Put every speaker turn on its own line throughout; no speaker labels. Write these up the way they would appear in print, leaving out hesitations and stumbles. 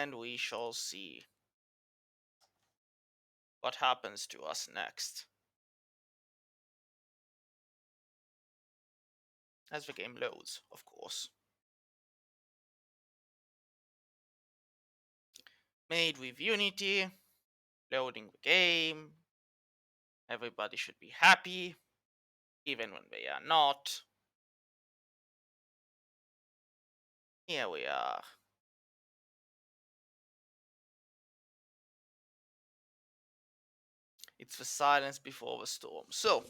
and we shall see what happens to us next as the game loads, of course. Made with Unity, loading the game. Everybody should be happy, even when they are not. Here we are. It's the silence before the storm. So,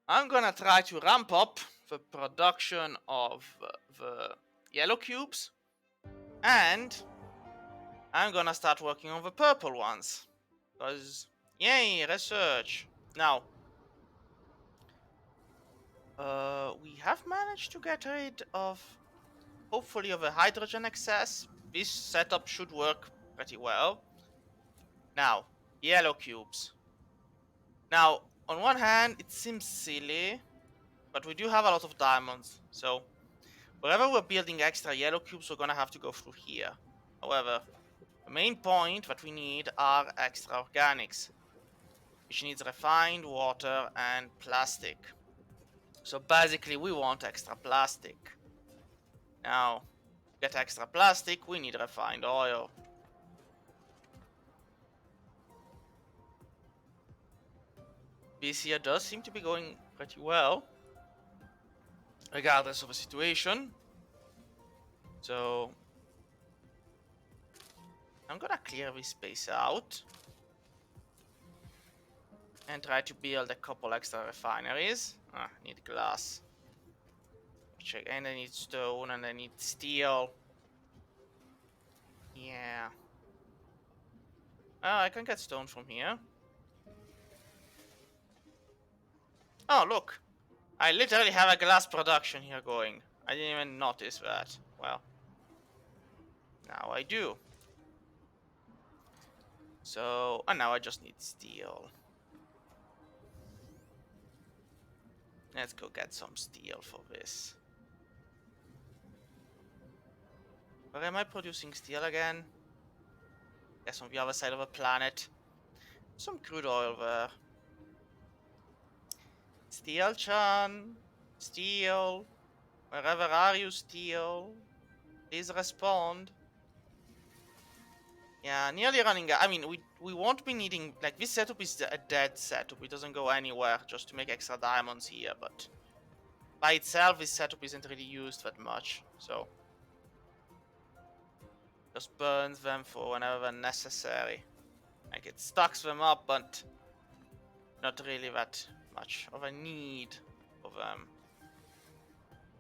I'm gonna try to ramp up the production of the yellow cubes, and I'm gonna start working on the purple ones. Because, yay, research. Now, we have managed to get rid of, hopefully, of the hydrogen excess. This setup should work pretty well. Now, yellow cubes. Now, on one hand, it seems silly, but we do have a lot of diamonds, so wherever we're building extra yellow cubes, we're gonna have to go through here. However, the main point that we need are extra organics, which needs refined water and plastic. So basically, we want extra plastic. Now, to get extra plastic, we need refined oil. This here does seem to be going pretty well, regardless of the situation. So, I'm gonna clear this space out and try to build a couple extra refineries. I need glass. And I need stone and I need steel. Yeah. Oh, I can get stone from here. Oh, look. I literally have a glass production here going. I didn't even notice that. Well, now I do. So, and now I just need steel. Let's go get some steel for this. Where am I producing steel again? Guess on the other side of the planet. Some crude oil there. Steel-chan. Steel. Wherever are you, Steel? Please respond. Yeah, nearly running out. I mean, we won't be needing... Like, this setup is a dead setup. It doesn't go anywhere just to make extra diamonds here, but... By itself, this setup isn't really used that much, so... Just burns them for whenever necessary. Like, it stocks them up, but... Not really that much of a need for them.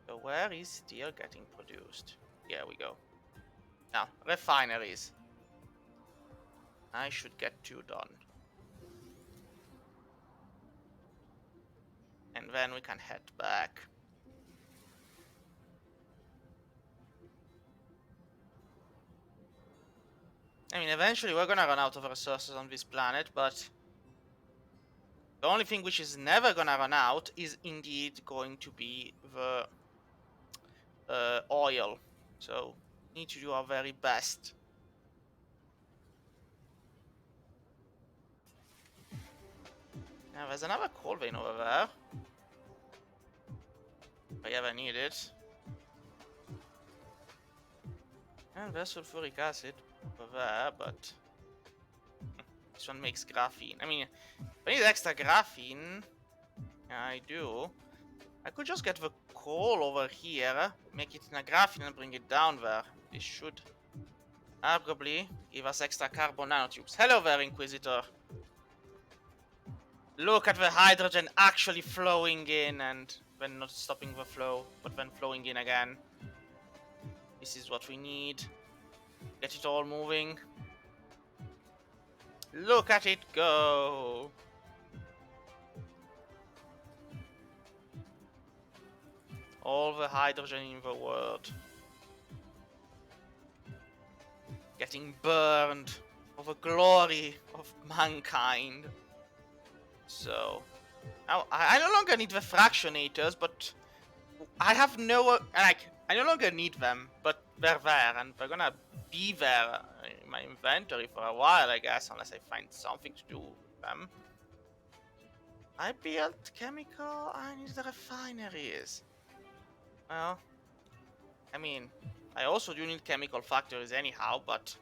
So where is steel getting produced? Here we go. Now, refineries. I should get 2 done. And then we can head back. I mean, eventually we're gonna run out of resources on this planet, but... The only thing which is never gonna run out is indeed going to be the oil. So, we need to do our very best. Now, there's another coal vein over there. If I ever need it. And there's sulfuric acid over there, but... This one makes graphene. I mean, if I need extra graphene... Yeah, I do. I could just get the coal over here, make it in a graphene and bring it down there. This should arguably give us extra carbon nanotubes. Hello there, Inquisitor. Look at the hydrogen actually flowing in and then not stopping the flow, but then flowing in again. This is what we need. Get it all moving. Look at it go. All the hydrogen in the world. Getting burned for the glory of mankind. So, now I no longer need the fractionators, but I have no, like, I no longer need them, but they're there, and they're gonna be there in my inventory for a while, I guess, unless I find something to do with them. I built chemical. I need the refineries. Well, I mean, I also do need chemical factories anyhow, but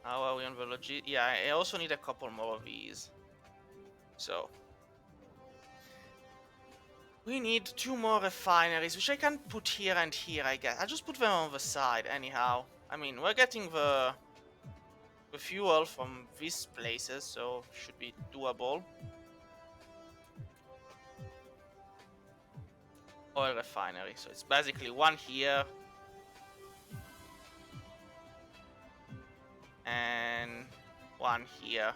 how are we on the logi? Yeah, I also need a couple more of these. So we need 2 more refineries, which I can put here and here, I guess. I'll just put them on the side anyhow. I mean, we're getting the fuel from these places, so should be doable. Oil refinery, so it's basically one here and one here.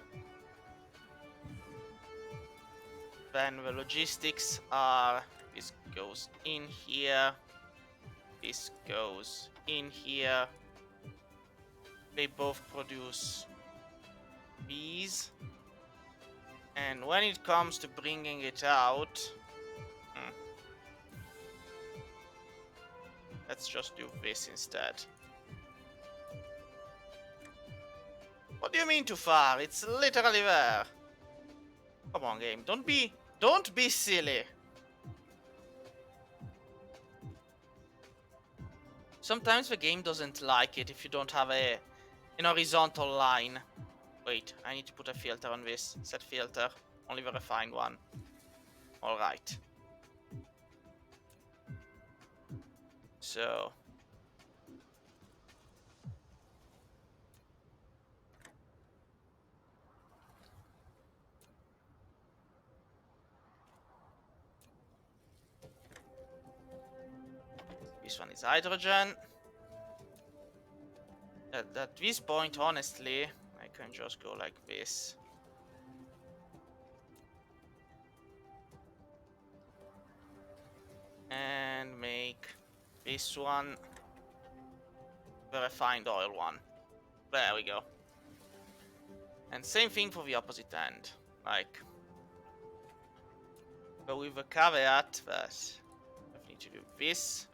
Then the logistics are, this goes in here, this goes in here. They both produce bees. And when it comes to bringing it out, let's just do this instead. What do you mean too far? It's literally there. Come on, game. Don't be silly. Sometimes the game doesn't like it if you don't have an horizontal line. Wait, I need to put a filter on this. Set filter. Only the refined one. Alright. So. This one is hydrogen. At this point, honestly, I can just go like this. And make this one the refined oil one. There we go. And same thing for the opposite end. Like, but with a caveat that I need to do this.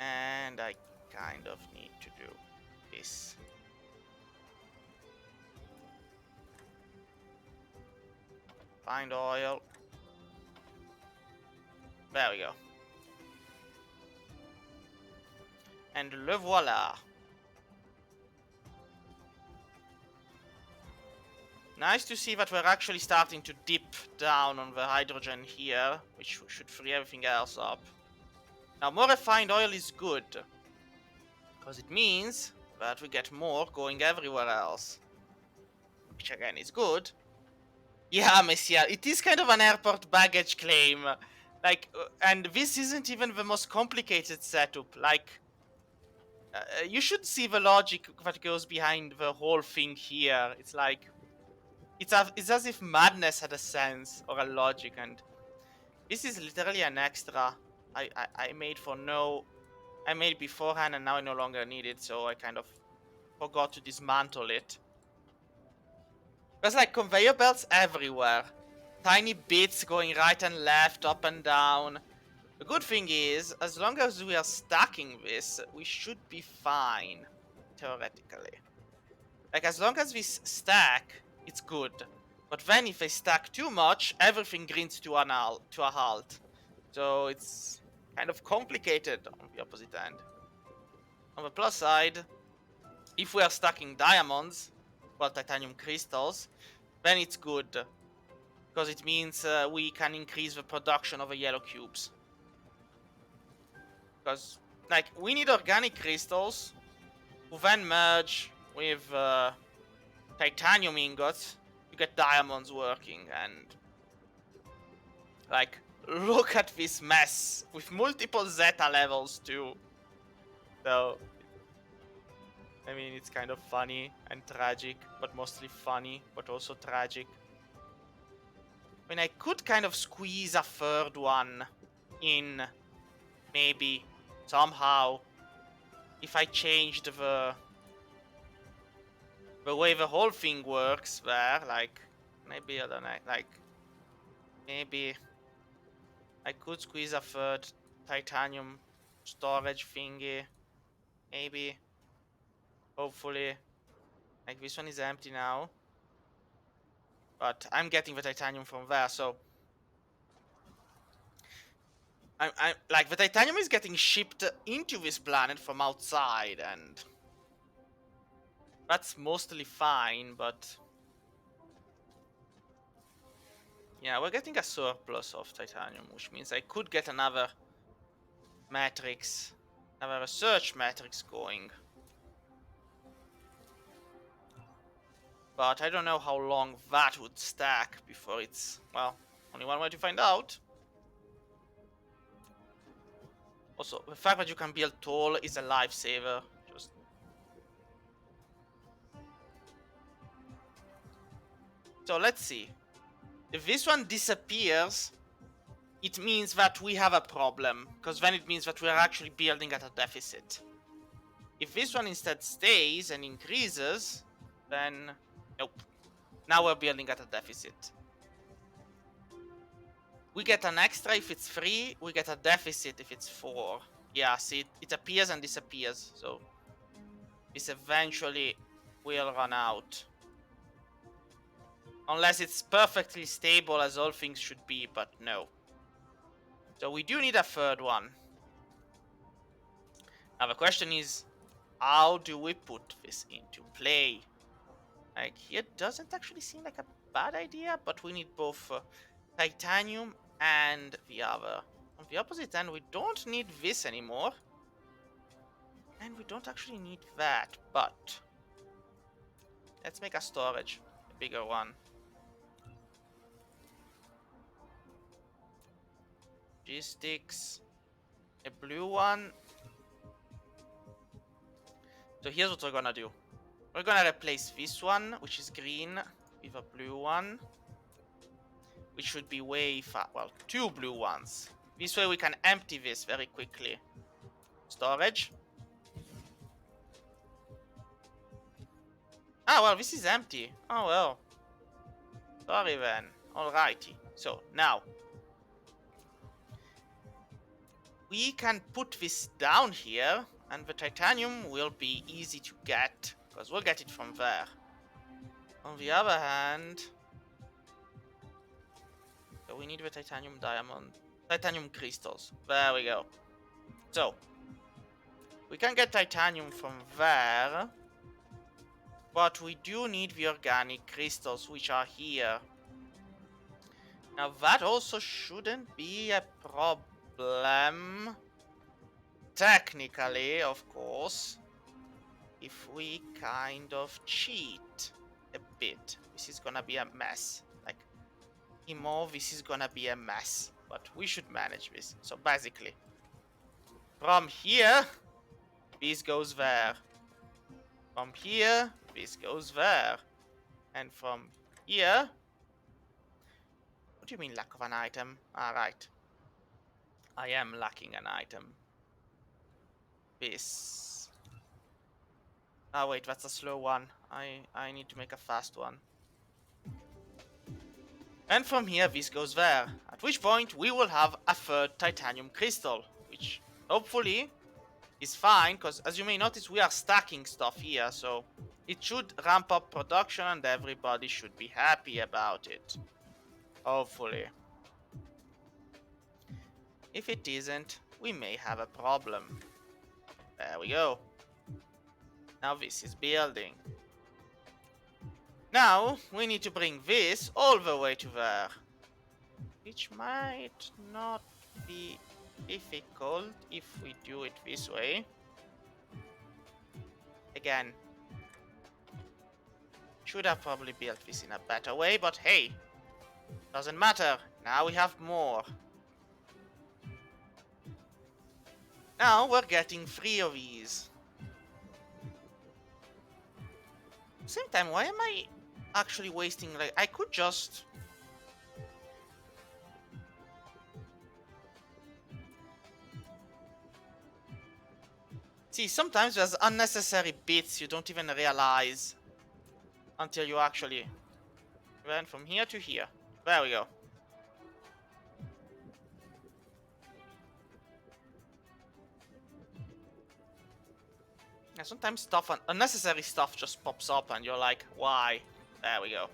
And I kind of need to do this. Find oil. There we go. And le voila. Nice to see that we're actually starting to dip down on the hydrogen here, which should free everything else up. Now, more refined oil is good, because it means that we get more going everywhere else. Which again is good. Yeah, Messiah, it is kind of an airport baggage claim. Like, and this isn't even the most complicated setup. Like, you should see the logic that goes behind the whole thing here. It's like, it's as if madness had a sense or a logic, and this is literally an extra I made for no... I made beforehand and now I no longer need it, so I kind of forgot to dismantle it. There's like conveyor belts everywhere. Tiny bits going right and left, up and down. The good thing is, as long as we are stacking this, we should be fine. Theoretically. Like, as long as we stack, it's good. But then if I stack too much, everything grinds to a halt. So it's kind of complicated on the opposite end. On the plus side, if we are stacking diamonds, well, titanium crystals, then it's good. Because it means we can increase the production of the yellow cubes. Because, like, we need organic crystals who then merge with titanium ingots to get diamonds working. And, like, look at this mess with multiple zeta levels too. So, I mean, it's kind of funny and tragic, but mostly funny, but also tragic. I mean, I could kind of squeeze a third one in, maybe, somehow, if I changed the way the whole thing works there, like, Can I build an like? Maybe I could squeeze a third titanium storage thingy. Maybe. Hopefully. Like this one is empty now. But I'm getting the titanium from there, so I'm like the titanium is getting shipped into this planet from outside, and that's mostly fine, but yeah, we're getting a surplus of titanium, which means I could get another matrix, another research matrix going. But I don't know how long that would stack before it's, well, only one way to find out. Also, the fact that you can build tall is a lifesaver. Just so let's see. If this one disappears, it means that we have a problem, because then it means that we're actually building at a deficit. If this one instead stays and increases, then nope. Now we're building at a deficit. We get an extra if it's 3, we get a deficit if it's 4. Yeah, see, it appears and disappears, so this eventually will run out. Unless it's perfectly stable as all things should be, but no. So we do need a third one. Now the question is, how do we put this into play? Like, here doesn't actually seem like a bad idea, but we need both titanium and the other. On the opposite end, we don't need this anymore. And we don't actually need that, but let's make a storage, a bigger one. Logistics, a blue one. So here's what we're gonna do. We're gonna replace this one, which is green, with a blue one. Which should be way far. Well, 2 blue ones. This way we can empty this very quickly. Storage. Ah, well, this is empty. Oh, well. Sorry then. Alrighty. So, now. We can put this down here, and the titanium will be easy to get, because we'll get it from there. On the other hand, so we need the titanium titanium crystals. There we go. So, we can get titanium from there, but we do need the organic crystals, which are here. Now that also shouldn't be a problem. Technically, of course, if we kind of cheat a bit. This is gonna be a mess. Like, this is gonna be a mess. But we should manage this. So basically, from here, this goes there. From here, this goes there. And from here... What do you mean lack of an item? Ah, right. I am lacking an item. This. Ah, wait, that's a slow one. I need to make a fast one. And from here, this goes there. At which point, we will have a third titanium crystal. Which, hopefully, is fine. Because, as you may notice, we are stacking stuff here. So, it should ramp up production and everybody should be happy about it. Hopefully. If it isn't, we may have a problem. There we go. Now this is building. Now, we need to bring this all the way to there. Which might not be difficult if we do it this way. Again, should have probably built this in a better way, but hey, doesn't matter. Now we have more. Now we're getting 3 of these. Same time, why am I actually wasting, like, I could just... See, sometimes there's unnecessary bits you don't even realize until you actually Then from here to here. There we go. Yeah, sometimes stuff, unnecessary stuff just pops up and you're like, why? There we go.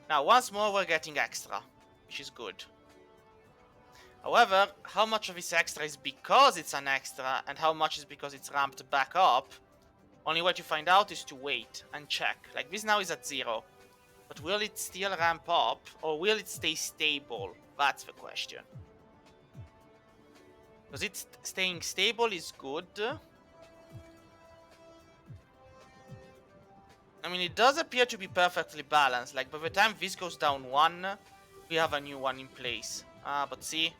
Now, once more we're getting extra, which is good. However, how much of this extra is because it's an extra and how much is because it's ramped back up, only way to find out is to wait and check. Like, this now is at 0. But will it still ramp up or will it stay stable? That's the question. Because it's staying stable is good. I mean, it does appear to be perfectly balanced. Like, by the time this goes down 1, we have a new one in place. But see,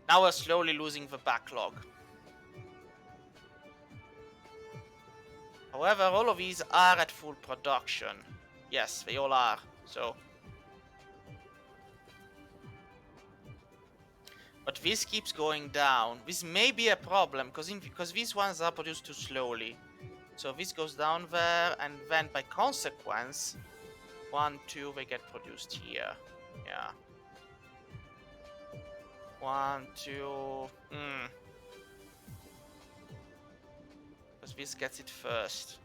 now we're slowly losing the backlog. However, all of these are at full production. Yes, they all are. So, but this keeps going down. This may be a problem because these ones are produced too slowly. So this goes down there, and then by consequence, 1, 2, they get produced here. Yeah. 1, 2. Because this gets it first.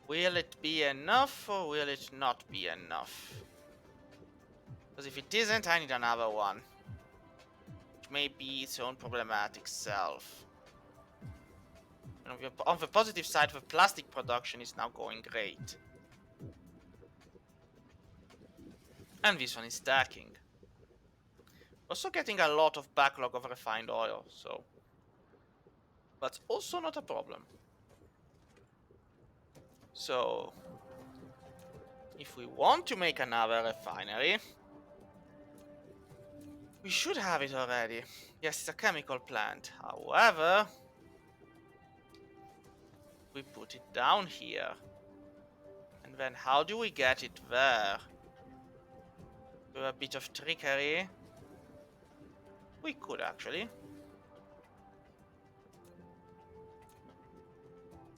Will it be enough or will it not be enough? Because if it isn't, I need another one. Which may be its own problematic self. And on the positive side, the plastic production is now going great. And this one is stacking. Also getting a lot of backlog of refined oil, so that's also not a problem. So, if we want to make another refinery, we should have it already. Yes, it's a chemical plant. However, we put it down here. And then how do we get it there? Through a bit of trickery? We could actually.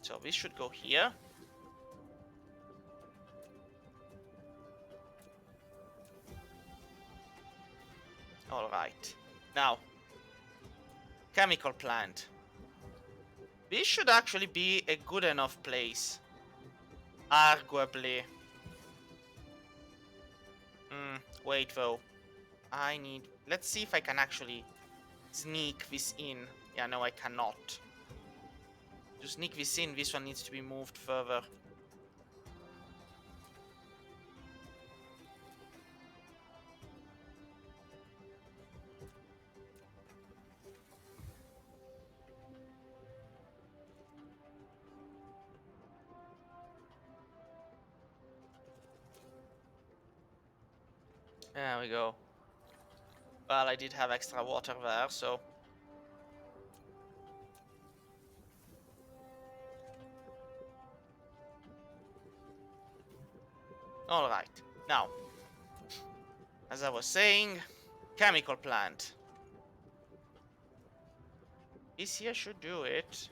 So this should go here. Alright. Now, chemical plant. This should actually be a good enough place. Arguably. Wait though. I need... Let's see if I can actually sneak this in. Yeah, no, I cannot. To sneak this in, this one needs to be moved further. There we go. Well, I did have extra water there, so... Alright, now, as I was saying, chemical plant. This here should do it.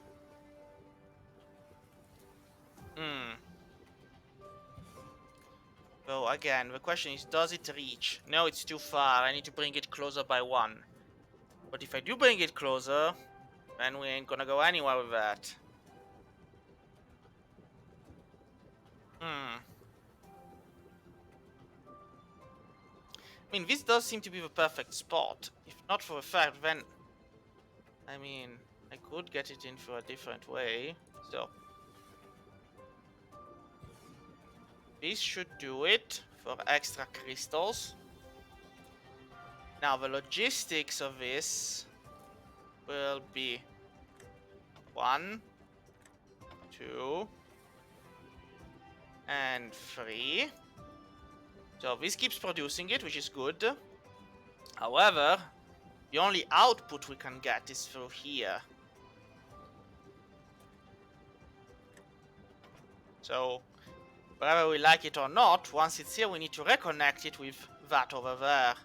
So again, the question is, does it reach? No, it's too far. I need to bring it closer by 1. But if I do bring it closer, then we ain't gonna go anywhere with that. I mean, this does seem to be the perfect spot. If not for the fact, then... I mean, I could get it in through a different way. So... this should do it for extra crystals. Now, the logistics of this will be 1, 2, and 3. So this keeps producing it, which is good. However, the only output we can get is through here. So, whether we like it or not, once it's here, we need to reconnect it with that over there.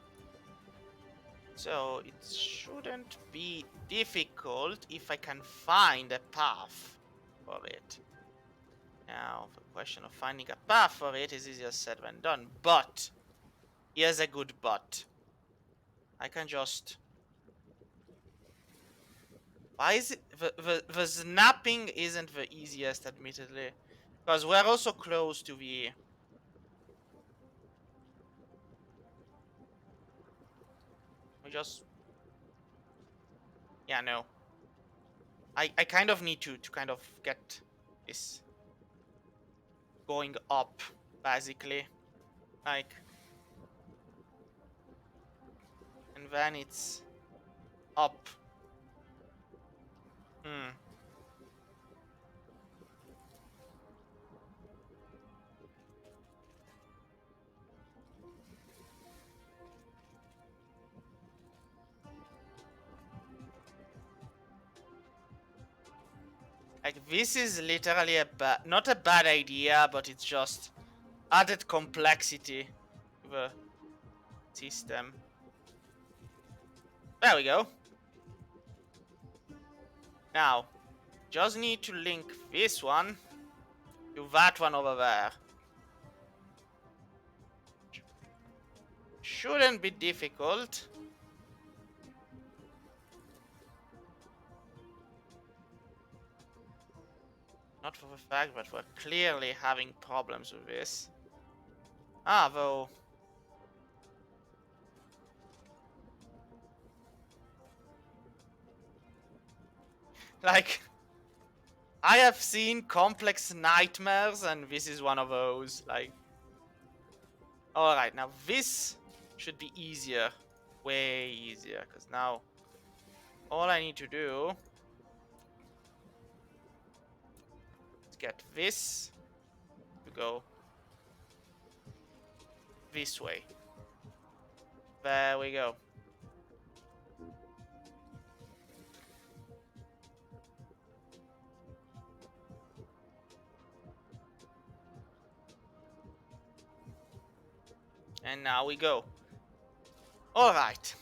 So, it shouldn't be difficult if I can find a path for it. Now, the question of finding a path for it is easier said than done. But, here's a good but. I can just... Why is it... The snapping isn't the easiest, admittedly. Because we're also close to the... We just... Yeah, no. I kind of need to kind of get this going up, basically. Like... And then it's... Up. Like, this is literally not a bad idea, but it's just added complexity to the system. There we go. Now, just need to link this one to that one over there. Shouldn't be difficult. Not for the fact that we're clearly having problems with this. Ah, though. Like, I have seen complex nightmares, and this is one of those. Like, alright, now this should be easier. Way easier, because now all I need to do is get this to go this way. There we go. And now we go. All right.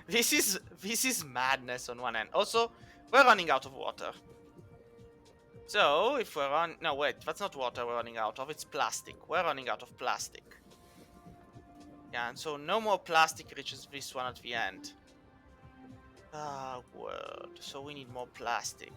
This is madness on one end. Also, we're running out of water. So if we're on, no wait, that's not water we're running out of. It's plastic. We're running out of plastic. Yeah, and so no more plastic reaches this one at the end. Ah, word. So we need more plastic.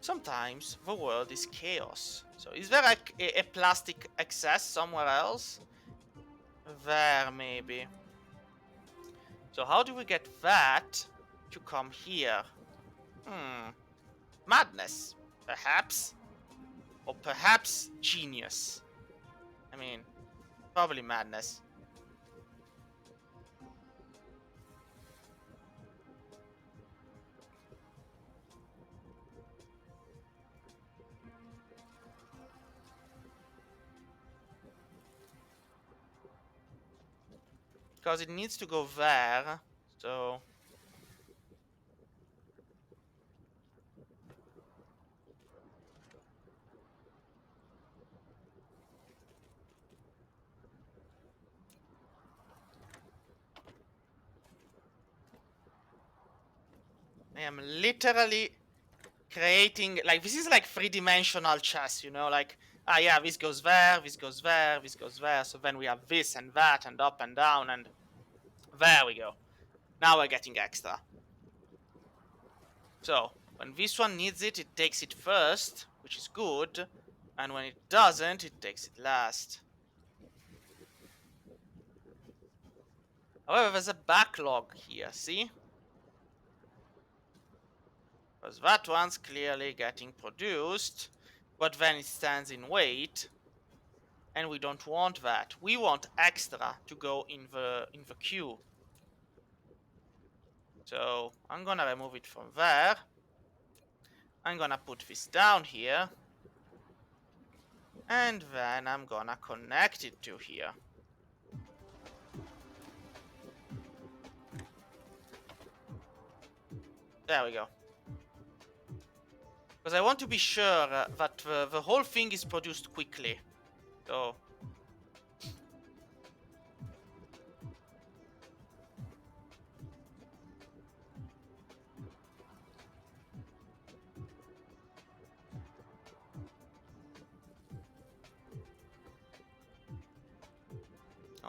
Sometimes the world is chaos. So is there a plastic excess somewhere else? There, maybe. So how do we get that to come here? Madness, perhaps? Or perhaps genius? I mean, probably madness. Because it needs to go there, so... I am literally creating, like, this is like three-dimensional chess, you know, like, ah yeah, this goes there, this goes there, this goes there, so then we have this and that and up and down, and there we go. Now we're getting extra. So, when this one needs it, it takes it first, which is good, and when it doesn't, it takes it last. However, there's a backlog here, see? Because that one's clearly getting produced, but then it stands in wait, and we don't want that. We want extra to go in the queue. So I'm gonna remove it from there. I'm gonna put this down here, and then I'm gonna connect it to here. There we go. Because I want to be sure that the whole thing is produced quickly. So...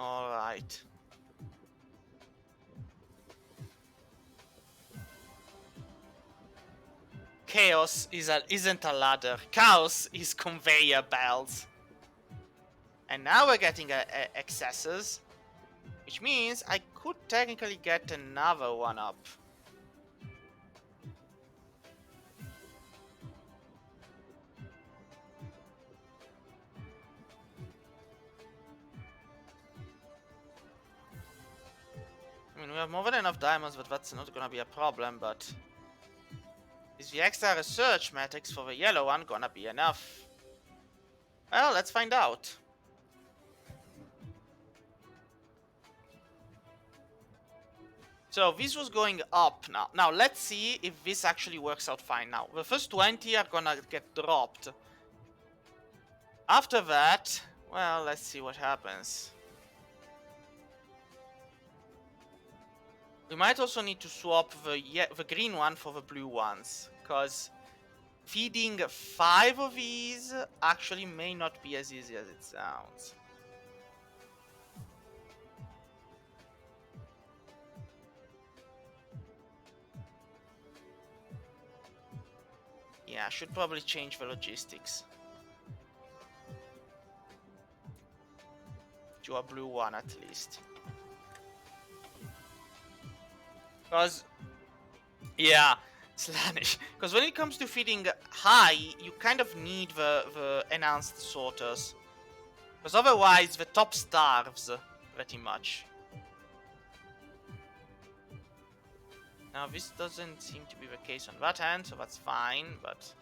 Alright. Chaos isn't a ladder. Chaos is conveyor belts. And now we're getting excesses, which means I could technically get another one up. I mean, we have more than enough diamonds, but that's not gonna be a problem, but... Is the extra research metrics for the yellow one gonna be enough? Well, let's find out. So this was going up now. Now let's see if this actually works out fine now. The first 20 are gonna get dropped. After that, well, let's see what happens. We might also need to swap the green one for the blue ones, because feeding 5 of these actually may not be as easy as it sounds. Yeah, I should probably change the logistics to a blue one at least. Because, yeah, Slanish. Because when it comes to feeding high, you kind of need the enhanced sorters. Because otherwise, the top starves, pretty much. Now, this doesn't seem to be the case on that end, so that's fine, but...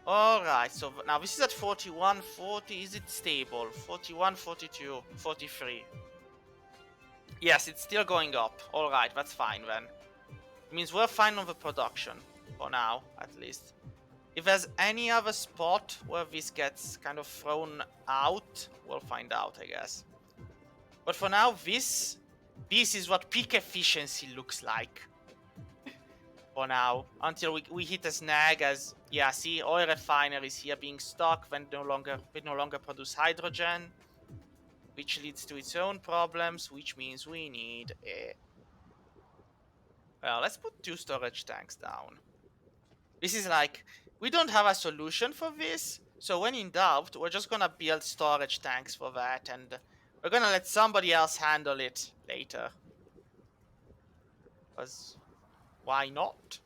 Alright, so now this is at 41, 40, is it stable? 41, 42, 43. Yes, it's still going up. Alright, that's fine then. It means we're fine on the production. For now, at least. If there's any other spot where this gets kind of thrown out, we'll find out, I guess. But for now, this is what peak efficiency looks like. For now, until we hit a snag as, yeah, see, oil refineries here being stuck when no longer produce hydrogen, which leads to its own problems, which means we need a... Well, let's put 2 storage tanks down. This is like, we don't have a solution for this, so when in doubt, we're just gonna build storage tanks for that, and we're gonna let somebody else handle it later. Because, why not?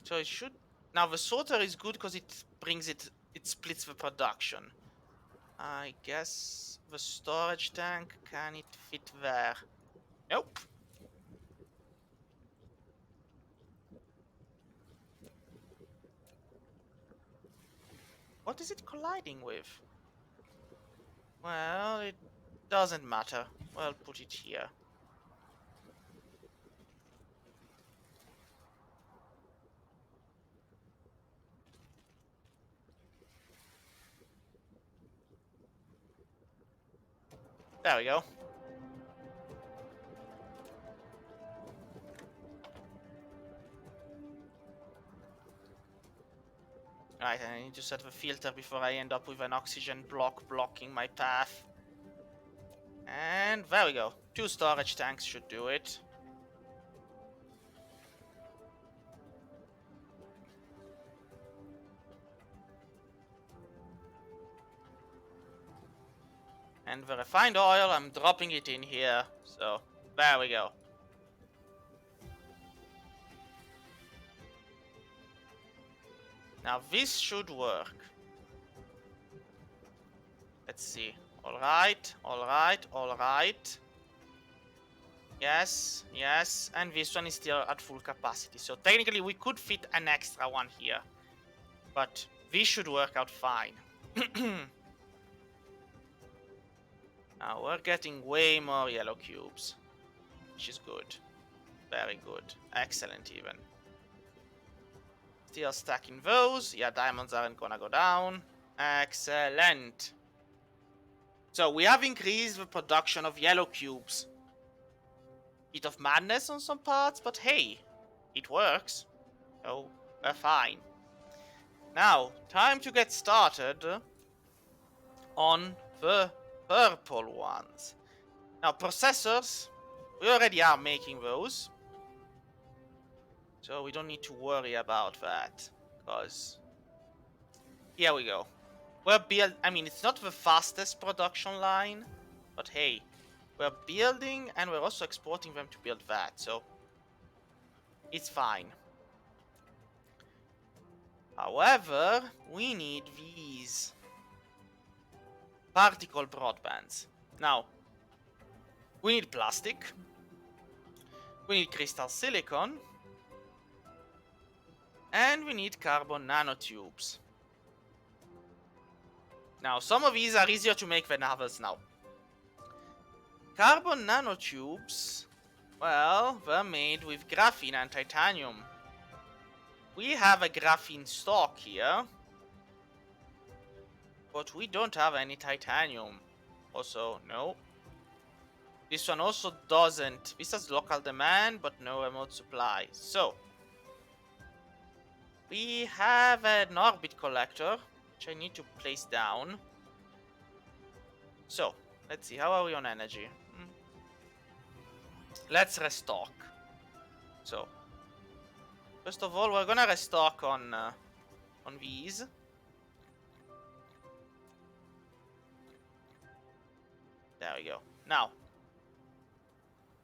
So it should... Now the sorter is good because it brings it splits the production. I guess the storage tank, can it fit there? Nope. What is it colliding with? Well, it doesn't matter. We'll put it here. There we go. Right, I need to set the filter before I end up with an oxygen block blocking my path. And there we go. 2 storage tanks should do it. And the refined oil, I'm dropping it in here. So, there we go. Now this should work. Let's see. Alright, alright, alright. Yes, yes. And this one is still at full capacity. So technically we could fit an extra one here. But this should work out fine. Now we're getting way more yellow cubes. Which is good. Very good. Excellent even. Still stacking those. Yeah, diamonds aren't gonna go down. Excellent. So we have increased the production of yellow cubes bit of madness on some parts, but hey, it works. So we're fine. Now, time to get started on the purple ones. Now, processors, we already are making those. So we don't need to worry about that. Because here we go. I mean, it's not the fastest production line, but hey, we're building and we're also exporting them to build that, so it's fine. However, we need these particle broadbands. Now, we need plastic, we need crystal silicon, and we need carbon nanotubes. Now, some of these are easier to make than others now. Carbon nanotubes, well, they're made with graphene and titanium. We have a graphene stock here, but we don't have any titanium. Also, no. This one also doesn't. This has local demand, but no remote supply. So, we have an orbit collector, which I need to place down. So, let's see. How are we on energy? Let's restock. So, first of all, we're gonna restock on these. There we go. Now,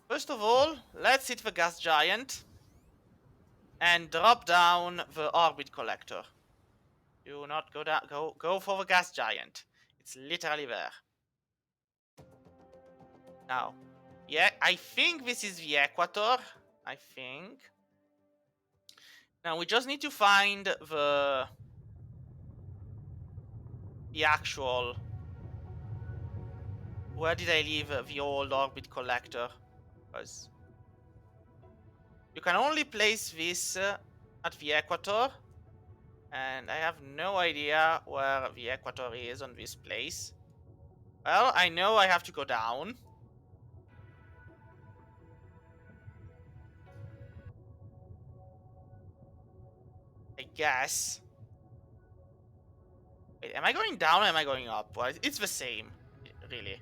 first of all, let's hit the gas giant and drop down the orbit collector. Do not go down. Go for the gas giant. It's literally there. Now, yeah, I think this is the equator. I think. Now we just need to find the actual. Where did I leave the old orbit collector? Because you can only place this at the equator, and I have no idea where the equator is on this place. Well, I know I have to go down. I guess. Wait, am I going down or am I going up? Well, it's the same, really.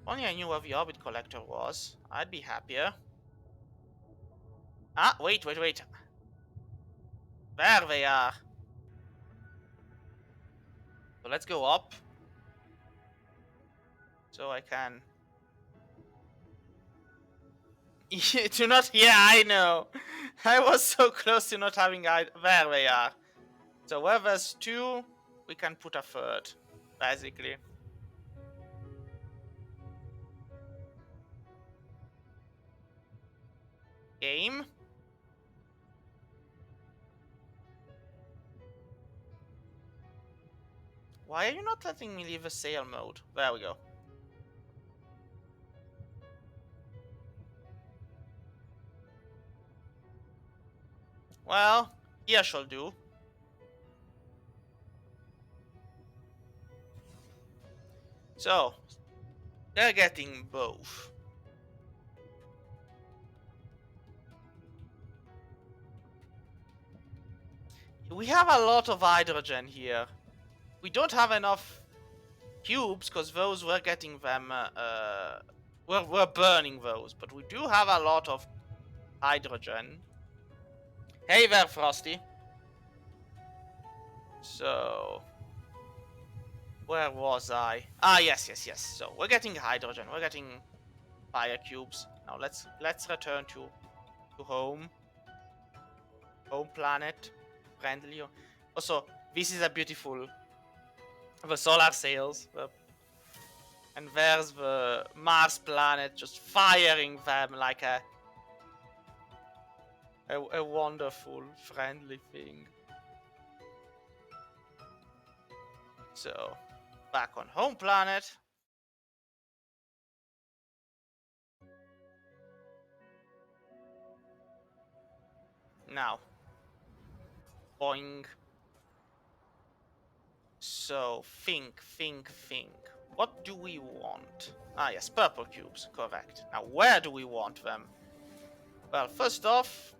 If only I knew where the orbit collector was, I'd be happier. Ah, wait. There they are. So let's go up. So I can... to not... Yeah, I know. I was so close to not having... There they are. So where there's two, we can put a third, basically. Game. Why are you not letting me leave a sail mode? There we go. Well, here shall do. So, they're getting both. We have a lot of hydrogen here. We don't have enough cubes, because those we're getting them... we're burning those, but we do have a lot of hydrogen. Hey there, Frosty. So... where was I? Ah, yes. So, we're getting hydrogen. We're getting fire cubes. Now, let's return to home. Home planet. Friendly. Also, this is a beautiful... the solar sails. And there's the Mars planet just firing them like a wonderful, friendly thing. So, back on home planet. Now. Boing. So, think. What do we want? Ah, yes, purple cubes, correct. Now, where do we want them? Well, first off,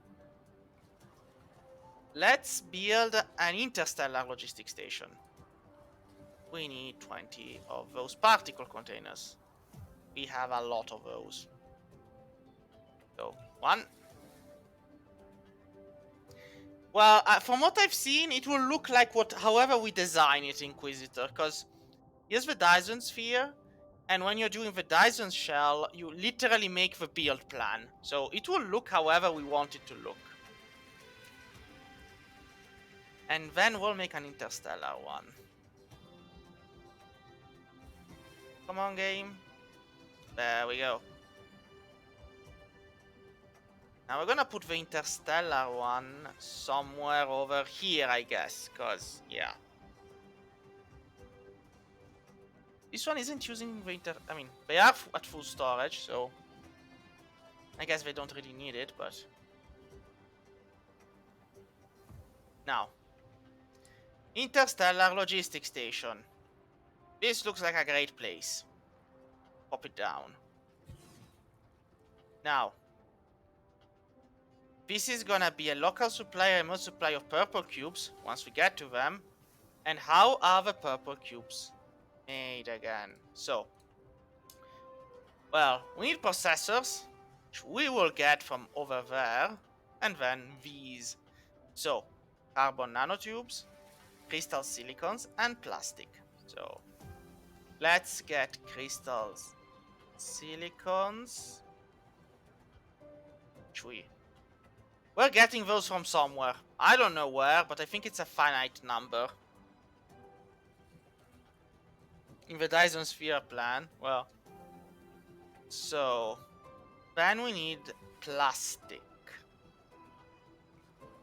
let's build an interstellar logistics station. We need 20 of those particle containers. We have a lot of those. So, one. Well, from what I've seen, it will look like however we design it, Inquisitor, because here's the Dyson sphere, and when you're doing the Dyson shell, you literally make the build plan. So it will look however we want it to look. And then we'll make an interstellar one. Come on, game. There we go. Now we're gonna put the interstellar one somewhere over here, I guess, because, yeah. This one isn't using the I mean, they are at full storage, so I guess they don't really need it, but... Now. Interstellar Logistics Station. This looks like a great place. Pop it down. Now. This is gonna be a local supply, a remote supply of purple cubes, once we get to them. And how are the purple cubes made again? So. Well, we need processors, which we will get from over there. And then these. So, carbon nanotubes, crystal silicons, and plastic. So, let's get crystals, silicons. We're getting those from somewhere. I don't know where, but I think it's a finite number. In the Dyson sphere plan, well. So, then we need plastic.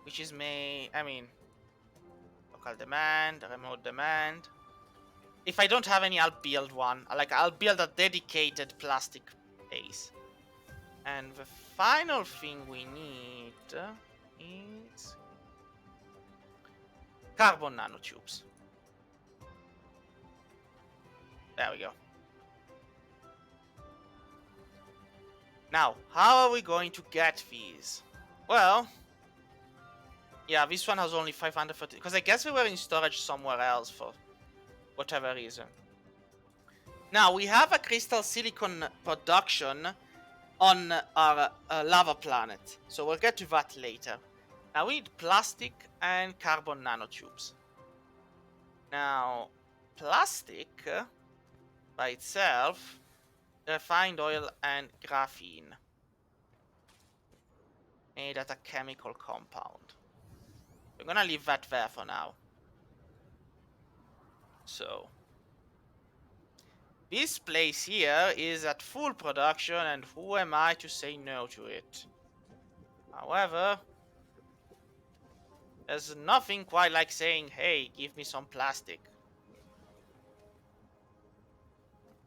Which is local demand, remote demand. If I don't have any, I'll build one. I'll build a dedicated plastic base. And the final thing we need is carbon nanotubes. There we go. Now, how are we going to get these? Well, yeah, this one has only 530, because I guess they were in storage somewhere else for whatever reason. Now, we have a crystal silicon production on our lava planet, so we'll get to that later. Now, we need plastic and carbon nanotubes. Now, plastic by itself, refined oil and graphene made at a chemical compound. We're gonna leave that there for now. So, this place here is at full production, and who am I to say no to it? However, there's nothing quite like saying, hey, give me some plastic.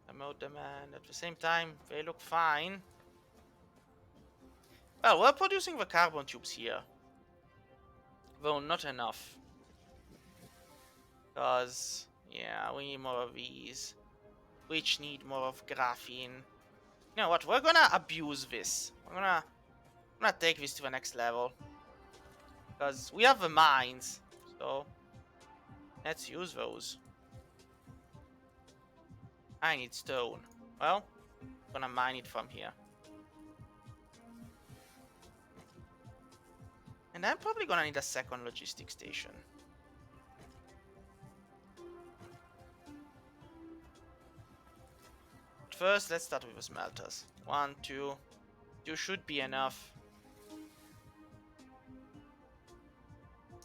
Remote demand. At the same time, they look fine. Well, we're producing the carbon tubes here. Though not enough. Because, yeah, we need more of these. Which need more of graphene. You know what? We're gonna abuse this. We're gonna take this to the next level. Because we have the mines. So, let's use those. I need stone. Well, I'm gonna mine it from here. And I'm probably gonna need a second logistics station. First, let's start with the smelters. 1, 2. 2 should be enough.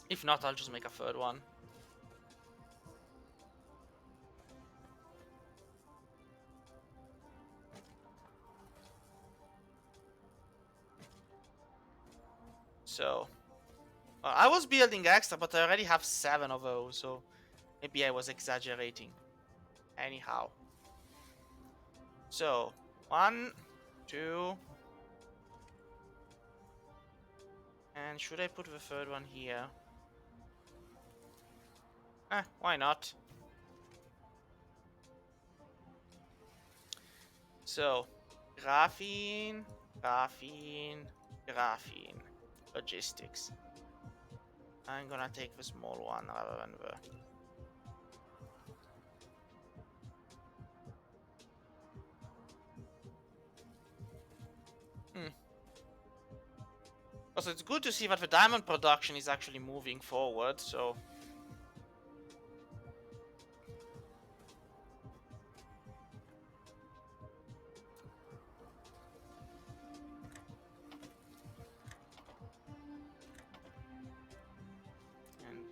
If not, I'll just make a third one. So, well, I was building extra, but I already have 7 of those, so maybe I was exaggerating. Anyhow. So, 1, 2. And should I put the third one here? Why not? So, graphene, graphene, graphene. Logistics. I'm gonna take the small one rather than the... Also, it's good to see that the diamond production is actually moving forward, so...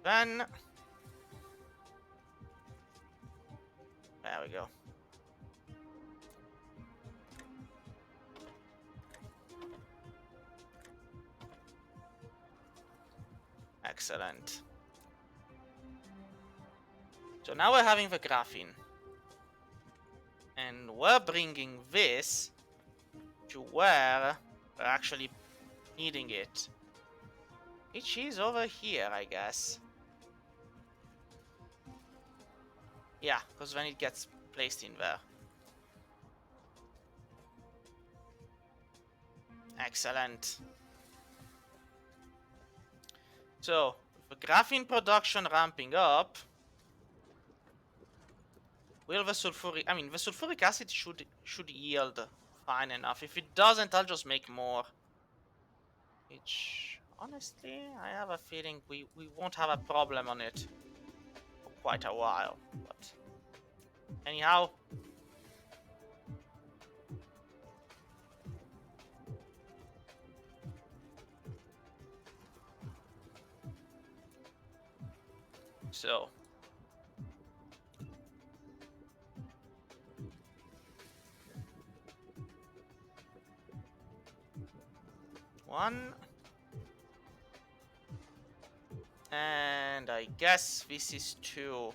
And then... There we go. Excellent. So now we're having the graphene. And we're bringing this to where we're actually needing it. Which is over here, I guess. Yeah, because then it gets placed in there. Excellent. So, the graphene production ramping up. Will the sulfuric... I mean, the sulfuric acid should yield fine enough. If it doesn't, I'll just make more. Which, honestly, I have a feeling we won't have a problem on it for quite a while. But anyhow... So... One. And I guess this is two.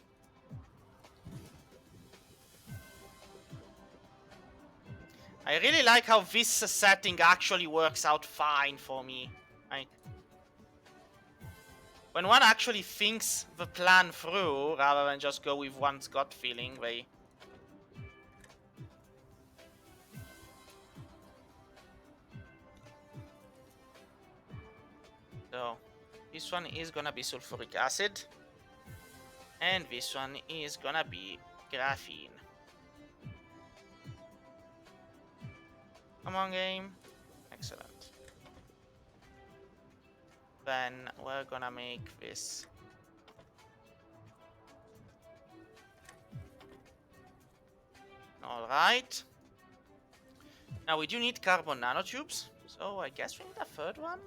I really like how this setting actually works out fine for me. Like, when one actually thinks the plan through, rather than just go with one's gut feeling, they... So, this one is gonna be sulfuric acid. And this one is gonna be graphene. Come on, game. Excellent. Then we're gonna make this. Alright. Now we do need carbon nanotubes. So I guess we need a third one?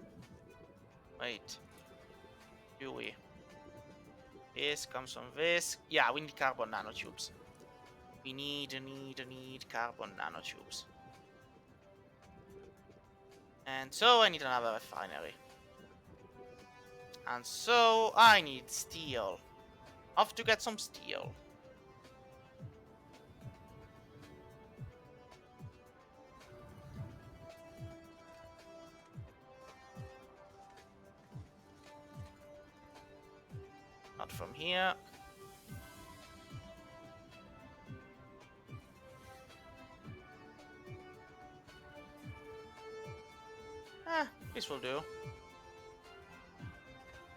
Wait. Do we? This comes from this. Yeah, we need carbon nanotubes. We need carbon nanotubes. And so I need another refinery. And so I need steel. Off to get some steel. Not from here. This will do.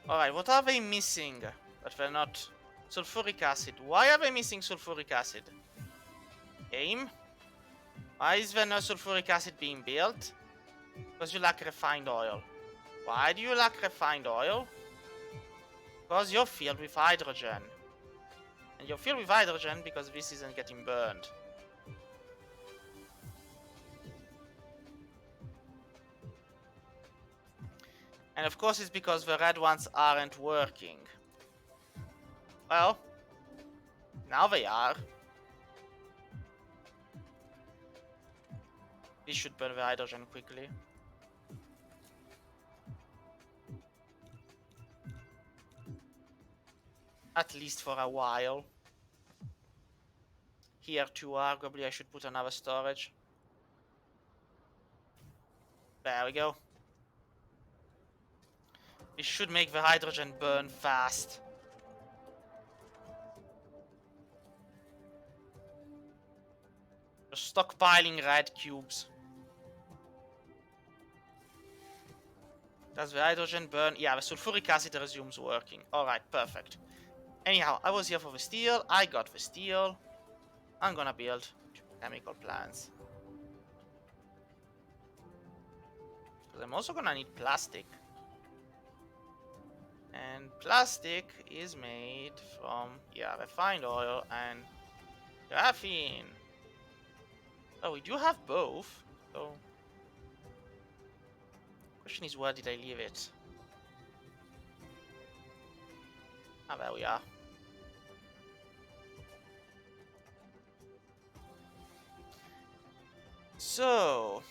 Alright, what are they missing? But they're not... Sulfuric acid. Why are they missing sulfuric acid? Game? Why is there no sulfuric acid being built? Because you lack refined oil. Why do you lack refined oil? Because you're filled with hydrogen. And you're filled with hydrogen because this isn't getting burned. And of course it's because the red ones aren't working. Well, now they are. This should burn the hydrogen quickly. At least for a while. Here too, arguably I should put another storage. There we go. This should make the hydrogen burn fast. Just stockpiling red cubes. Does the hydrogen burn? Yeah, the sulfuric acid resumes working. Alright, perfect. Anyhow, I was here for the steel. I got the steel. I'm gonna build chemical plants. Because I'm also gonna need plastic. And plastic is made from, yeah, refined oil and graphene. Oh, we do have both. So, question is, where did I leave it? Ah, there we are. So,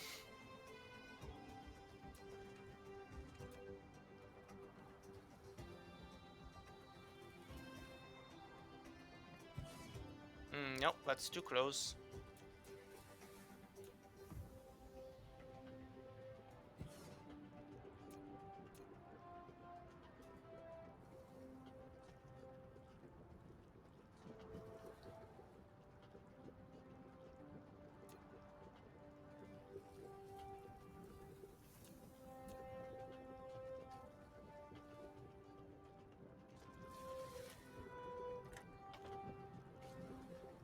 nope, that's too close.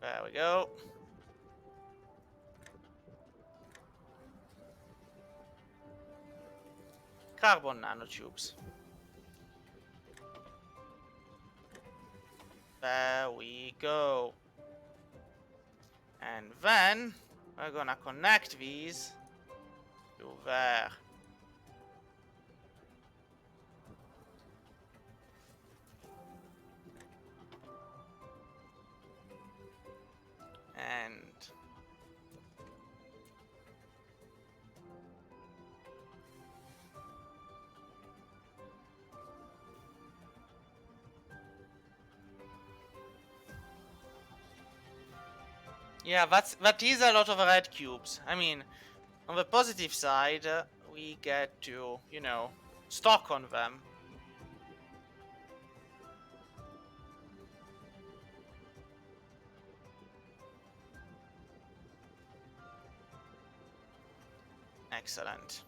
There we go. Carbon nanotubes. There we go. And then we're gonna connect these to there. And yeah, that is a lot of red cubes. I mean, on the positive side, we get to, you know, stock on them. Excellent.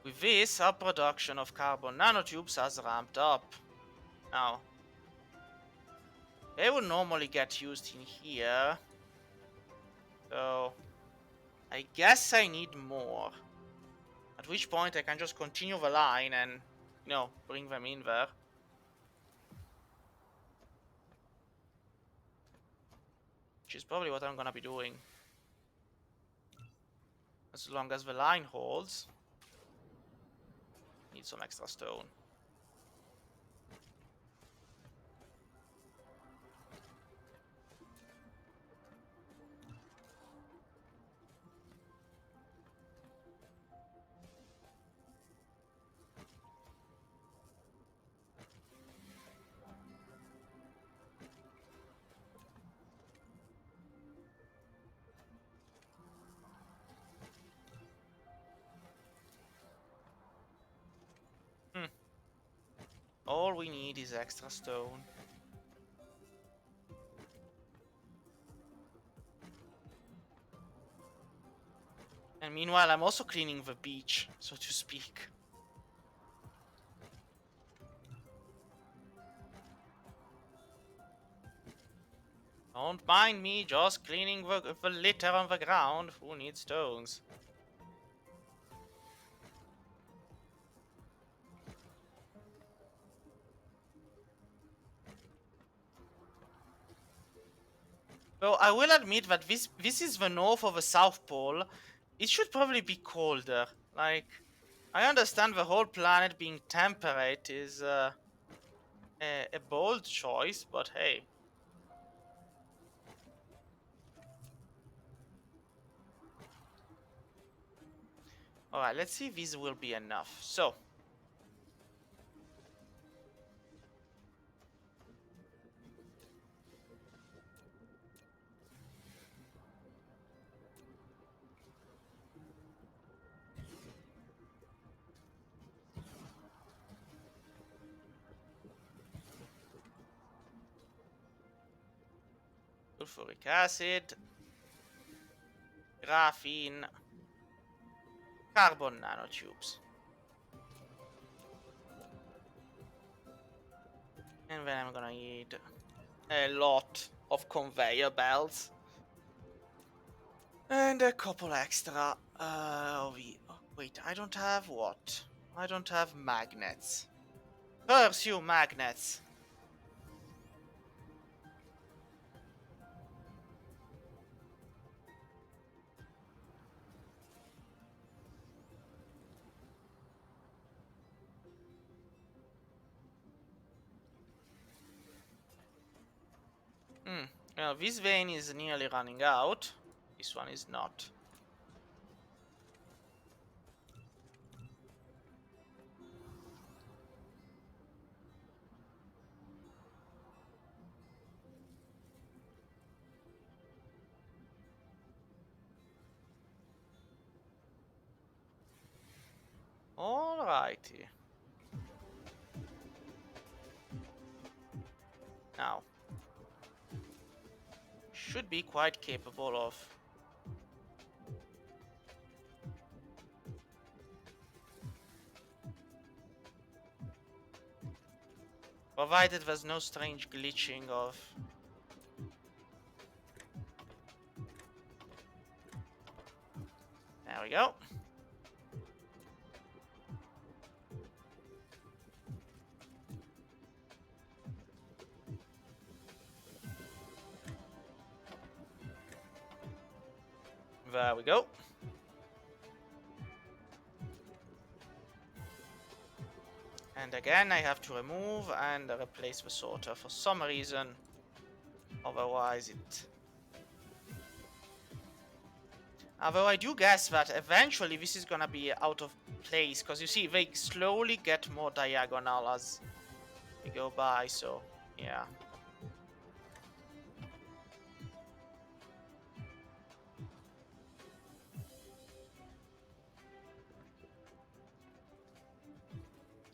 With this, our production of carbon nanotubes has ramped up. Now, they would normally get used in here. So, I guess I need more. At which point I can just continue the line and, you know, bring them in there. Which is probably what I'm gonna be doing. As long as the line holds. Need some extra stone. All we need is extra stone. And meanwhile, I'm also cleaning the beach, so to speak. Don't mind me just cleaning the litter on the ground. Who needs stones? Though I will admit that this is the North of the South Pole. It should probably be colder. Like, I understand the whole planet being temperate is a bold choice, but hey. Alright, let's see if this will be enough. So. Sulfuric acid. graphene, carbon nanotubes. And then I'm gonna need a lot of conveyor belts. And a couple extra. Wait, I don't have what? I don't have magnets. Pursue magnets. Well, this vein is nearly running out. This one is not. Alrighty. Now, should be quite capable of provided there's no strange glitching of there we go. There we go. And again, I have to remove and replace the sorter for some reason. Otherwise, it. Although I do guess that eventually this is gonna be out of place, because you see, they slowly get more diagonal as we go by, so yeah.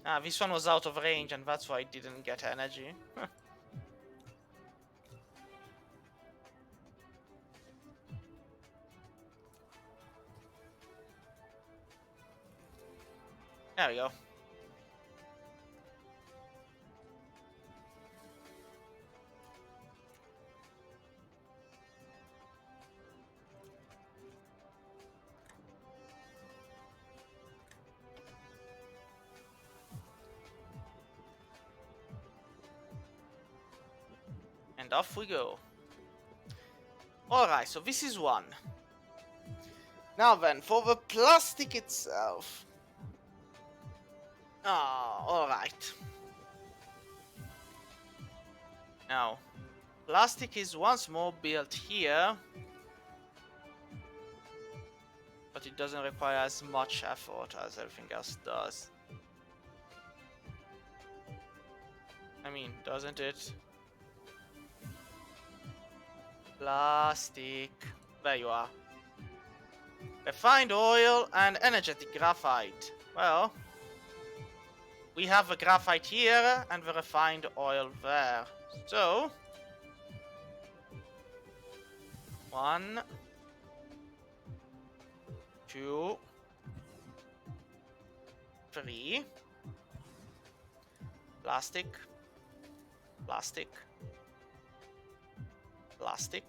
Ah, this one was out of range, and that's why it didn't get energy. There we go. And off we go. Alright, so this is one. Now then, for the plastic itself. Ah, alright. Now, plastic is once more built here. But it doesn't require as much effort as everything else does. I mean, doesn't it? Plastic. There you are. Refined oil and energetic graphite. Well, we have the graphite here and the refined oil there. So, 1, 2, 3. Plastic. Plastic. Plastic.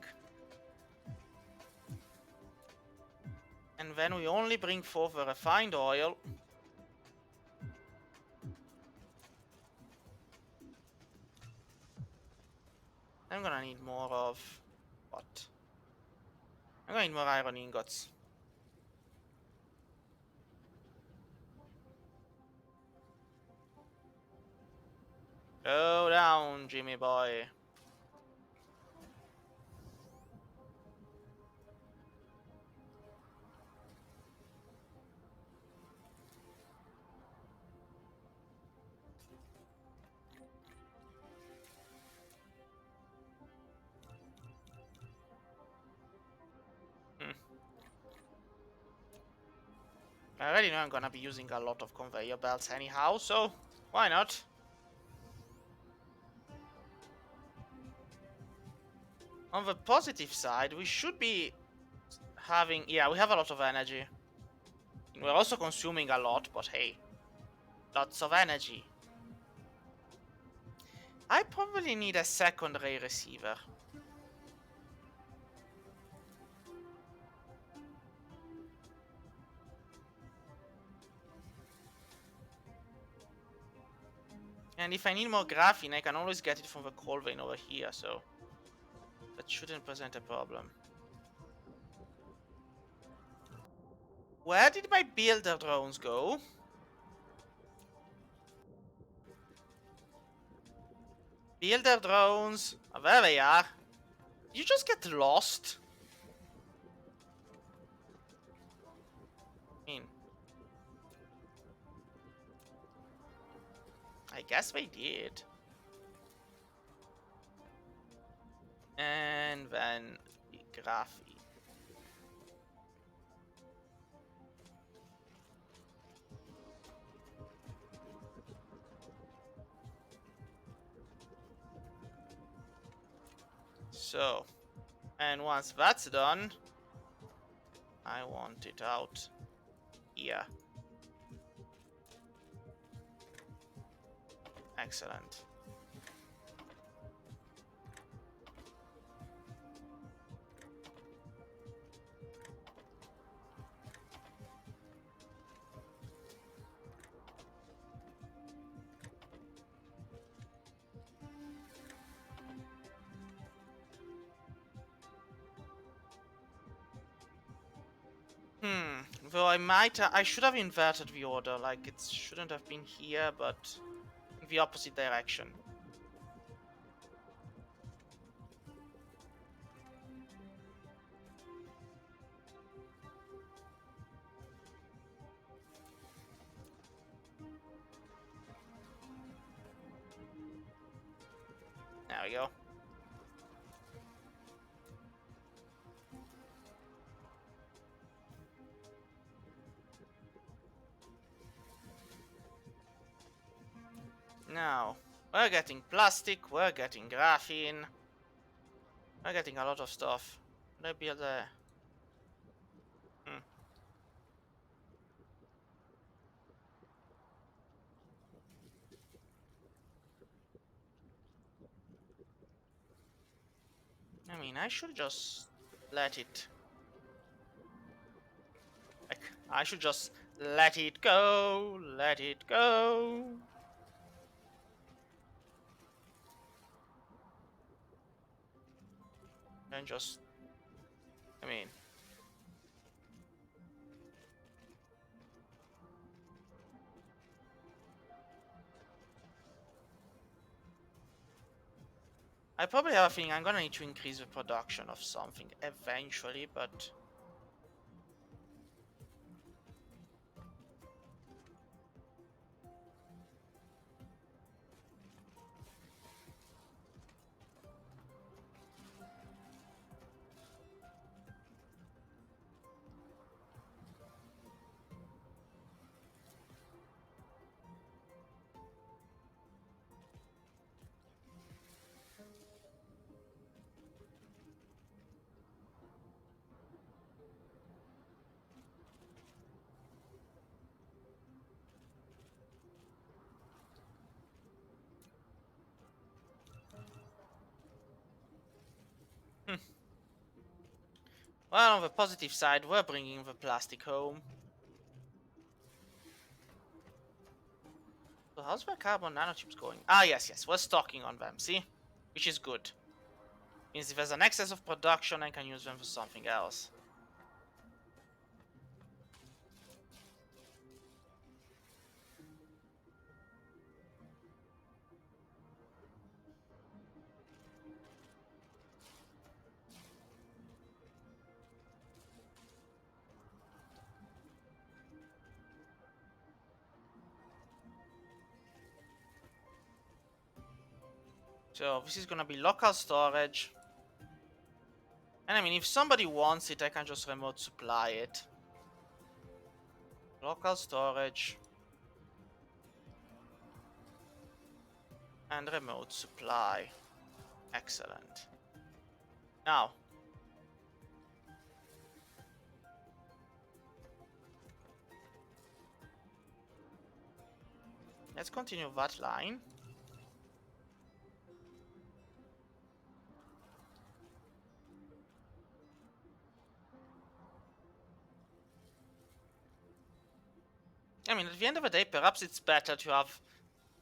And then we only bring forth the refined oil. I'm gonna need more of what? I'm gonna need more iron ingots. Go down, Jimmy boy. I already know I'm gonna be using a lot of conveyor belts anyhow, so why not? On the positive side, we should be having... Yeah, we have a lot of energy. We're also consuming a lot, but hey. Lots of energy. I probably need a secondary receiver. And if I need more graphene, I can always get it from the coal vein over here, so that shouldn't present a problem. Where did my builder drones go? Builder drones. Oh, there they are. You just get lost. I mean, I guess they did. And then the graphene. So, and once that's done, I want it out here. Excellent. Though I should have inverted the order, like it shouldn't have been here, but in the opposite direction. There we go. Now, we're getting plastic, we're getting graphene, we're getting a lot of stuff. Can I build a... I mean, I should just let it... Like, I should just let it go, let it go. And just... I mean... I probably have a feeling I'm gonna need to increase the production of something eventually, but... Well, on the positive side, we're bringing the plastic home. So how's the carbon nanotubes going? Ah, yes, we're stocking on them, see? Which is good. Means if there's an excess of production, I can use them for something else. So this is gonna be local storage. And I mean, if somebody wants it, I can just remote supply it. Local storage. And remote supply. Excellent. Now. let's continue that line. I mean, at the end of the day, perhaps it's better to have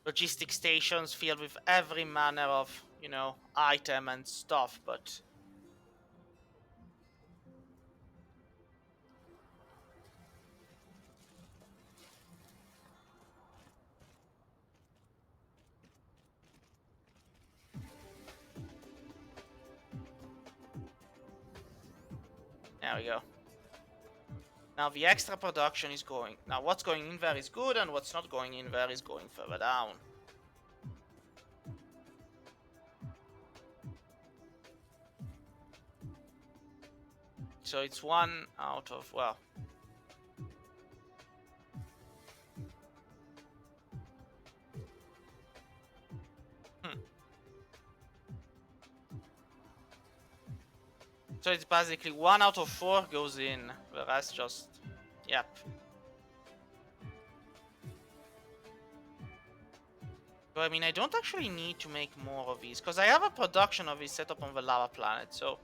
logistic stations filled with every manner of, you know, item and stuff, but there we go. Now the extra production is going. Now what's going in there is good, and what's not going in there is going further down. So it's 1 out of, well, so it's basically 1 out of 4 goes in, the rest just, yep. But I mean, I don't actually need to make more of these, because I have a production of these set up on the lava planet, so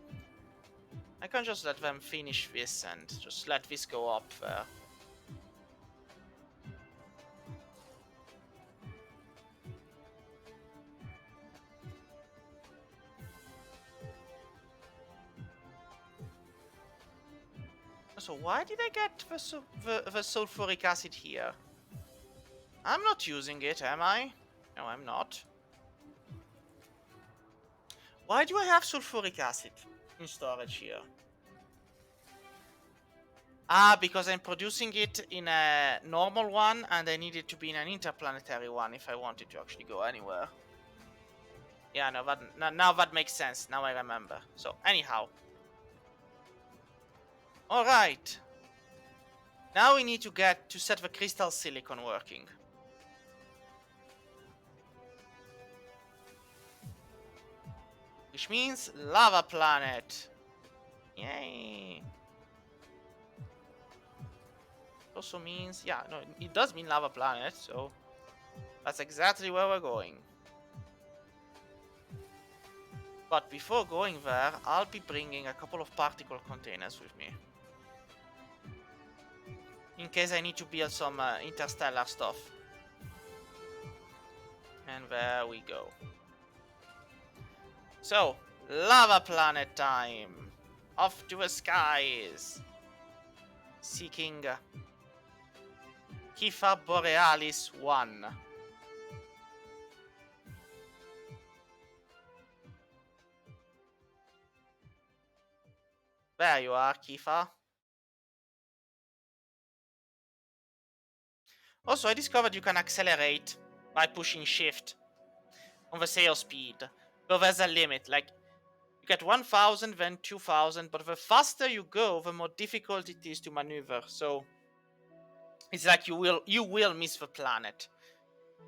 I can just let them finish this and just let this go up there. So why did I get the sulfuric acid here? I'm not using it, am I? No, I'm not. Why do I have sulfuric acid in storage here? Ah, because I'm producing it in a normal one, and I need it to be in an interplanetary one if I want it to actually go anywhere. Yeah, no, now that makes sense. Now I remember. So, anyhow. Alright. Now we need to get to set the crystal silicon working. Which means lava planet. Yay. Also means, yeah, no, it does mean lava planet, so that's exactly where we're going. But before going there, I'll be bringing a couple of particle containers with me. In case I need to build some interstellar stuff. And there we go. So, lava planet time. Off to the skies. Seeking Kifa Borealis 1. There you are, Kifa. Also, I discovered you can accelerate by pushing shift on the sail speed. But there's a limit, like you get 1000, then 2000, but the faster you go, the more difficult it is to maneuver. So it's like you will miss the planet.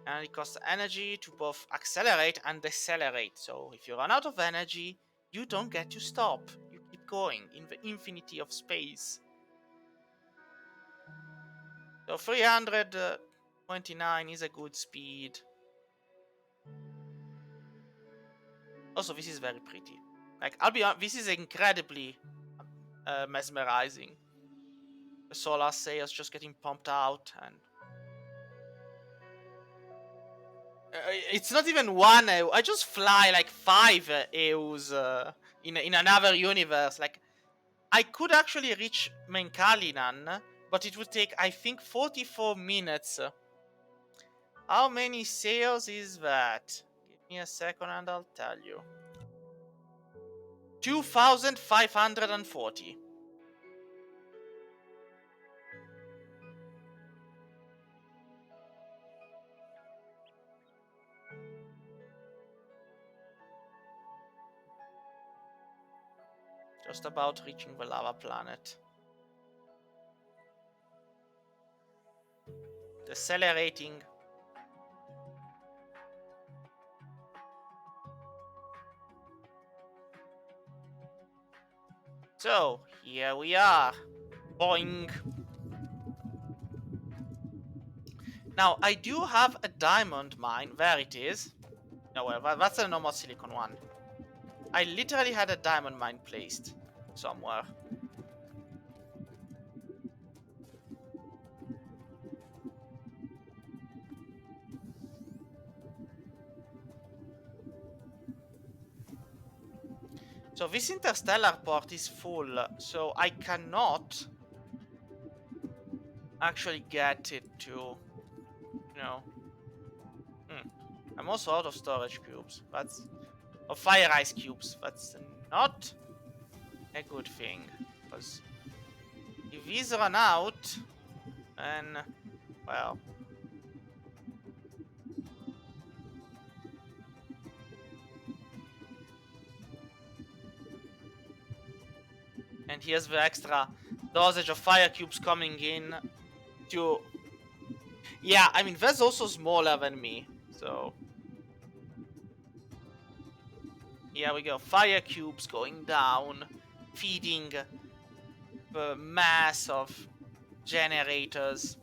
And it costs energy to both accelerate and decelerate. So if you run out of energy, you don't get to stop. You keep going in the infinity of space. So 329 is a good speed. Also, this is very pretty. Like, I'll be honest, this is incredibly mesmerizing. The solar sails just getting pumped out, and it's not even one. I just fly like 5 EUs in another universe. Like, I could actually reach Menkalinan, but it would take, I think, 44 minutes. How many sails is that? Give me a second and I'll tell you. 2,540. Just about reaching the lava planet. Decelerating. So, here we are. Boing. Now, I do have a diamond mine. There it is. No, well, that's a normal silicon one. I literally had a diamond mine placed somewhere. So this interstellar port is full, so I cannot actually get it to, you know. I'm also out of storage cubes. That's or fire ice cubes. That's not a good thing, because if these run out, then well. And here's the extra dosage of fire cubes coming in to... Yeah, I mean, that's also smaller than me, so... Here we go, fire cubes going down, feeding the mass of generators,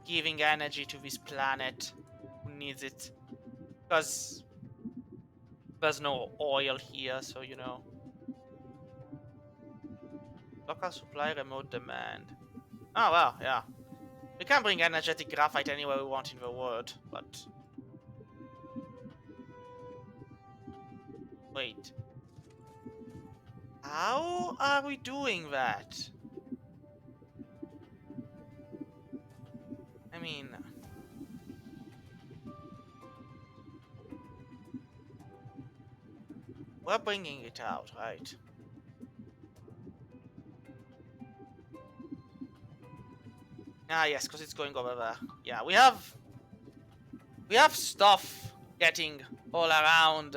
giving energy to this planet who needs it, because there's no oil here, so you know. Local supply, remote demand. Oh well, yeah. We can bring energetic graphite anywhere we want in the world, but... Wait. How are we doing that? I mean... We're bringing it out, right? Ah, yes, because it's going over there. Yeah, we have stuff getting all around.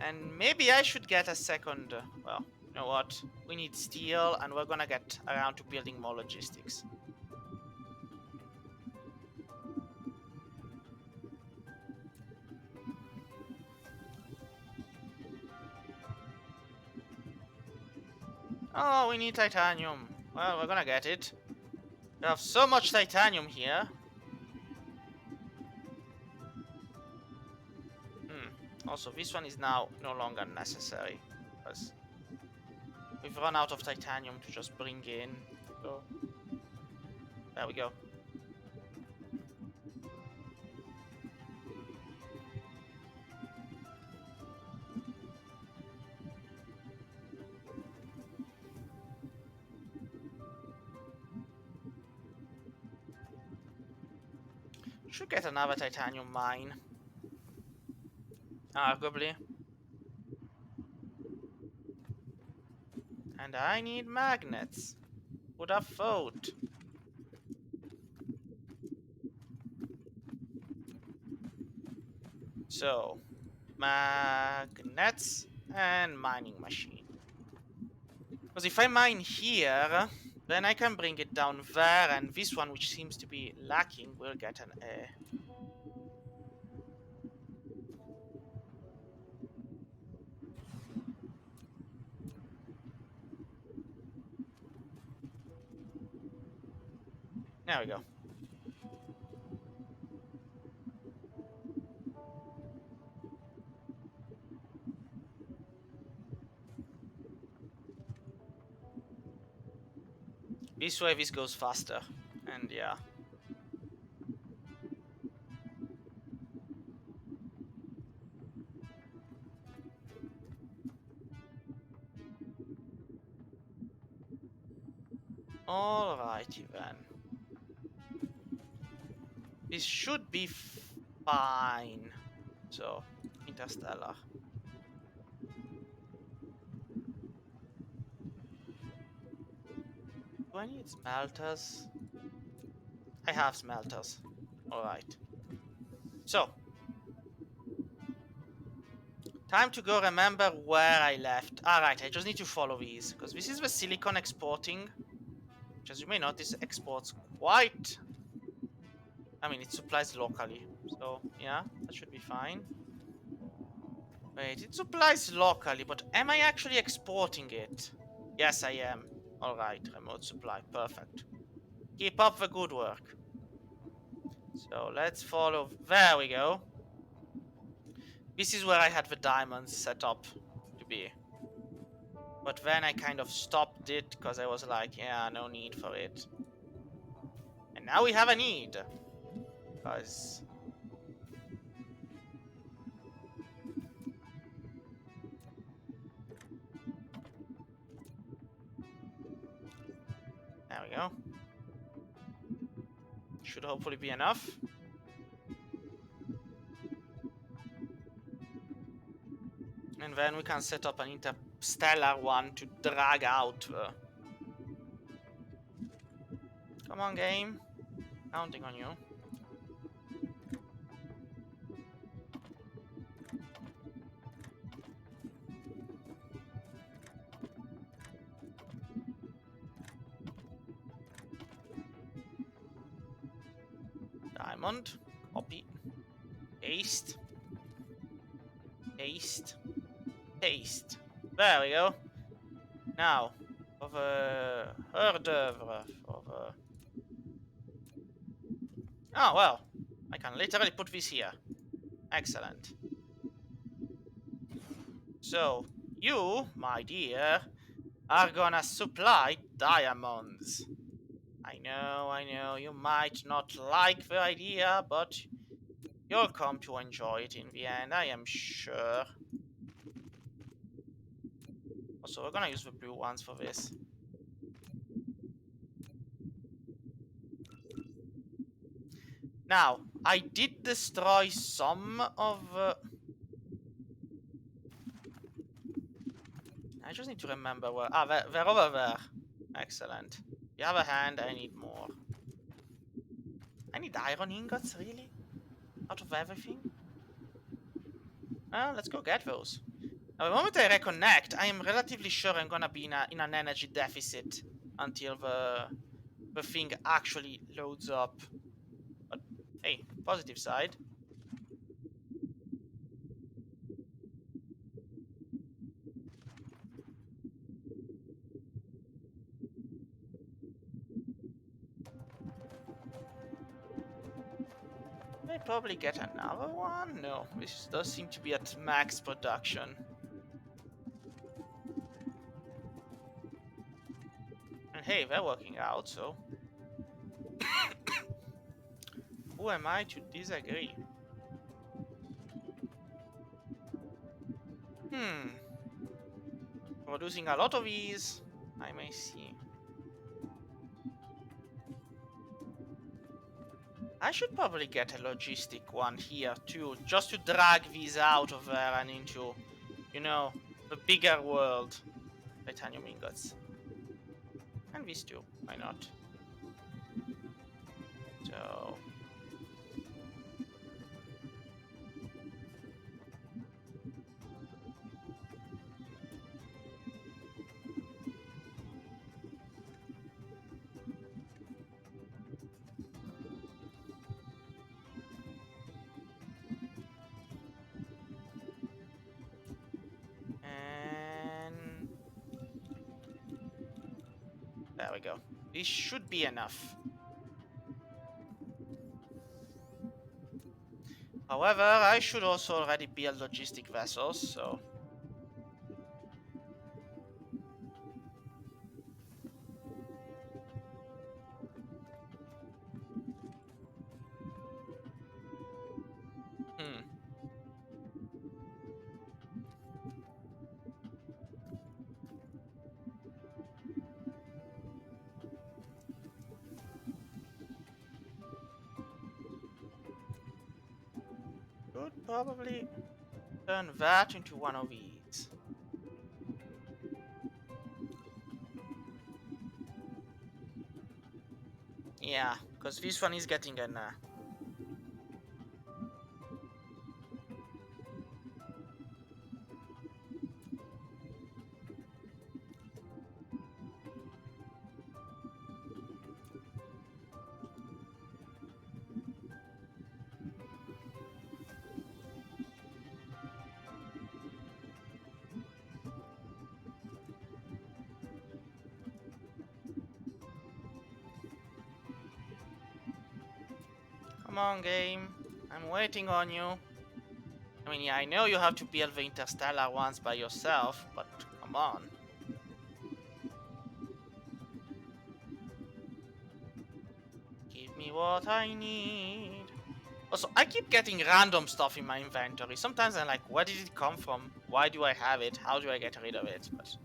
And maybe I should get a second... well, you know what? We need steel, and we're gonna get around to building more logistics. Oh, we need titanium. Well, we're gonna get it. We have so much titanium here. Also, this one is now no longer necessary, because we've run out of titanium to just bring in. So, there we go. Should get another titanium mine. Arguably. And I need magnets. Would have thought. So, magnets and mining machine. Because if I mine here, then I can bring it down there, and this one, which seems to be lacking, will get an A. There we go. This way this goes faster. And yeah. Alrighty then. This should be fine. So, interstellar. Do I need smelters? I have smelters. Alright. So. Time to go remember where I left. Alright, I just need to follow these. Because this is the silicon exporting. Which, as you may notice, exports quite... I mean, it supplies locally. So, yeah, that should be fine. Wait, it supplies locally, but am I actually exporting it? Yes, I am. Alright, remote supply. Perfect. Keep up the good work. So let's follow. There we go. This is where I had the diamonds set up to be. But then I kind of stopped it because I was like, yeah, no need for it. And now we have a need. Because... There we go. Should hopefully be enough. And then we can set up an interstellar one to drag out the... Come on, game. Counting on you. Diamond. Copy. Paste. Paste. Paste. There we go. Now, for the hors d'oeuvre. Oh, well. I can literally put this here. Excellent. So, you, my dear, are gonna supply diamonds. I know, you might not like the idea, but you'll come to enjoy it in the end, I am sure. Also, we're gonna use the blue ones for this. Now, I did destroy some of... I just need to remember where... Ah, they're over there. Excellent. The other hand, I need more. I need iron ingots, really? Out of everything? Well, let's go get those. Now, the moment I reconnect, I am relatively sure I'm gonna be in an energy deficit until the thing actually loads up. But hey, positive side. May probably get another one? No, this does seem to be at max production. And hey, they're working out, so... Who am I to disagree? Producing a lot of these, I may see. I should probably get a logistic one here too, just to drag these out of there and into, you know, the bigger world. Titanium ingots. And these two, why not? So... And... There we go. This should be enough. However, I should also already build logistic vessels, so... Could probably turn that into one of these. Yeah, because this one is getting an... on, game. I'm waiting on you. I mean, yeah, I know you have to build the interstellar ones by yourself, but come on. Give me what I need. Also, I keep getting random stuff in my inventory. Sometimes I'm like, where did it come from? Why do I have it? How do I get rid of it? But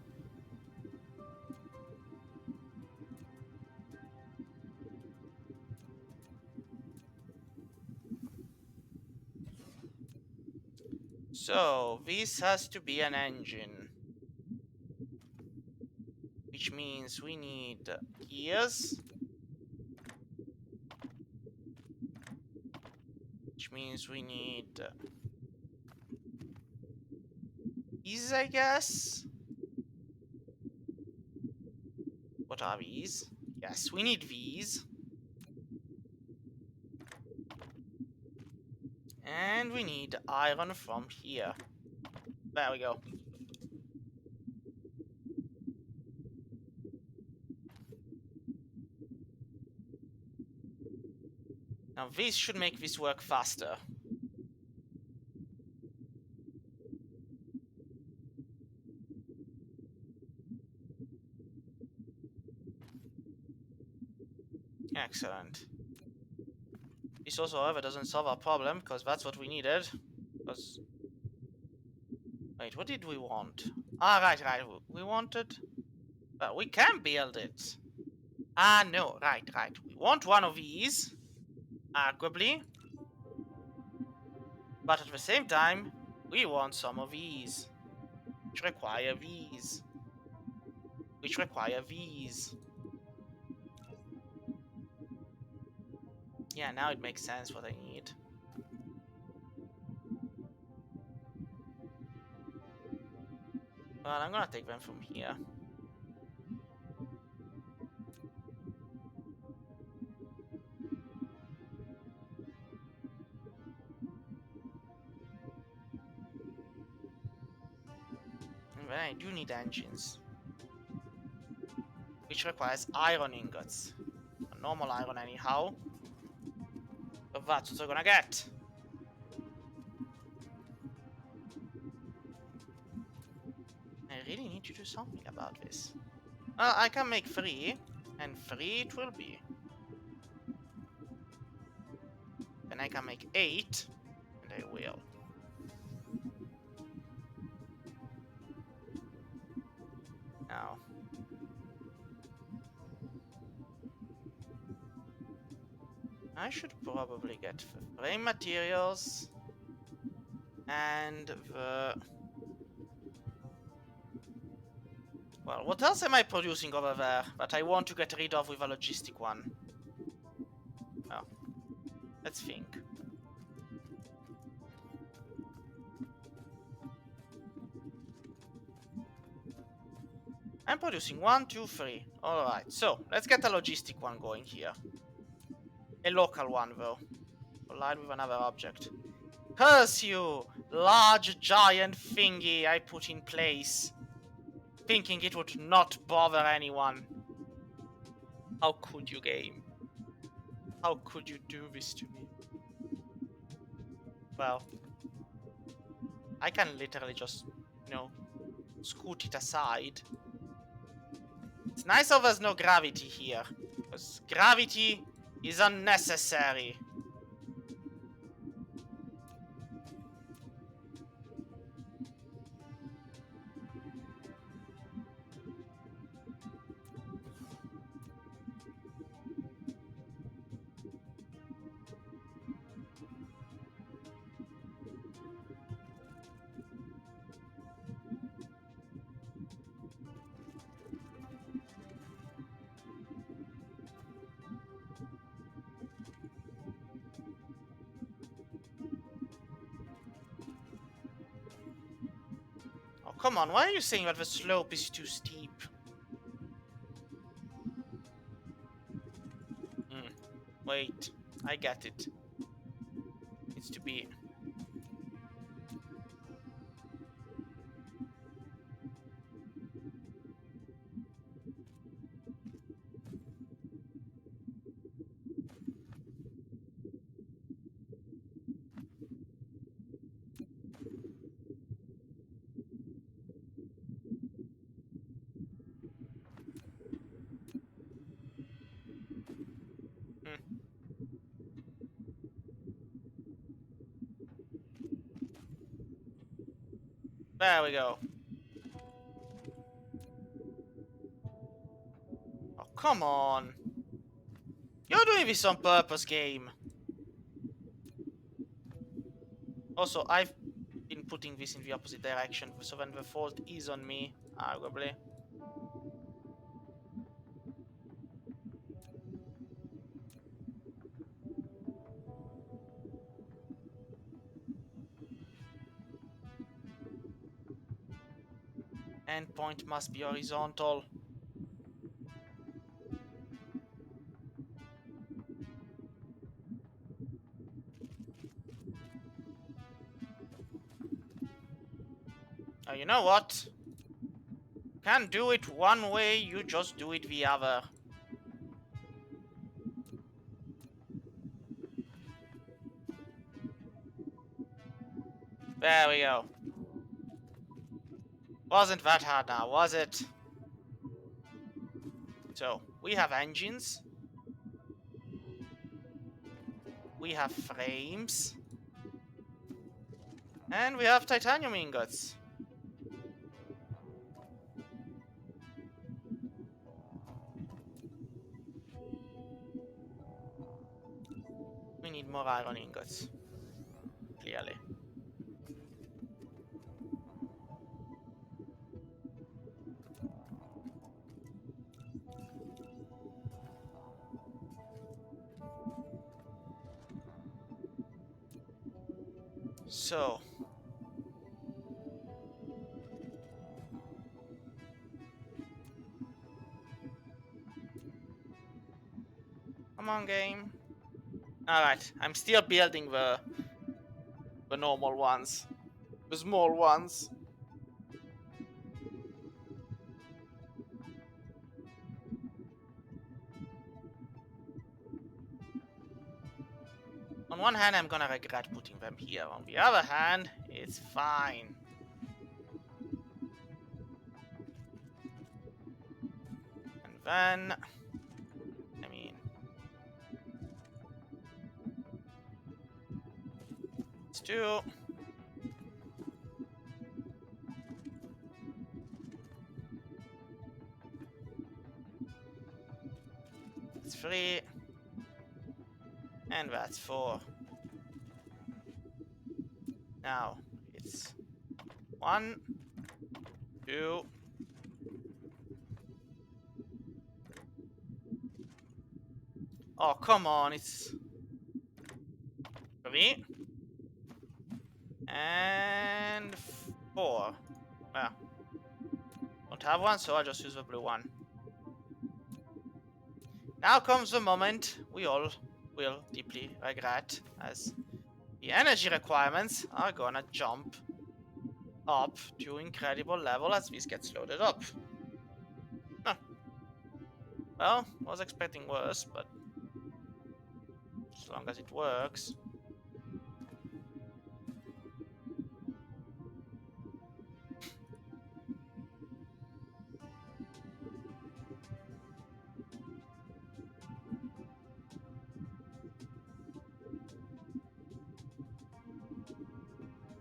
so, this has to be an engine. Which means we need gears. Which means we need these, I guess. What are these? Yes, we need these. And we need iron from here. There we go. Now this should make this work faster. Excellent. This also, however, doesn't solve our problem, because that's what we needed. Because... Wait, what did we want? Ah, right. We wanted... Well, we can build it. Ah, no, right. We want one of these, arguably. But at the same time, we want some of these, which require these. Which require these. Yeah, now it makes sense what I need. Well, I'm gonna take them from here. And then I do need engines. Which requires iron ingots. A normal iron anyhow. But that's what we're gonna get. I really need to do something about this. Well, I can make 3, and 3 it will be. Then I can make 8, and I will. Now. I should probably get the frame materials and the... Well, what else am I producing over there that I want to get rid of with a logistic one? Well, let's think. I'm producing 1, 2, 3. Alright, so let's get a logistic one going here. A local one, though. Collide with another object. Curse you! Large giant thingy I put in place. Thinking it would not bother anyone. How could you, game? How could you do this to me? Well, I can literally just, you know, scoot it aside. It's nice how there's no gravity here, because gravity is unnecessary. Come on, why are you saying that the slope is too steep? Wait, I get it. Needs to be... There we go. Oh, come on. You're doing this on purpose, game. Also, I've been putting this in the opposite direction, so then the fault is on me, arguably. Endpoint must be horizontal. Oh, you know what? Can't do it one way, you just do it the other. There we go. Wasn't that hard now, was it? So, we have engines. We have frames. And we have titanium ingots. We need more iron ingots. Clearly. So. Come on, game. Alright, I'm still building the normal ones. The small ones. On one hand, I'm gonna regret putting them here. On the other hand, it's fine. And then... I mean... It's 2. It's 3. And that's 4. Now, it's 1, 2... Oh, come on, it's 3. And 4. Well, don't have one, so I'll just use the blue one. Now comes the moment we all will deeply regret, as the energy requirements are gonna jump up to incredible level as this gets loaded up. Huh. Well, I was expecting worse, but as long as it works.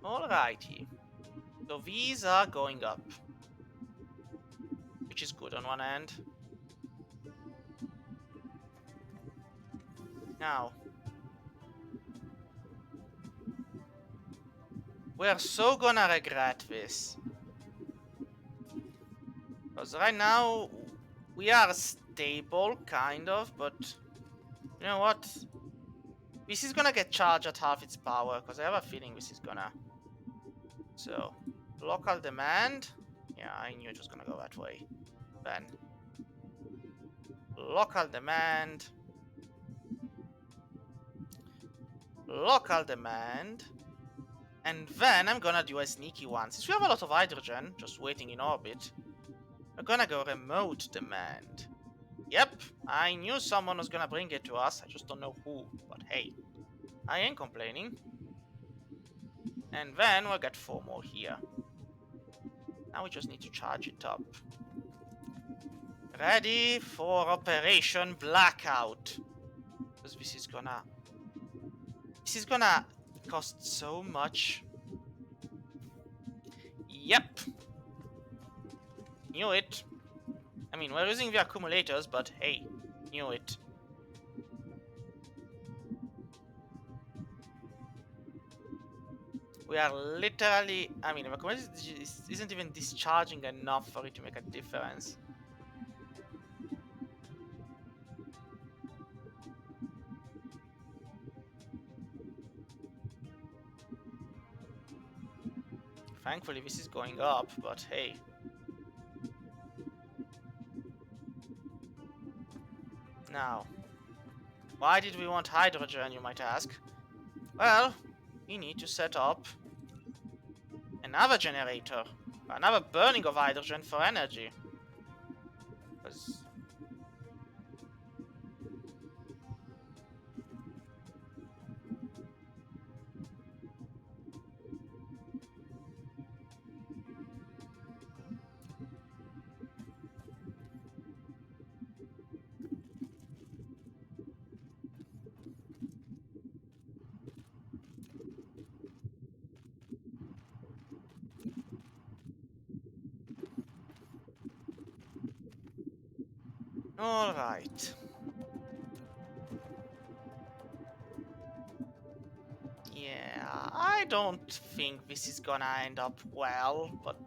Alrighty. So these are going up, which is good on one end. Now, we're so gonna regret this. Because right now, we are stable, kind of, but you know what? This is gonna get charged at half its power, because I have a feeling this is gonna... So, local demand. Yeah, I knew it was gonna go that way. Then, local demand. Local demand. And then I'm gonna do a sneaky one. Since we have a lot of hydrogen just waiting in orbit, we're gonna go remote demand. Yep, I knew someone was gonna bring it to us. I just don't know who. But hey, I ain't complaining. And then we'll get 4 more here. Now we just need to charge it up. Ready for Operation Blackout. Because this is gonna cost so much. Yep. Knew it. I mean, we're using the accumulators, but hey, knew it. We are literally... I mean, the accumulator isn't even discharging enough for it to make a difference. Thankfully, this is going up, but hey. Now, why did we want hydrogen, you might ask? Well, we need to set up another generator, another burning of hydrogen for energy. Because... Alright. Yeah, I don't think this is gonna end up well, but...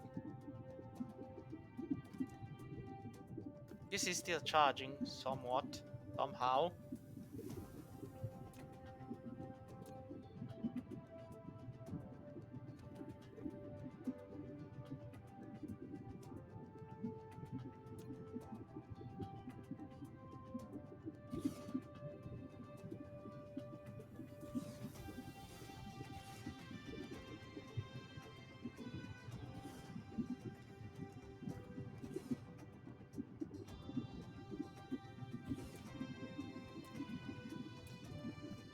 This is still charging somewhat, somehow.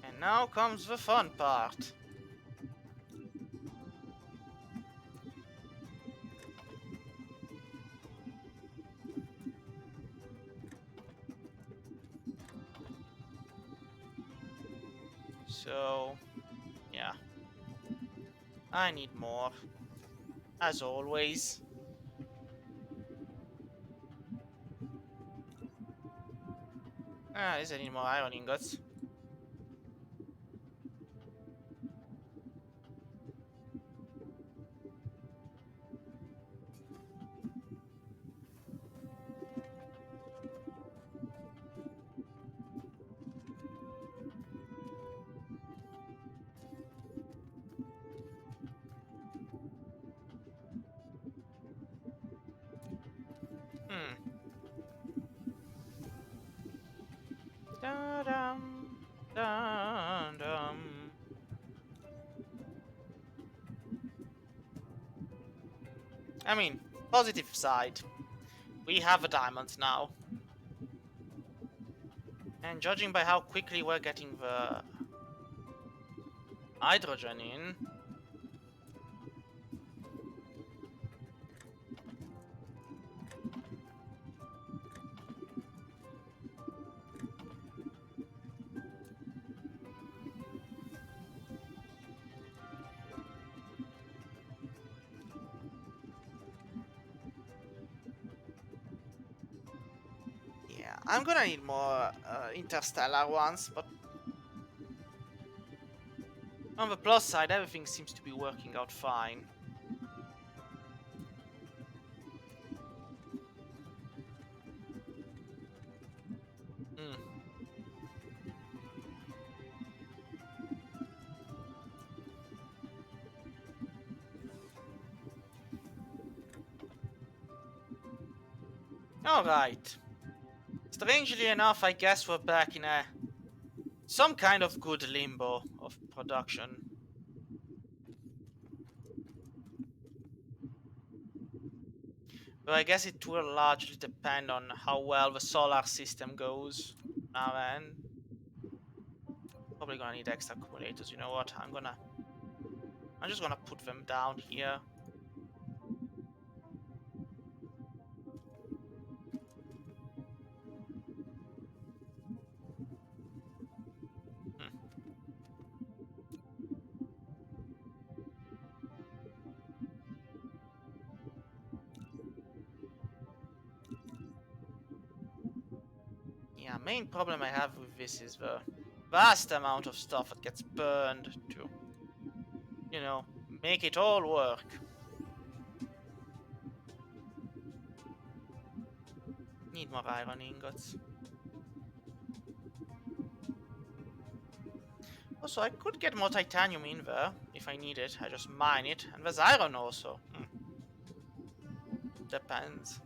And now comes the fun part. So, yeah. I need more. As always. Is there any more iron ingots? Da-dum, da-dum. I mean, positive side. We have a diamond now. And judging by how quickly we're getting the hydrogen in... Yeah, I'm gonna need more interstellar ones, but... On the plus side, everything seems to be working out fine. Hmm. Alright. Strangely enough, I guess we're back in a... some kind of good limbo of production. But I guess it will largely depend on how well the solar system goes now and... Probably gonna need extra accumulators, you know what? I'm just gonna put them down here. main problem I have with this is the vast amount of stuff that gets burned to, you know, make it all work. Need more iron ingots. Also, I could get more titanium in there if I need it. I just mine it. And there's iron also. Depends.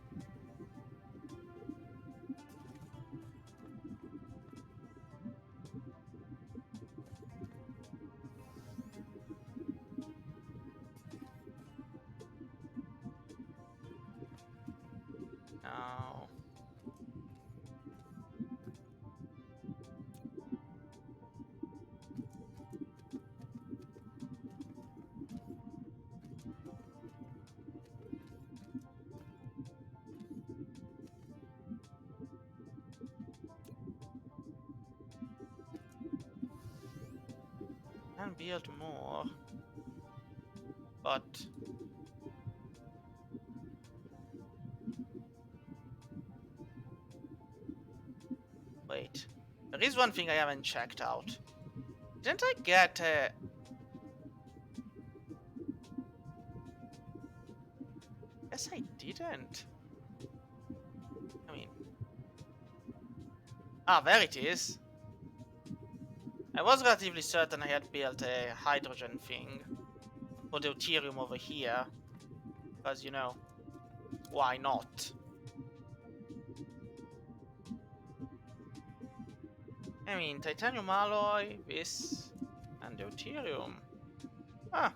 Now... can build more. But... wait. There is one thing I haven't checked out. Didn't I get Guess I didn't. I mean... ah, there it is. I was relatively certain I had built a hydrogen thing for the deuterium over here. Because, you know, why not? I mean, titanium alloy, this, and deuterium. Ah.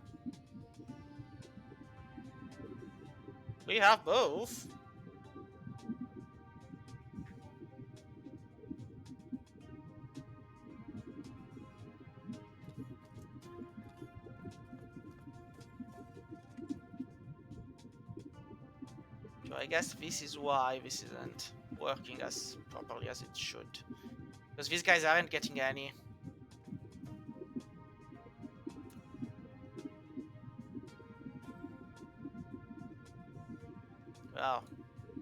We have both. So I guess this is why this isn't working as properly as it should. Because these guys aren't getting any. Well,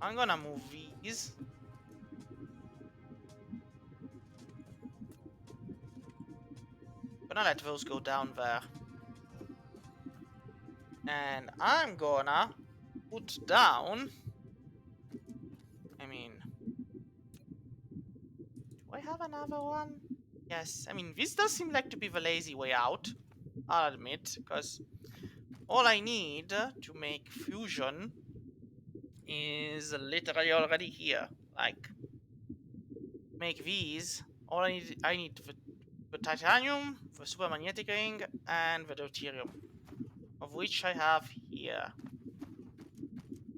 I'm gonna move these. Gonna let those go down there. And I'm gonna put down... I mean... do I have another one? Yes, I mean, this does seem like to be the lazy way out. I'll admit, because all I need to make fusion is literally already here. Like, make these. All I need the titanium, the supermagnetic ring, and the deuterium, of which I have here.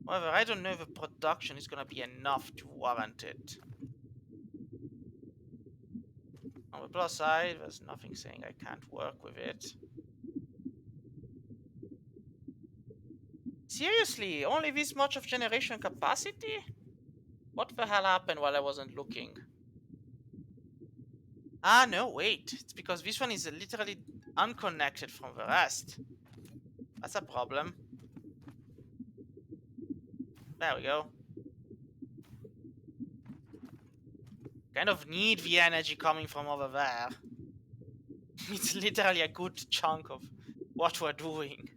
However, I don't know if the production is gonna be enough to warrant it. On the plus side, there's nothing saying I can't work with it. Seriously, only this much of generation capacity? What the hell happened while I wasn't looking? Ah, no, wait. It's because this one is literally unconnected from the rest. That's a problem. There we go. Kind of need the energy coming from over there. It's literally a good chunk of what we're doing.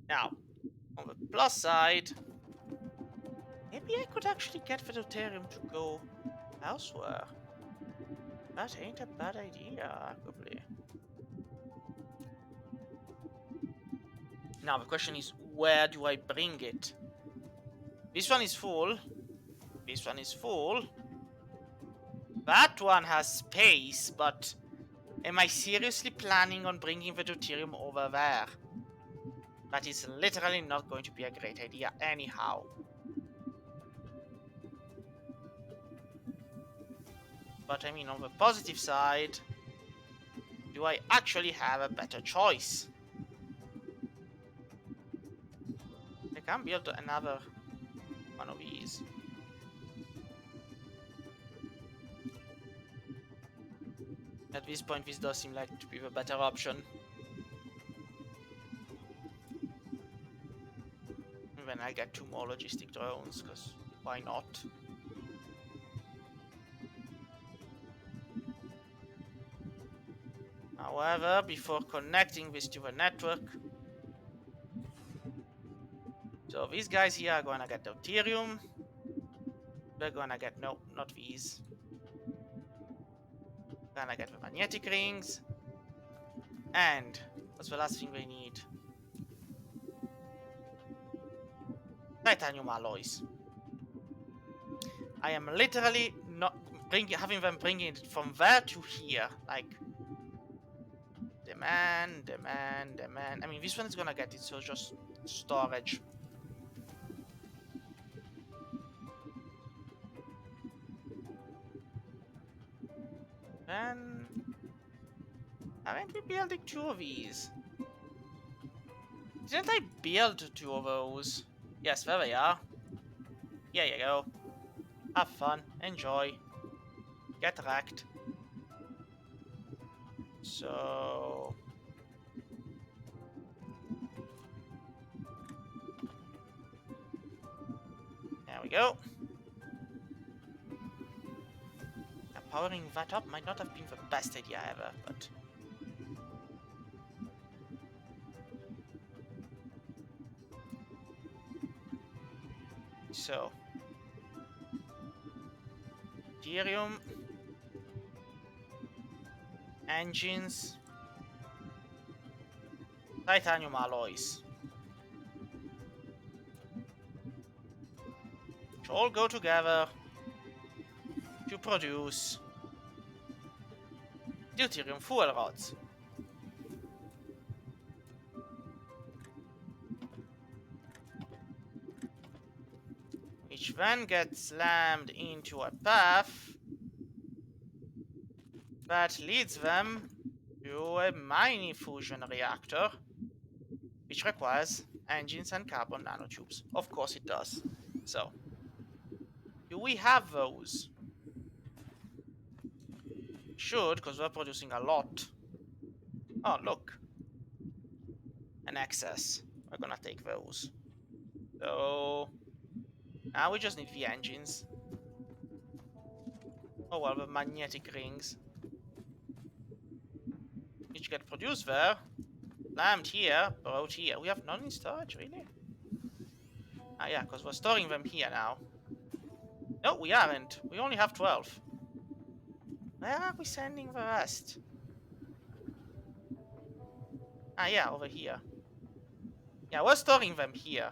Now, on the plus side, maybe I could actually get the deuterium to go elsewhere. That ain't a bad idea, arguably. Now, the question is, where do I bring it? This one is full. This one is full. That one has space, but am I seriously planning on bringing the deuterium over there? That is literally not going to be a great idea anyhow. But I mean, on the positive side, do I actually have a better choice? I can build another one of these. At this point, this does seem like to be the better option. And then I get 2 more logistic drones, because why not? However, before connecting this to the network, so these guys here are gonna get deuterium. They're gonna get, no, not these. Gonna get the magnetic rings. And what's the last thing they need? Titanium alloys. I am literally not having them bringing it from there to here. Like, demand. I mean, this one is gonna get it, so just storage. Then, aren't we building 2 of these? Didn't I build 2 of those? Yes, there they are. Here you go. Have fun. Enjoy. Get wrecked. So... there we go. Yeah, powering that up might not have been the best idea ever, but... so... deuterium... engines... titanium alloys. Which all go together to produce deuterium fuel rods. Which then gets slammed into a path that leads them to a mini fusion reactor, which requires engines and carbon nanotubes. Of course it does. So, do we have those? Should, because we're producing a lot. Oh, look. An excess. We're gonna take those. So, now we just need the engines. Oh well, the magnetic rings. Which get produced there. Slammed here, brought here. We have none in storage, really? Ah yeah, because we're storing them here now. No, we aren't. We only have 12. Where are we sending the rest? Ah yeah, over here. Yeah, we're storing them here.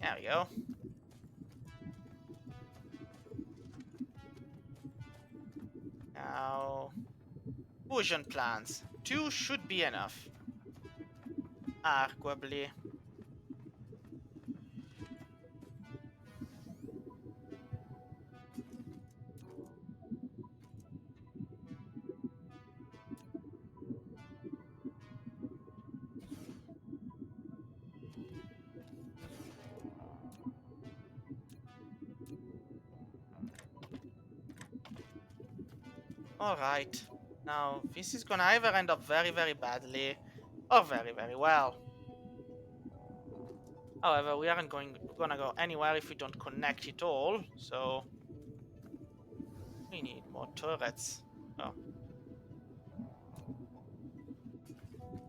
There we go. Now... fusion plants. 2 should be enough. Arguably. Alright. Now, this is gonna either end up very, very badly, or very, very well. However, we aren't gonna go anywhere if we don't connect it all, so... we need more turrets. Oh.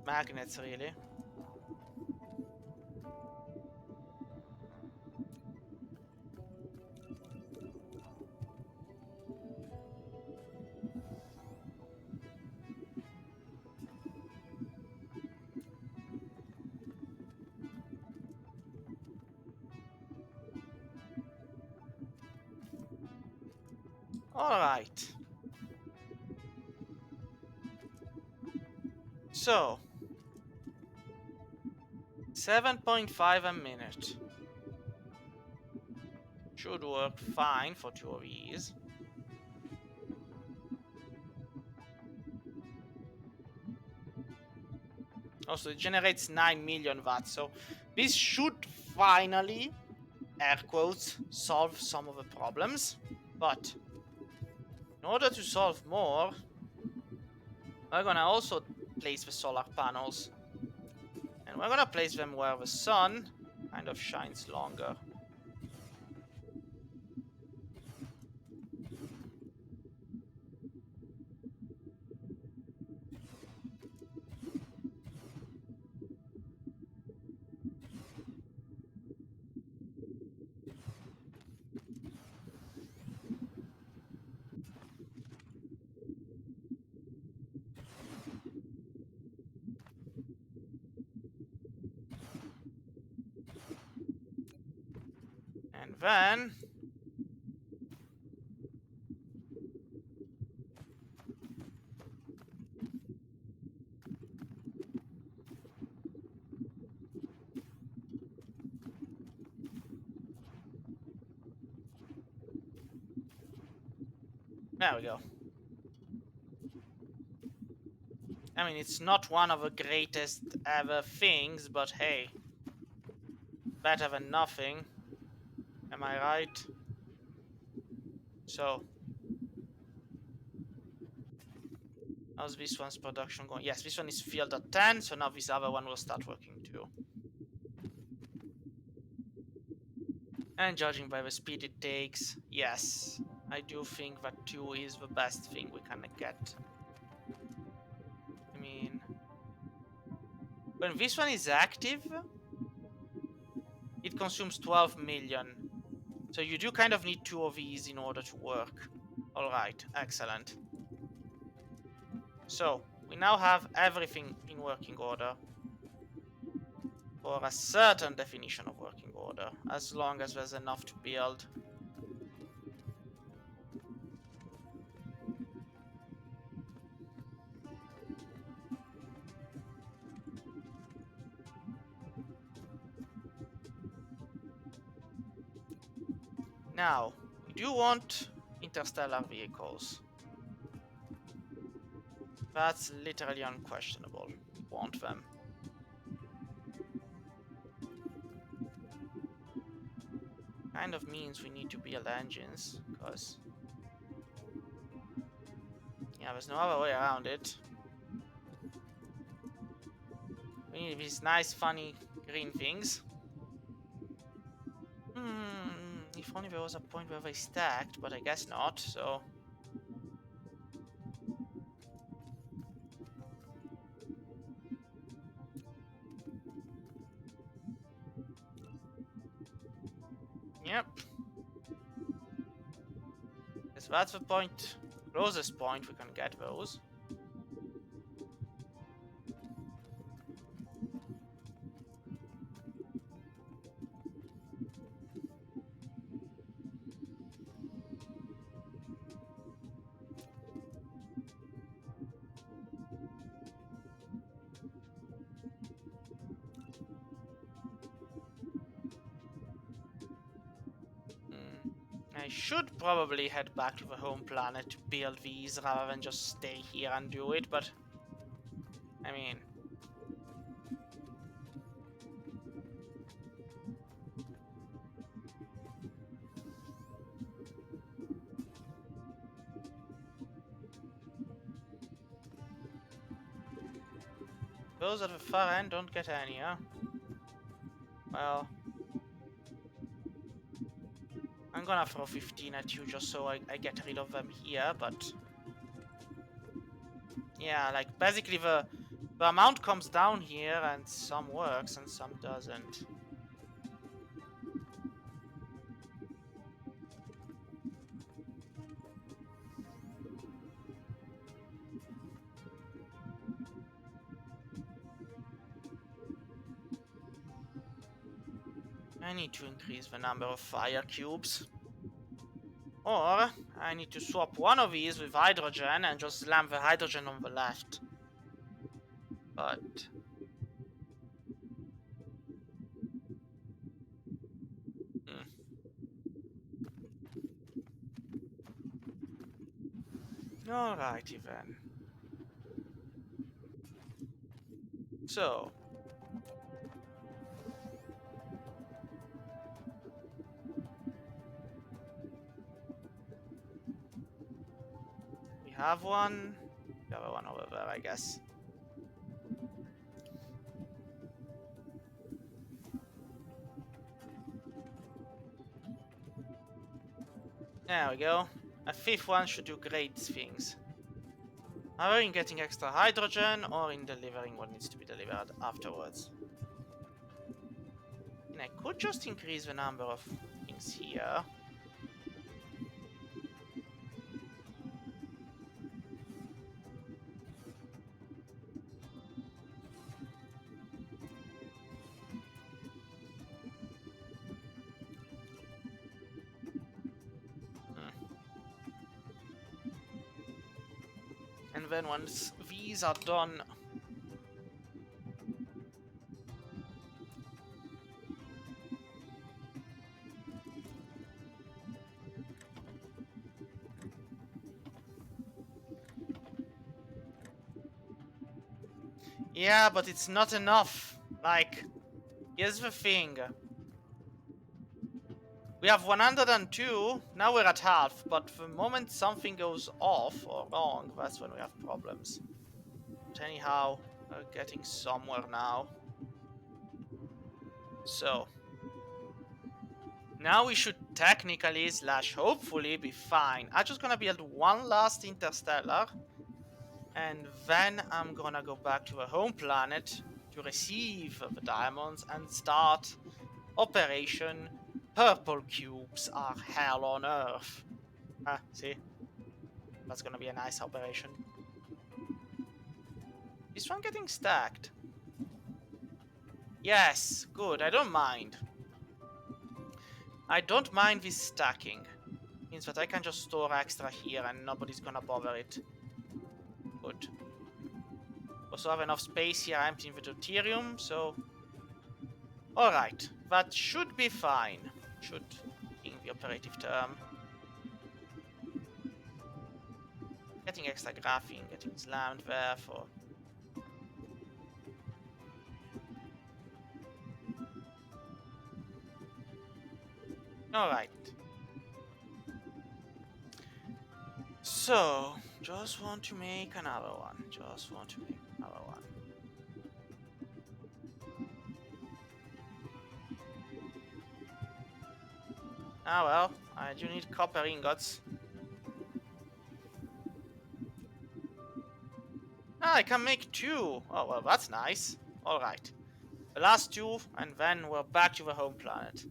Magnets, really. Alright. So, 7.5 a minute. Should work fine for 2 of these. Also, it generates 9 million watts, so this should finally, air quotes, solve some of the problems. But in order to solve more, we're gonna also place the solar panels. And we're gonna place them where the sun kind of shines longer. And then there we go. I mean, it's not one of the greatest ever things, but hey, better than nothing. Am I right? So, how's this one's production going? Yes, this one is filled at 10, so now this other one will start working too. And judging by the speed it takes, yes, I do think that 2 is the best thing we can get. I mean, when this one is active, it consumes 12 million. So you do kind of need 2 of these in order to work. Alright, excellent. So, we now have everything in working order. For a certain definition of working order, as long as there's enough to build. Now, we do want interstellar vehicles. That's literally unquestionable. We want them. Kind of means we need to build engines, because yeah, there's no other way around it. We need these nice, funny green things. If only there was a point where they stacked, but I guess not, so... Yep. Because that's the point, closest point we can get those. I should probably head back to the home planet to build these rather than just stay here and do it, but... I mean... Those at the far end don't get any, huh? Well... I'm gonna throw 15 at you just so I get rid of them here, but... Yeah, like, basically the amount comes down here and some works and some doesn't. I need to increase the number of fire cubes. Or, I need to swap one of these with hydrogen and just slam the hydrogen on the left. But... Alrighty then. So... we have one. We have one over there, I guess. There we go. A fifth one should do great things. Either in getting extra hydrogen or in delivering what needs to be delivered afterwards. And I could just increase the number of things here. And then once these are done, yeah, but it's not enough. Like, here's the thing. We have 102, now we're at half, but the moment something goes off or wrong, that's when we have problems. But anyhow, we're getting somewhere now. So, now we should technically / hopefully be fine. I'm just gonna build one last interstellar, and then I'm gonna go back to the home planet to receive the diamonds and start Operation Purple Cubes Are Hell on Earth. See? That's gonna be a nice operation. Is one getting stacked? Yes, good, I don't mind. I don't mind this stacking. Means that I can just store extra here and nobody's gonna bother it. Good. Also have enough space here emptying the deuterium, so... Alright, that should be fine. Should, in the operative term. Getting extra graphene, getting slammed there for... Alright. So, just want to make another one. Just want to make another one. Ah well, I do need copper ingots. Ah, I can make 2. Oh well, that's nice. Alright. The last 2, and then we're back to the home planet.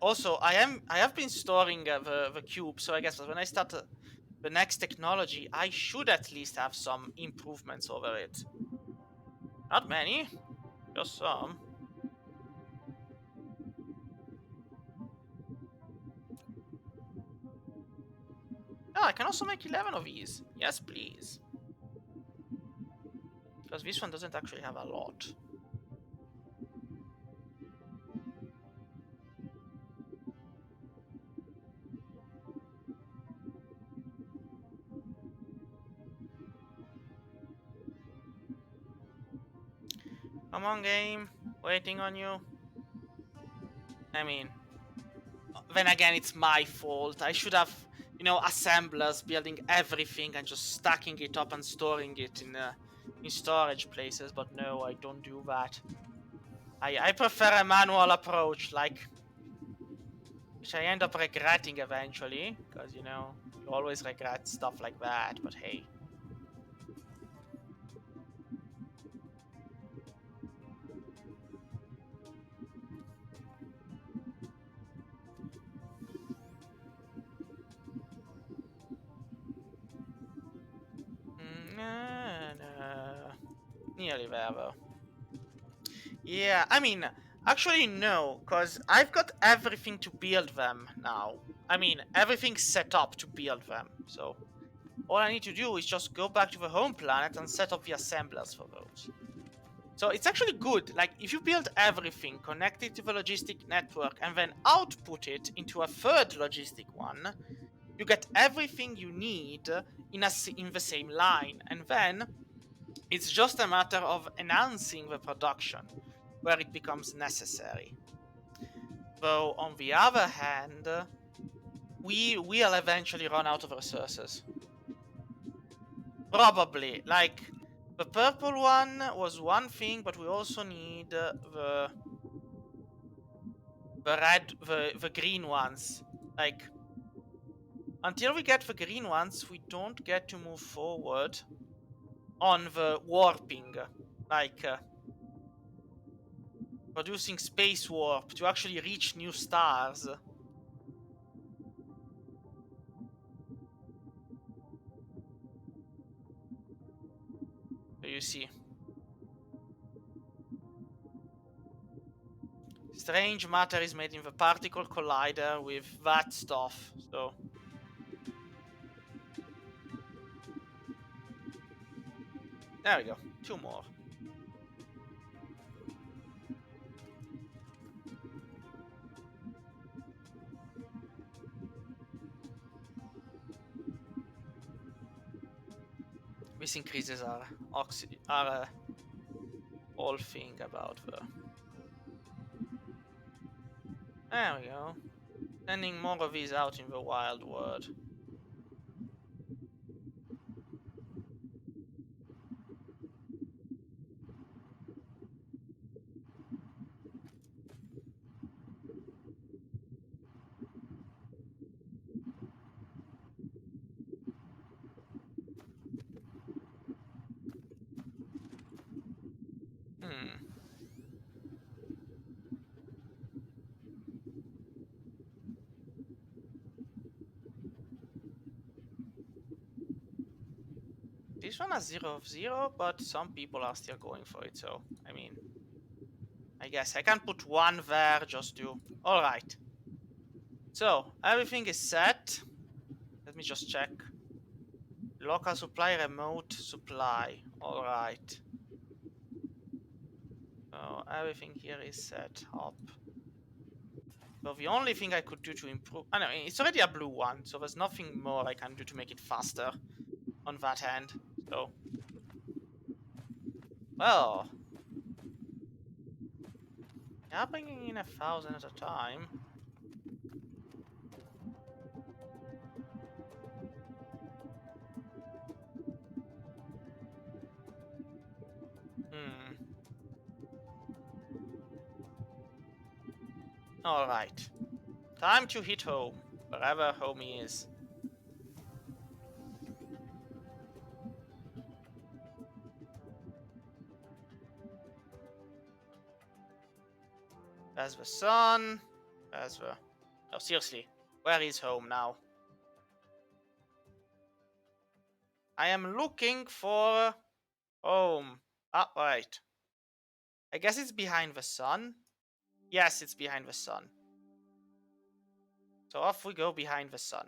Also, I have been storing the cube, so I guess when I start the next technology, I should at least have some improvements over it. Not many, just some. Oh, I can also make 11 of these. Yes, please. Because this one doesn't actually have a lot. Come on, game. Waiting on you. I mean, then again, it's my fault. I should have, you know, assemblers building everything and just stacking it up and storing it in storage places. But no, I don't do that. I prefer a manual approach, like, which I end up regretting eventually, because, you know, you always regret stuff like that, but hey. Nearly there, though. Yeah, I mean, actually no, because I've got everything to build them now. I mean, everything's set up to build them, so all I need to do is just go back to the home planet and set up the assemblers for those. So it's actually good, like, if you build everything, connect it to the logistic network, and then output it into a third logistic one, you get everything you need in the same line, and then it's just a matter of enhancing the production where it becomes necessary. Though, on the other hand, we'll eventually run out of resources. Probably. Like, the purple one was one thing, but we also need the the green ones. Like, until we get the green ones, we don't get to move forward on the warping. Like, producing space warp to actually reach new stars. So you see. Strange matter is made in the particle collider with that stuff, so... There we go. 2 more. This increases our whole thing about the... There we go. Sending more of these out in the wild world. This one has 0 of 0, but some people are still going for it, so, I mean... I guess I can put 1 there just to... Alright. So, everything is set. Let me just check. Local supply, remote supply. Alright. So, everything here is set up. So, the only thing I could do to improve... I know, it's already a blue one, so there's nothing more I can do to make it faster on that end. So... Well... Yeah, bringing in 1,000 at a time. Alright. Time to hit home, wherever home is. There's the sun. There's the... Oh, seriously. Where is home now? I am looking for home. Ah, right. I guess it's behind the sun. Yes, it's behind the sun. So off we go behind the sun.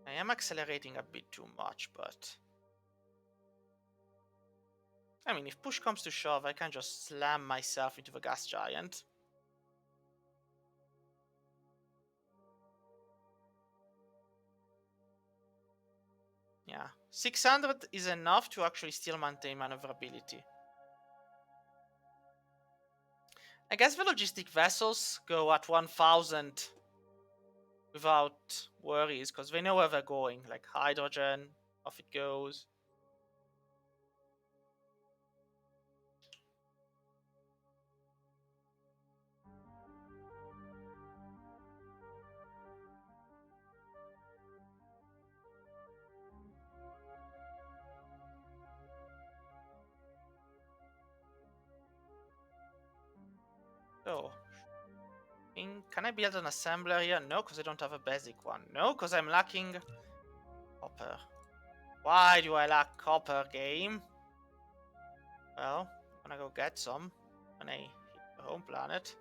I am accelerating a bit too much, but... I mean, if push comes to shove, I can just slam myself into the gas giant. Yeah, 600 is enough to actually still maintain maneuverability. I guess the logistic vessels go at 1000 without worries, because they know where they're going, like hydrogen, off it goes. So, can I build an assembler here? No, because I don't have a basic one. No, because I'm lacking copper. Why do I lack copper, game? Well, I'm gonna go get some when I hit the home planet.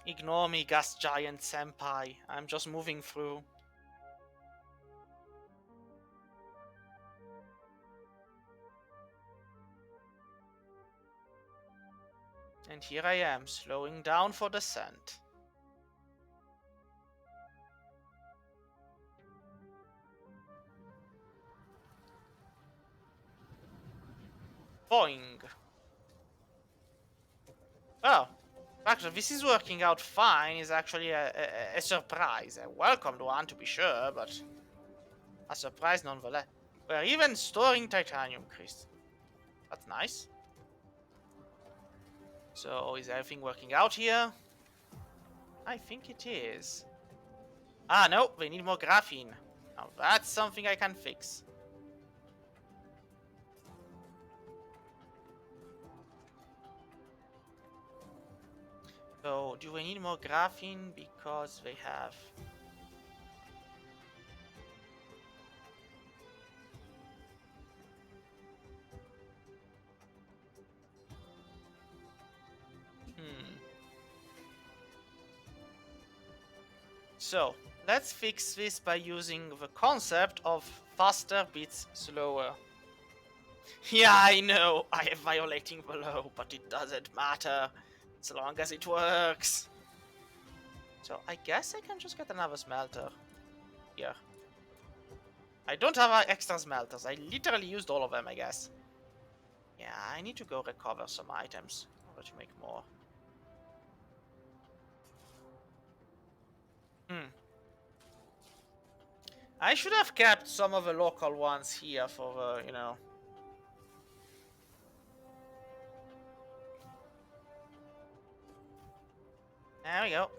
Ignore me, gas giant senpai. I'm just moving through. And here I am, slowing down for descent. Boing. Oh. The fact that this is working out fine is actually a surprise. A welcomed one, to be sure, but a surprise nonetheless. We're even storing titanium crystals. That's nice. So, is everything working out here? I think it is. Ah, no, we need more graphene. Now, that's something I can fix. So, do we need more graphene? Because they have... So, let's fix this by using the concept of faster beats slower. Yeah, I know, I am violating the law, but it doesn't matter, as long as it works. So, I guess I can just get another smelter. Here. I don't have extra smelters, I literally used all of them, I guess. Yeah, I need to go recover some items in order to make more. I should have kept some of the local ones here for the, you know... There we go.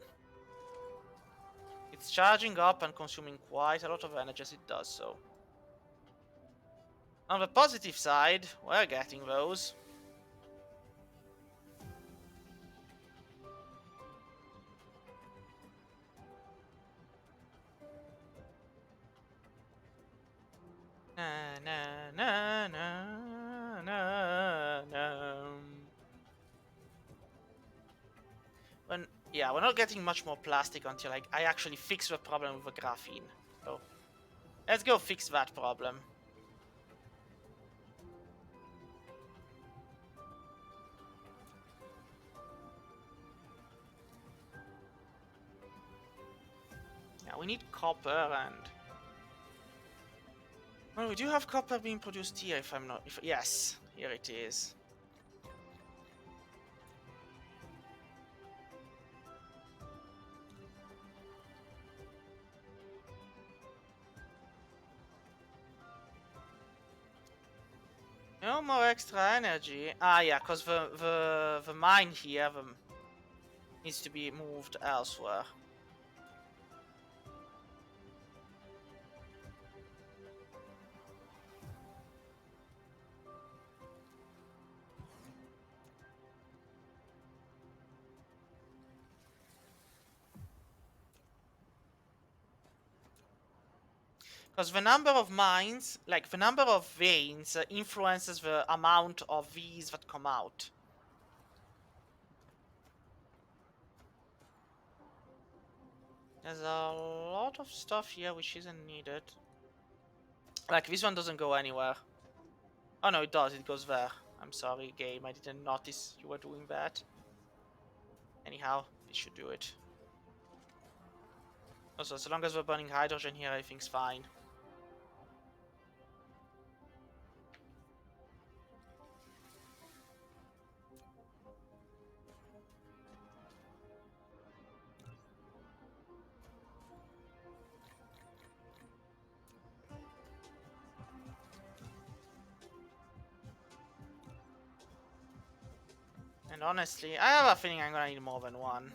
It's charging up and consuming quite a lot of energy as it does so. On the positive side, we're getting those. Na na na na na na. Yeah, we're not getting much more plastic until I actually fix the problem with the graphene. So let's go fix that problem. Yeah, we need copper and... Well, we do have copper being produced here, if I'm not... Yes, here it is. No more extra energy. Ah, yeah, because the mine here needs to be moved elsewhere. Because the number of mines, like the number of veins, influences the amount of these that come out. There's a lot of stuff here which isn't needed. Like, this one doesn't go anywhere. Oh no, it does, it goes there. I'm sorry, game, I didn't notice you were doing that. Anyhow, this should do it. Also, as long as we're burning hydrogen here, everything's fine. And honestly, I have a feeling I'm gonna need more than one.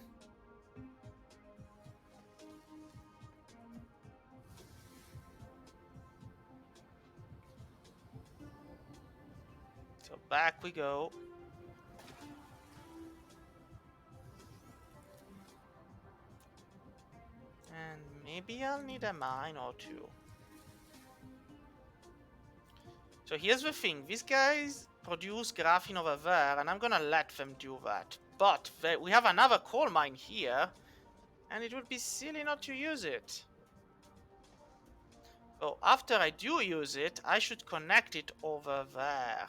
So back we go. And maybe I'll need a mine or two. So here's the thing, these guys produce graphene over there, and I'm gonna let them do that. But we have another coal mine here, and it would be silly not to use it. So after I do use it, I should connect it over there.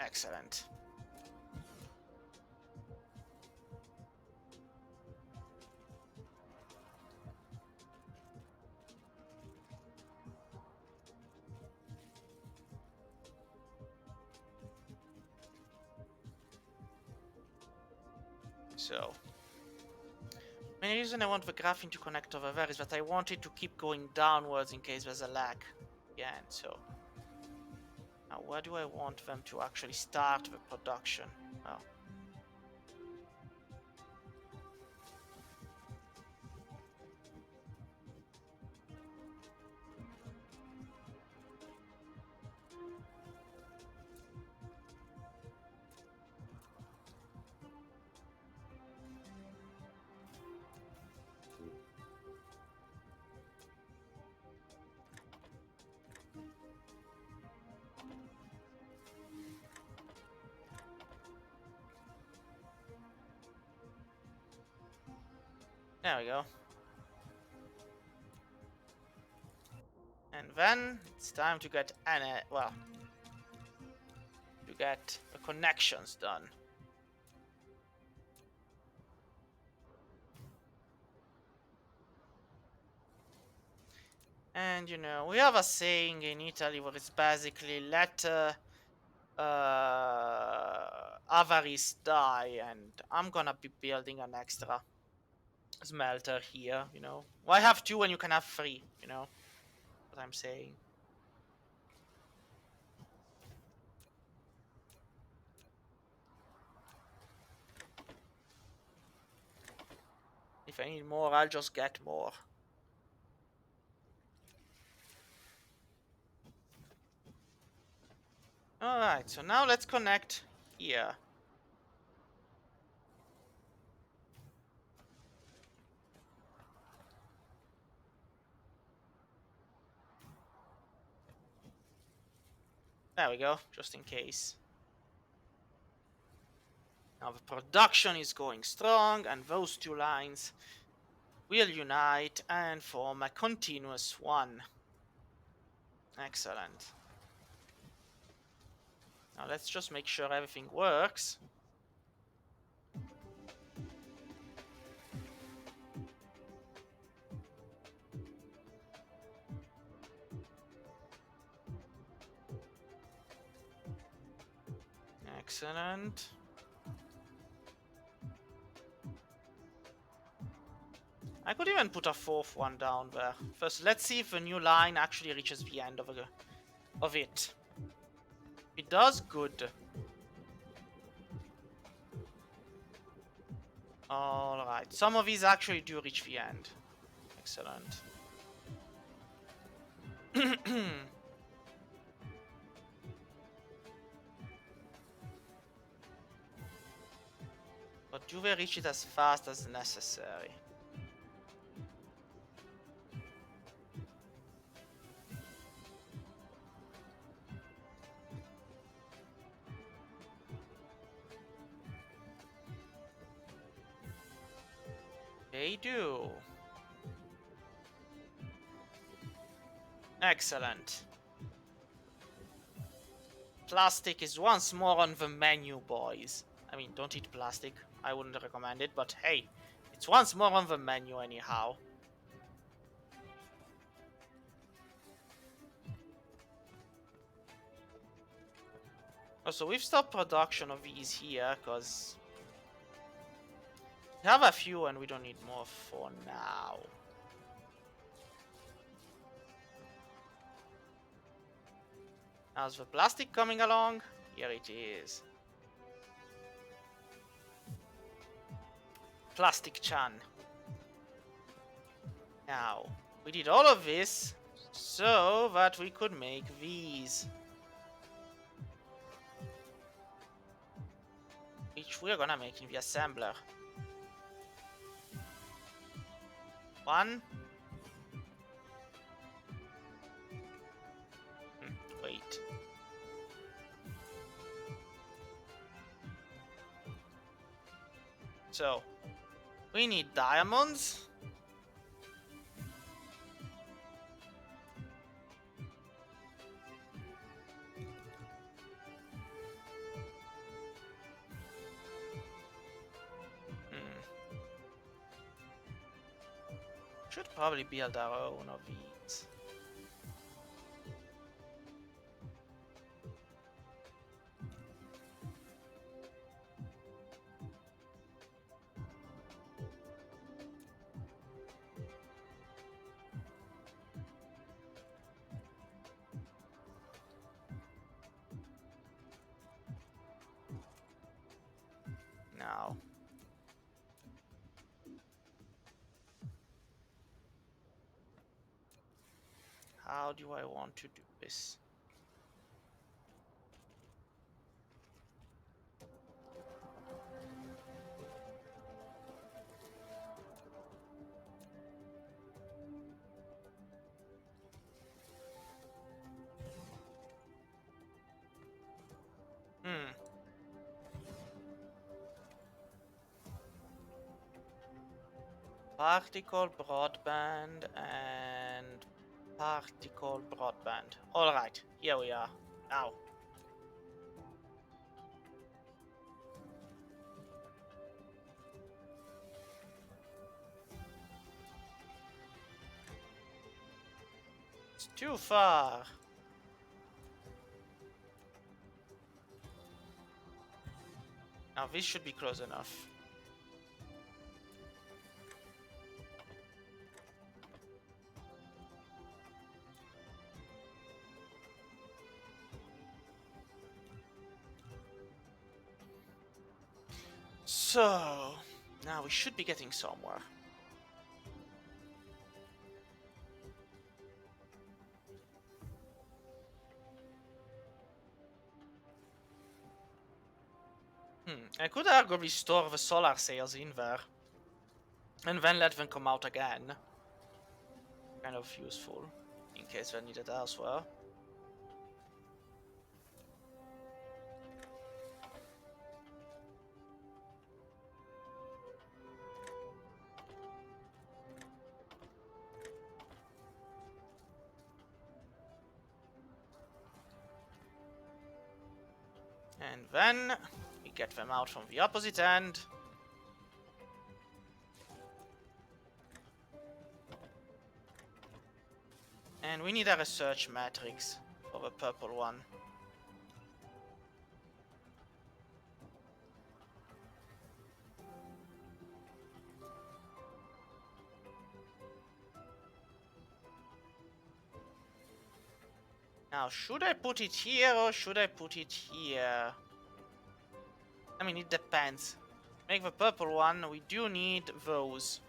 Excellent. So, the main reason I want the graphene to connect over there is that I want it to keep going downwards in case there's a lag again. So, now where do I want them to actually start the production? Well, there we go. And then it's time to get to get the connections done. And you know, we have a saying in Italy where it's basically let avarice die, and I'm gonna be building an extra smelter here, you know. Why have two when you can have three, you know what I'm saying? If I need more, I'll just get more. Alright, so now let's connect here. There we go, just in case. Now the production is going strong, and those two lines will unite and form a continuous one. Excellent. Now let's just make sure everything works. Excellent. I could even put a fourth one down there. First, let's see if a new line actually reaches the end of it. If it does, good. Alright, some of these actually do reach the end. Excellent. But do they reach it as fast as necessary? They do. Excellent. Plastic is once more on the menu, boys. I mean, don't eat plastic. I wouldn't recommend it, but hey, it's once more on the menu anyhow. Also, we've stopped production of these here, because we have a few and we don't need more for now. How's the plastic coming along? Here it is. Plastic Chan. Now, we did all of this so that we could make these. Which we're gonna make in the assembler. One. Wait. So, we need diamonds. Should probably build our own of these. Now, how do I want to do this? Hmm. Particle broadband and particle broadband. All right, here we are. Now. It's too far. Now this should be close enough. So, now we should be getting somewhere. I could arguably store the solar sails in there. And then let them come out again. Kind of useful. In case they're needed elsewhere. And then we get them out from the opposite end. And we need a research matrix for the purple one. Now, should I put it here or should I put it here? I mean, it depends. Make the purple one, we do need those.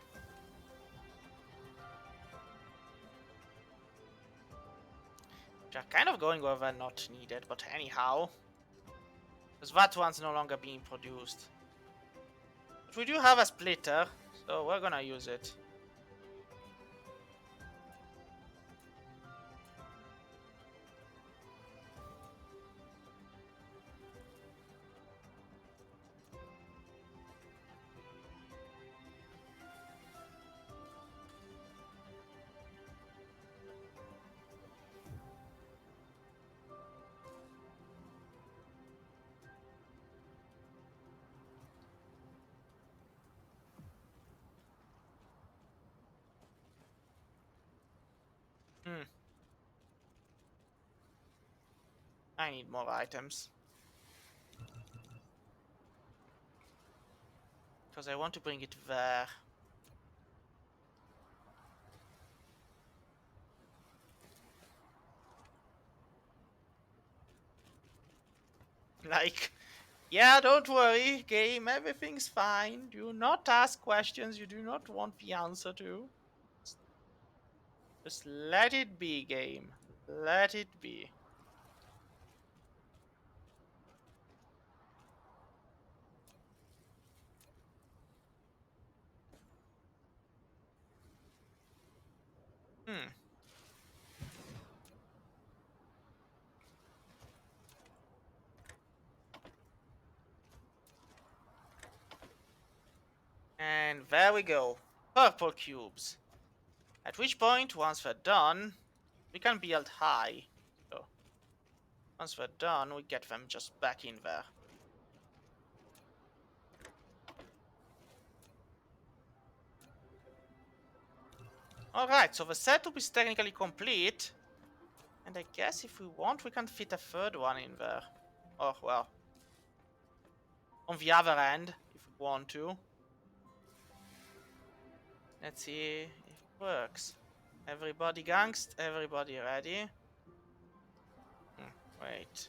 Which are kind of going where they're not needed, but anyhow. Because that one's no longer being produced. But we do have a splitter, so we're gonna use it. I need more items. Because I want to bring it there. Like, yeah, don't worry, game, everything's fine. Do not ask questions you do not want the answer to. Just let it be, game. Let it be. And there we go. Purple cubes. At which point, once they're done, we can build high. So, once they're done, we get them just back in there. Alright, so the setup is technically complete. And I guess if we want, we can fit a third one in there. Oh, well. On the other end, if we want to. Let's see if it works. Everybody gangst, everybody ready. Wait.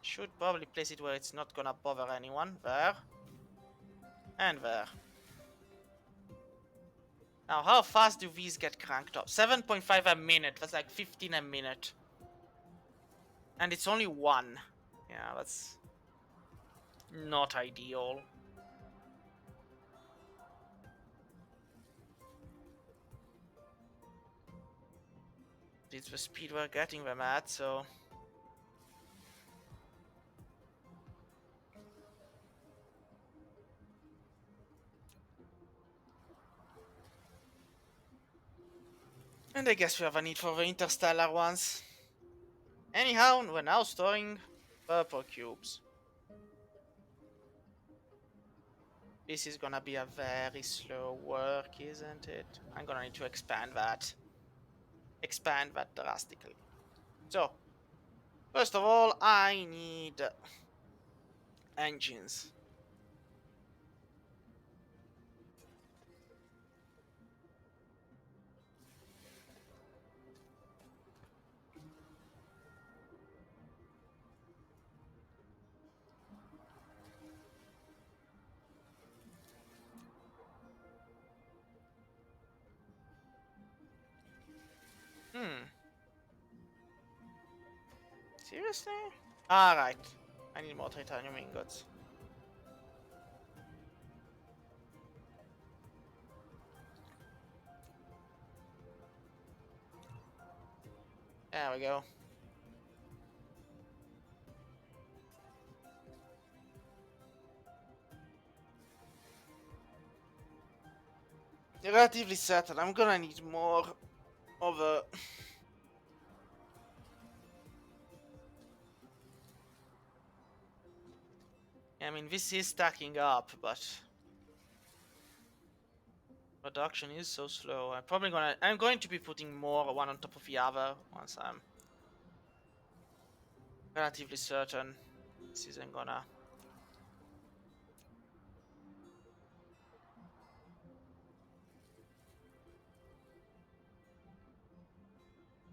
Should probably place it where it's not gonna bother anyone. There. And there. Now, how fast do these get cranked up? 7.5 a minute. That's like 15 a minute. And it's only one. Yeah, that's not ideal. It's the speed we're getting them at, so... And I guess we have a need for the interstellar ones. Anyhow, we're now storing purple cubes. This is gonna be a very slow work, isn't it? I'm gonna need to expand that. Expand that drastically. So, first of all, I need engines. Seriously? Alright. I need more titanium ingots. There we go. Relatively certain I'm gonna need more of a... I mean, this is stacking up, but... production is so slow. I'm going to be putting more one on top of the other once I'm relatively certain this isn't gonna...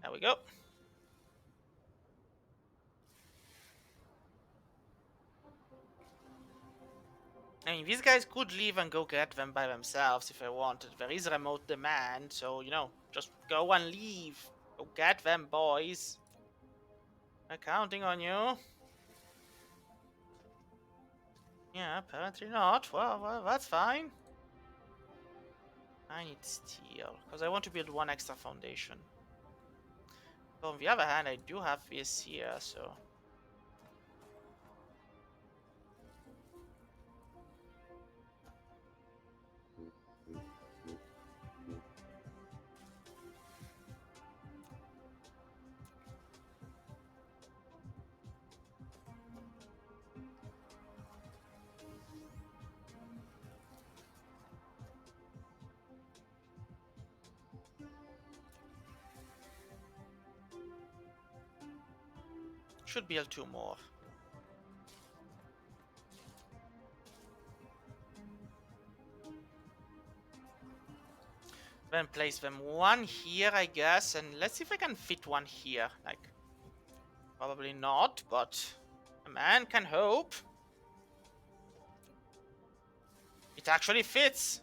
There we go. I mean, these guys could leave and go get them by themselves if they wanted. There is remote demand, so, you know, just go and leave. Go get them, boys. I'm counting on you. Yeah, apparently not. Well, that's fine. I need steel, because I want to build one extra foundation. But on the other hand, I do have this here, so... should build two more. Then place them one here, I guess, and let's see if I can fit one here. Like, probably not, but a man can hope. It actually fits.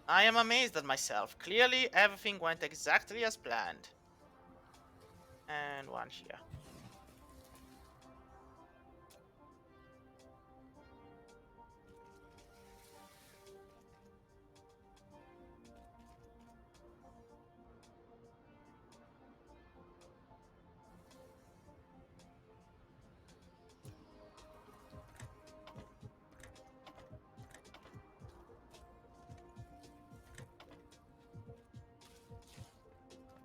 I am amazed at myself. Clearly, everything went exactly as planned. And one here.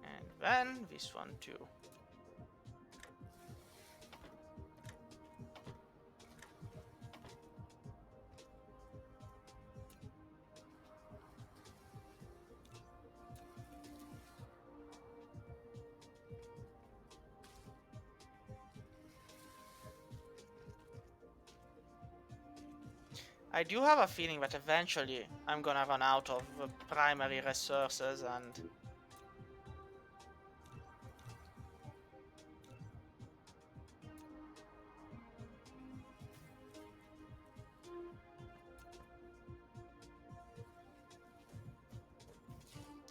And then this one too. I do have a feeling that eventually I'm gonna run out of primary resources and...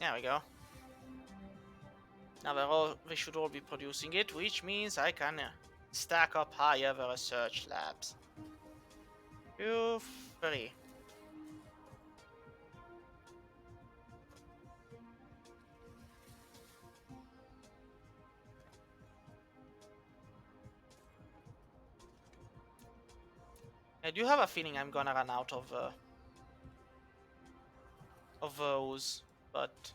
There we go. Now they should all be producing it, which means I can stack up higher the research labs. 2, 3. I do have a feeling I'm gonna run out of those, but...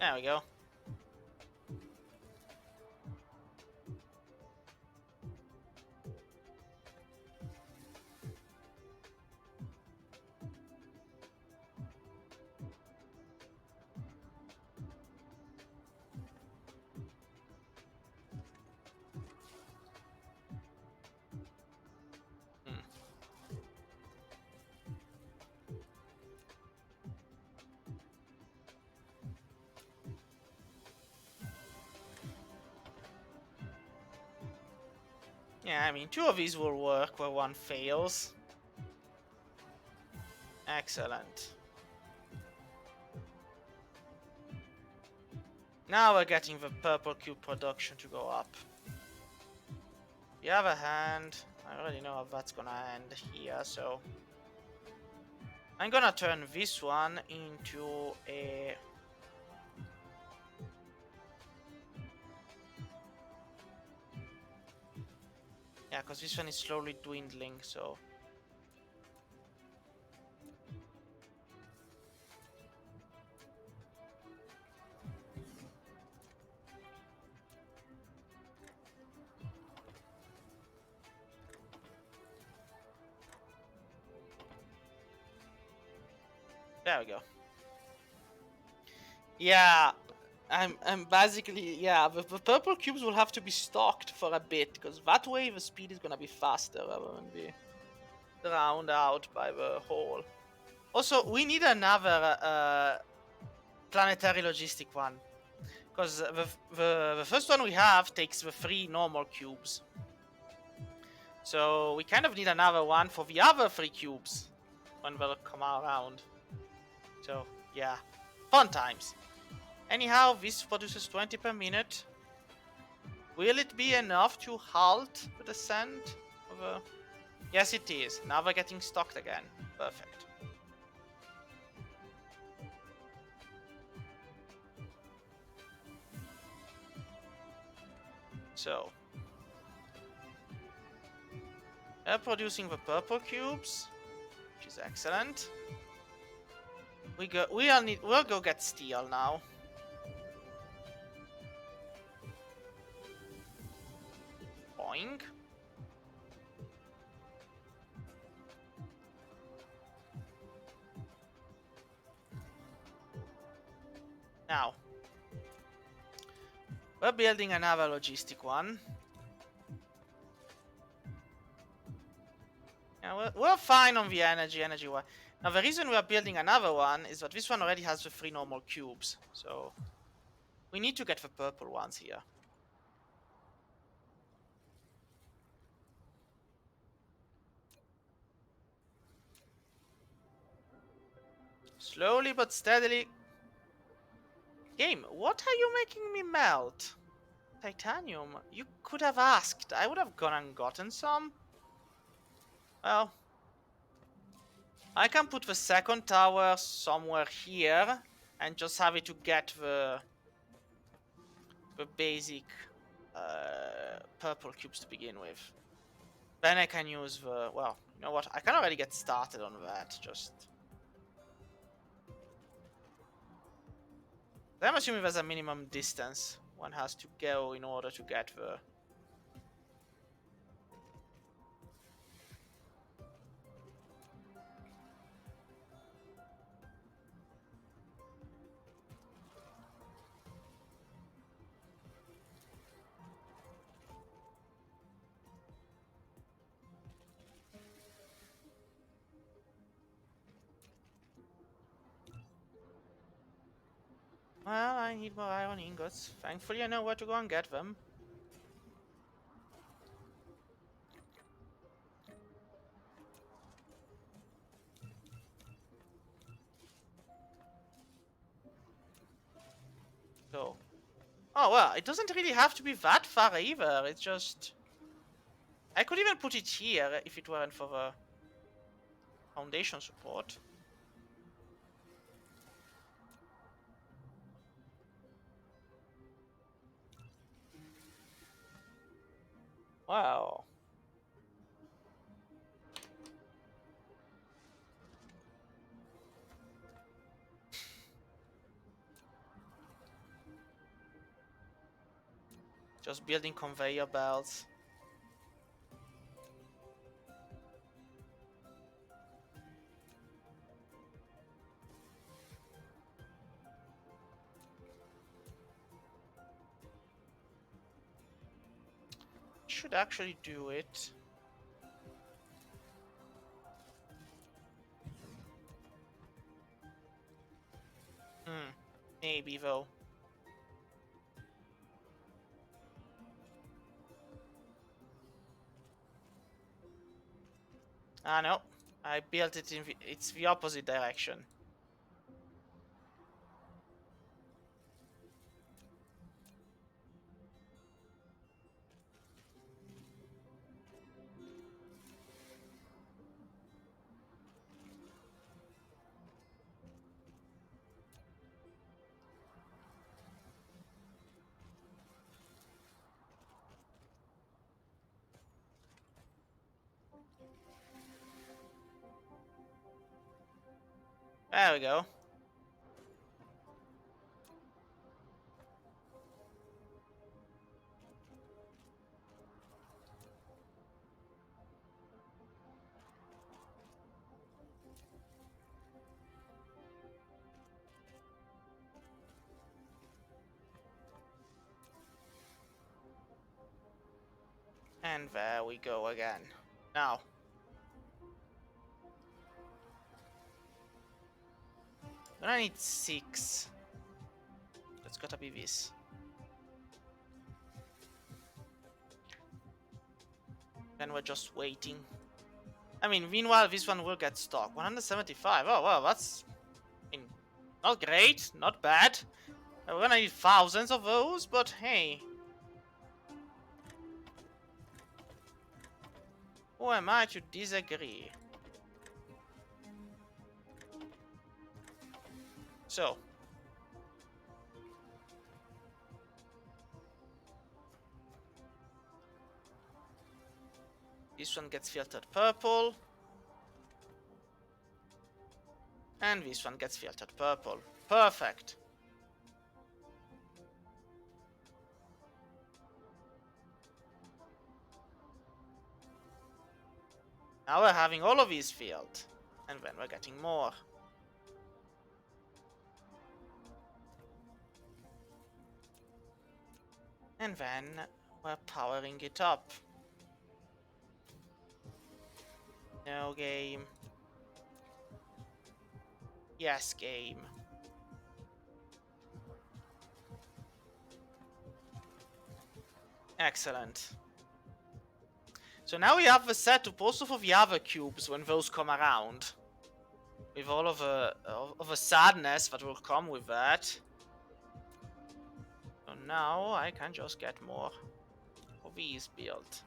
There we go. Yeah, I mean, 2 of these will work where 1 fails. Excellent. Now we're getting the purple cube production to go up. The other hand, I already know how that's gonna end here, so... I'm gonna turn this one into a... Yeah, because this one is slowly dwindling, so... There we go. Yeah, I'm basically, yeah, the purple cubes will have to be stocked for a bit, because that way the speed is gonna be faster rather than be drowned out by the hole. Also, we need another planetary logistic one, because the first one we have takes the 3 normal cubes. So we kind of need another one for the other 3 cubes when they'll come around. So yeah, fun times. Anyhow, this produces 20 per minute. Will it be enough to halt the descent of a... Yes, it is. Now we're getting stocked again. Perfect. So they're producing the purple cubes, which is excellent. We'll go get steel now. Boing. Now we're building another logistic one. Yeah, we're fine on the energy one. Now the reason we are building another one is that this one already has the 3 normal cubes, so we need to get the purple ones here. Slowly but steadily. Game, what are you making me melt? Titanium? You could have asked. I would have gone and gotten some. Well, I can put the second tower somewhere here and just have it to get the basic purple cubes to begin with. Then I can use the... Well, you know what? I can already get started on that. Just... I'm assuming there's a minimum distance one has to go in order to get the... Well, I need more iron ingots. Thankfully, I know where to go and get them. So, oh well, it doesn't really have to be that far either. It's just I could even put it here if it weren't for the foundation support. Wow. Just building conveyor belts. Should actually do it. Maybe though. Ah no, I built it in it's the opposite direction. There we go. And there we go again. Now. Then I need 6. That's gotta be this. Then we're just waiting. I mean, meanwhile, this one will get stock. 175. Oh, well, that's... I mean, not great, not bad. We're gonna need thousands of those, but hey. Who am I to disagree? So. This one gets filtered purple. And this one gets filtered purple. Perfect. Now we're having all of these filled. And then we're getting more. And then we're powering it up. No game. Yes, game. Excellent. So now we have the setup also for the other cubes when those come around. With all of the sadness that will come with that. So now I can just get more of these built.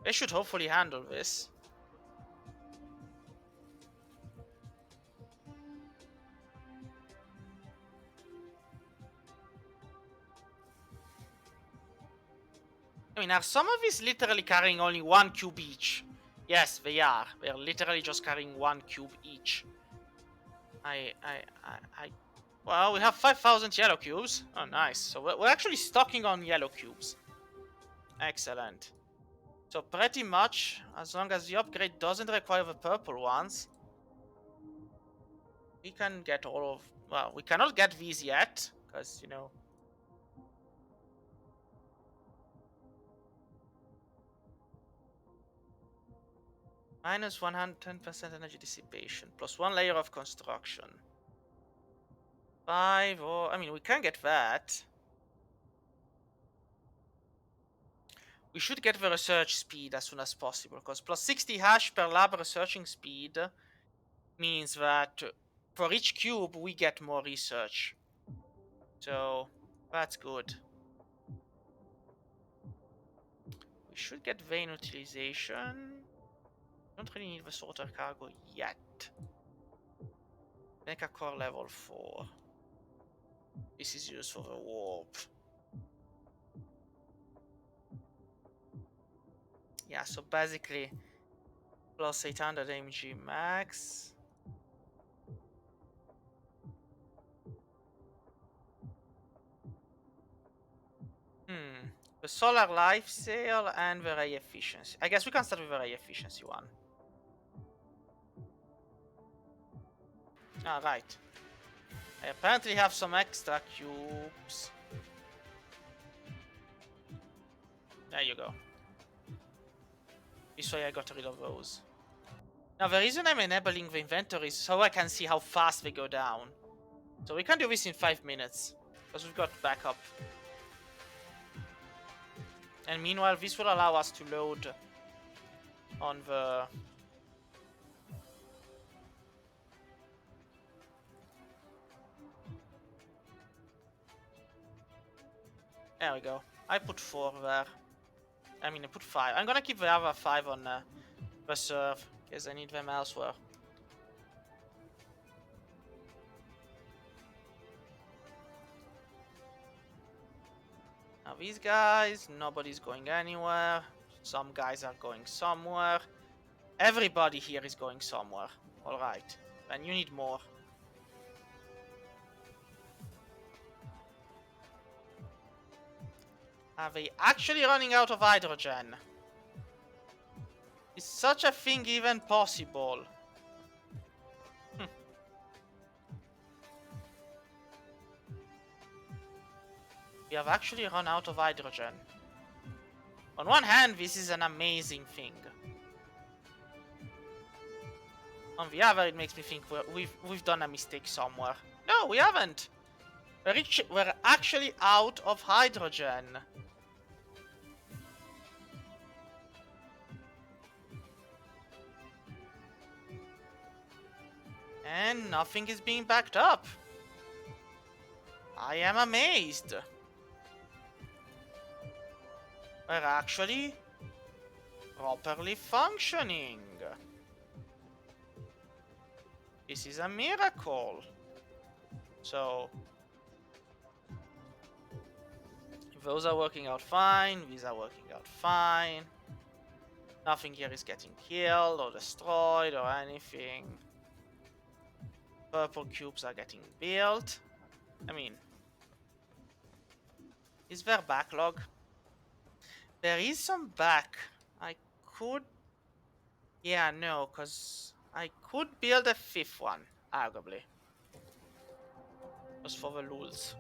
They should hopefully handle this. I mean, are some of these literally carrying only 1 cube each? Yes, they are. They're literally just carrying 1 cube each. Well, we have 5,000 yellow cubes. Oh, nice. So we're actually stocking on yellow cubes. Excellent. So pretty much, as long as the upgrade doesn't require the purple ones, we can get all of... Well, we cannot get these yet, because, you know... Minus 110% energy dissipation, plus 1 layer of construction. 5, or I mean, we can get that. We should get the research speed as soon as possible, because plus 60 hash per lab researching speed means that for each cube we get more research. So that's good. We should get vein utilization. Don't really need the sorter cargo yet. Mecha core level 4. This is used for the warp. Yeah, so basically plus 800 mg max. The solar life sail and the ray efficiency. I guess we can start with the ray efficiency one. Ah, right. I apparently have some extra cubes. There you go. This way I got rid of those. Now the reason I'm enabling the inventory is so I can see how fast they go down. So we can do this in 5 minutes, because we've got backup. And meanwhile, this will allow us to load on the... There we go. I put 4 there. I mean, I put 5. I'm gonna keep the other 5 on reserve, because I need them elsewhere. Now these guys, nobody's going anywhere. Some guys are going somewhere. Everybody here is going somewhere. Alright. And you need more. Are they actually running out of hydrogen? Is such a thing even possible? We have actually run out of hydrogen. On one hand, this is an amazing thing. On the other, it makes me think we've done a mistake somewhere. No, we haven't. We're actually out of hydrogen. And nothing is being backed up. I am amazed. We're actually properly functioning. This is a miracle. So those are working out fine. These are working out fine. Nothing here is getting killed or destroyed or anything. Purple cubes are getting built. I mean, is there backlog? There is some back. I could... Yeah, no, because I could build a 5th one, arguably. Just for the lulz.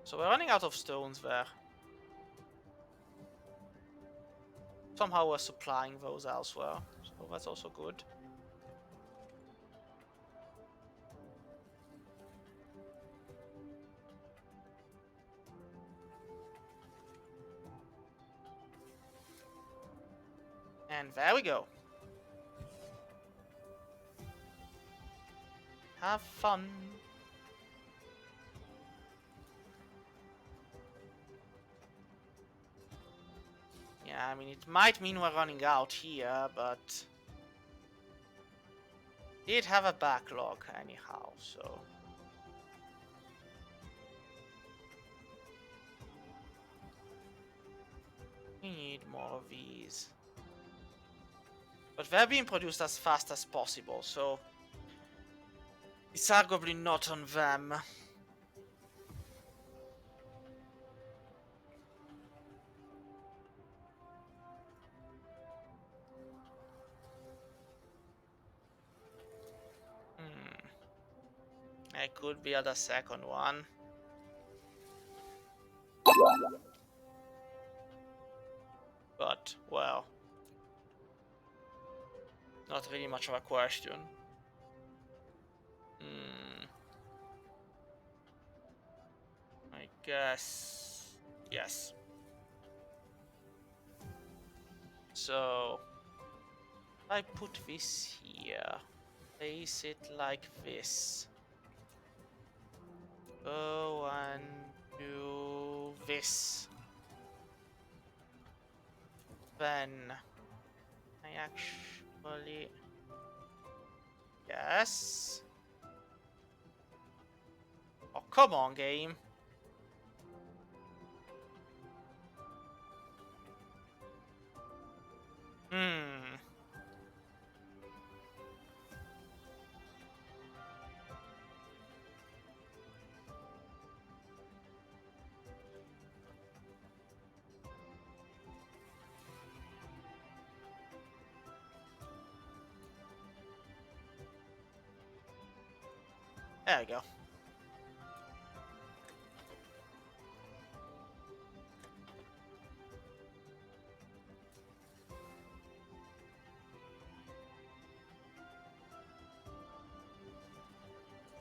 So we're running out of stones there. Somehow we're supplying those elsewhere, so that's also good. And there we go. Have fun. Yeah, I mean, it might mean we're running out here, but... did have a backlog anyhow, so... we need more of these. But they're being produced as fast as possible, so... it's arguably not on them. I could build a second one. But, well... Not really much of a question. I guess yes. So I put this here. Place it like this. Go and do this. Then I actually yes. Oh, come on, game. Hmm. There we go.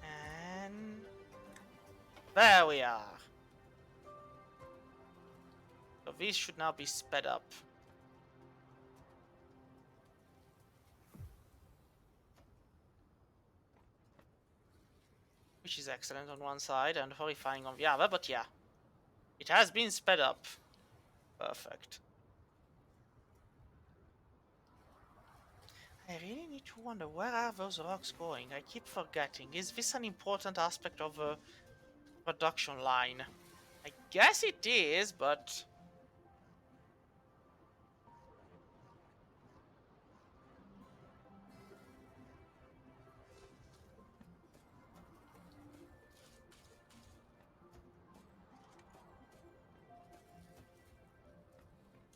And there we are. So this should now be sped up. Which is excellent on one side and horrifying on the other, but yeah. It has been sped up. Perfect. I really need to wonder, where are those rocks going? I keep forgetting. Is this an important aspect of the production line? I guess it is, but...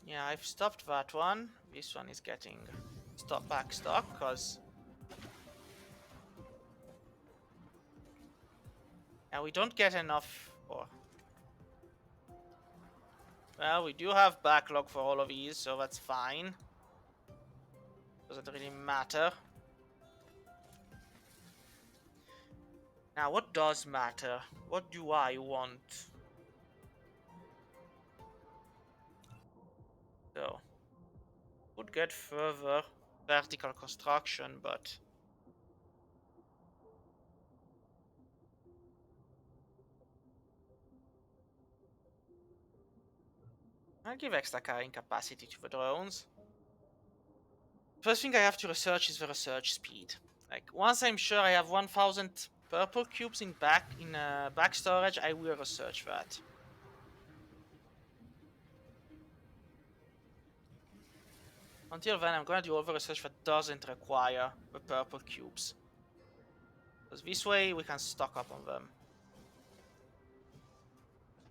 yeah, I've stopped that one. This one is getting back stock, because... yeah, we don't get enough... for... well, we do have backlog for all of these, so that's fine. Doesn't really matter. Now, what does matter? What do I want? So, would get further vertical construction, but... I'll give extra carrying capacity to the drones. First thing I have to research is the research speed. Like, once I'm sure I have 1000 purple cubes in back storage, I will research that. Until then, I'm gonna do all the research that doesn't require the purple cubes. Because this way, we can stock up on them.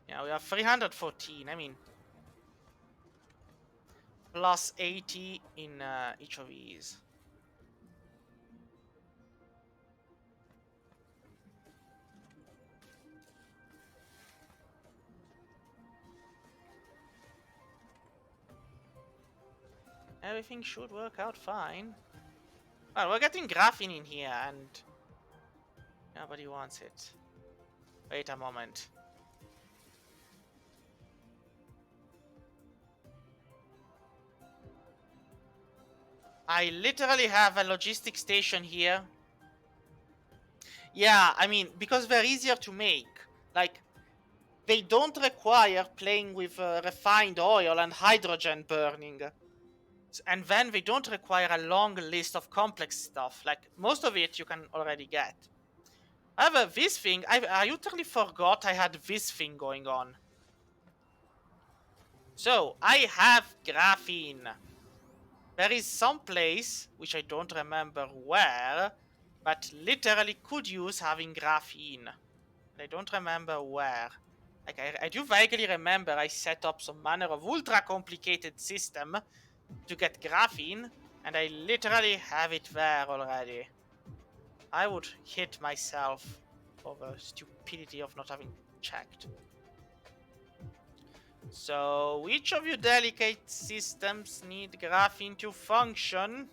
Yeah, we have 314, I mean... plus 80 in each of these. Everything should work out fine. Well, we're getting graphene in here and nobody wants it. Wait a moment. I literally have a logistic station here. Yeah, I mean, because they're easier to make. Like, they don't require playing with refined oil and hydrogen burning. And then they don't require a long list of complex stuff. Like, most of it you can already get. However, this thing, I utterly forgot I had this thing going on. So, I have graphene. There is some place, which I don't remember where, but literally could use having graphene. I don't remember where. Like, I do vaguely remember I set up some manner of ultra complicated system to get graphene, and I literally have it there already. I would hit myself for the stupidity of not having checked. So, which of your delicate systems need graphene to function?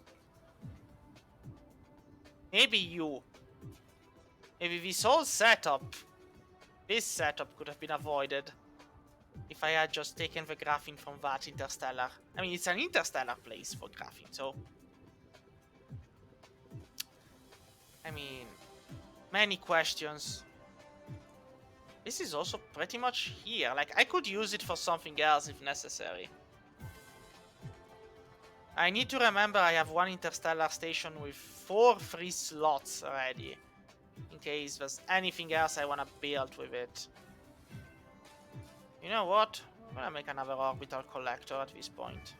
Maybe you. Maybe this whole setup, this setup could have been avoided if I had just taken the graphene from that interstellar. I mean, it's an interstellar place for graphene, so... I mean, many questions. This is also pretty much here. Like, I could use it for something else if necessary. I need to remember I have one interstellar station with 4 free slots already. In case there's anything else I want to build with it. You know what? I'm gonna make another orbital collector at this point.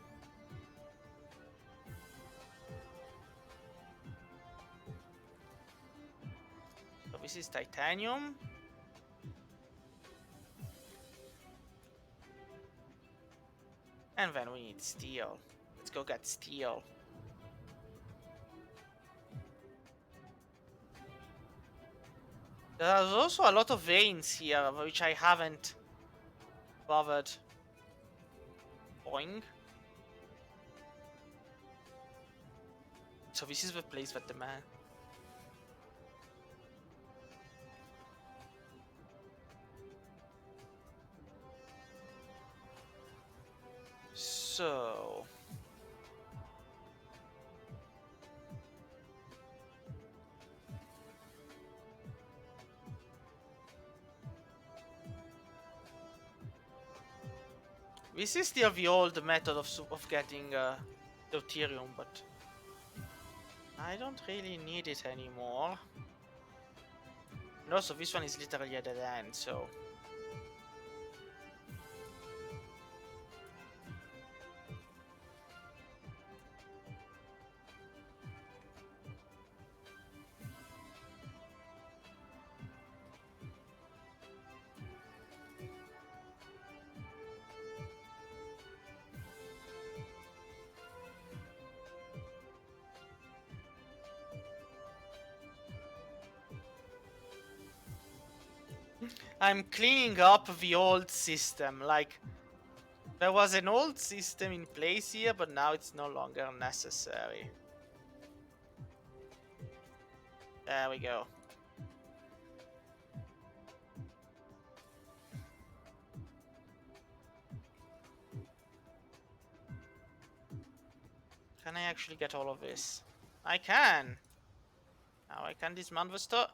So this is titanium. And then we need steel. Let's go get steel. There's also a lot of veins here, which I haven't bothered. Boing. So this is the place that the man... So... This is still the old method of getting deuterium, but I don't really need it anymore. And also, this one is literally at the end, so... I'm cleaning up the old system, like... There was an old system in place here, but now it's no longer necessary. There we go. Can I actually get all of this? I can! Now I can dismount the store.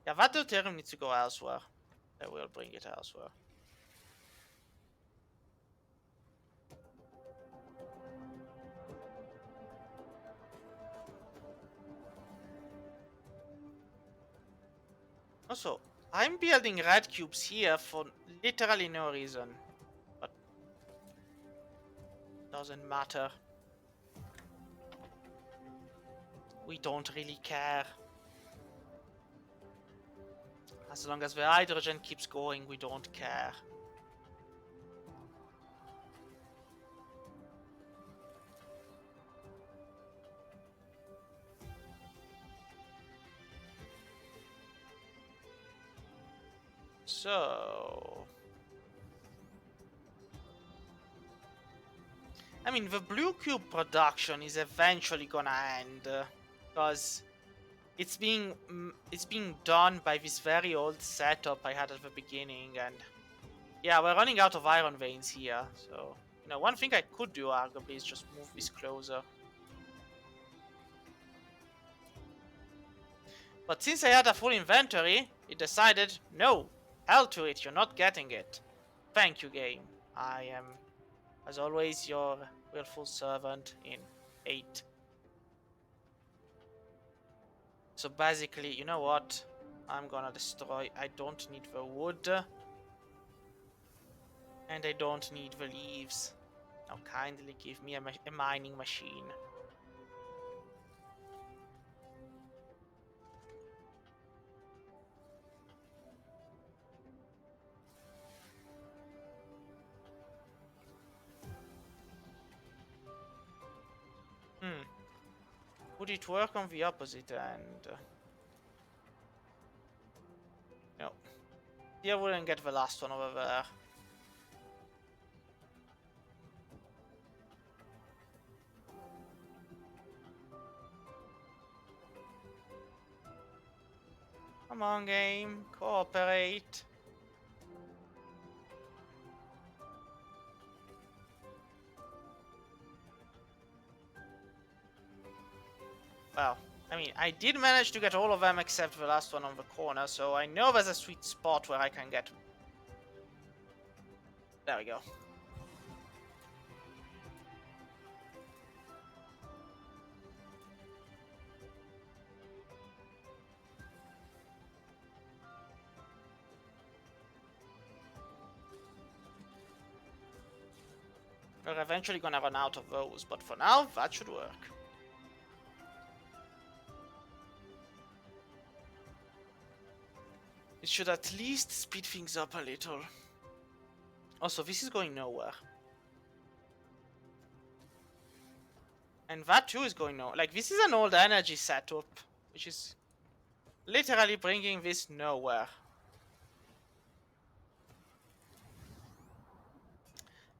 Yeah, that deuterium needs to go elsewhere. I will bring it elsewhere. Also, I'm building red cubes here for literally no reason. But doesn't matter. We don't really care. As long as the hydrogen keeps going, we don't care. So... I mean, the blue cube production is eventually gonna end. Because it's being done by this very old setup I had at the beginning, and... Yeah, we're running out of iron veins here, so... You know, one thing I could do, arguably, is just move this closer. But since I had a full inventory, it decided, no, hell to it, you're not getting it. Thank you, game. I am, as always, your willful servant in 8. So basically, you know what? I'm gonna destroy... I don't need the wood. And I don't need the leaves. Now kindly give me a mining machine. Would it work on the opposite end? No. Yeah, I wouldn't get the last one over there. Come on, game. Cooperate. Well, I mean, I did manage to get all of them except the last one on the corner, so I know there's a sweet spot where I can get... There we go. We're eventually gonna run out of those, but for now, that should work. It should at least speed things up a little. Also, this is going nowhere. And that too is going nowhere. Like, this is an old energy setup, which is literally bringing this nowhere.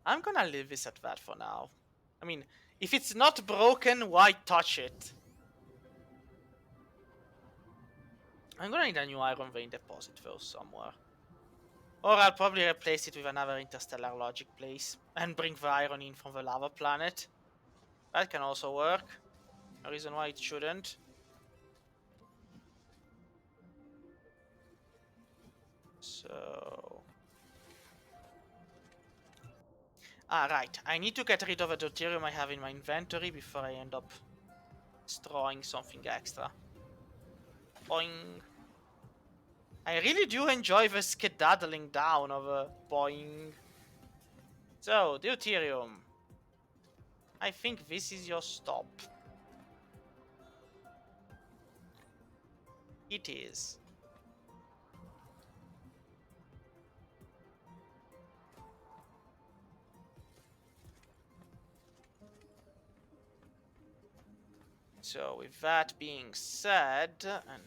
I'm gonna leave this at that for now. I mean, if it's not broken, why touch it? I'm gonna need a new iron vein deposit though somewhere. Or I'll probably replace it with another interstellar logic place and bring the iron in from the lava planet. That can also work. No reason why it shouldn't. So... right. I need to get rid of the deuterium I have in my inventory before I end up destroying something extra. Boing. I really do enjoy the skedaddling down of a boing. So, deuterium. I think this is your stop. It is. So, with that being said, and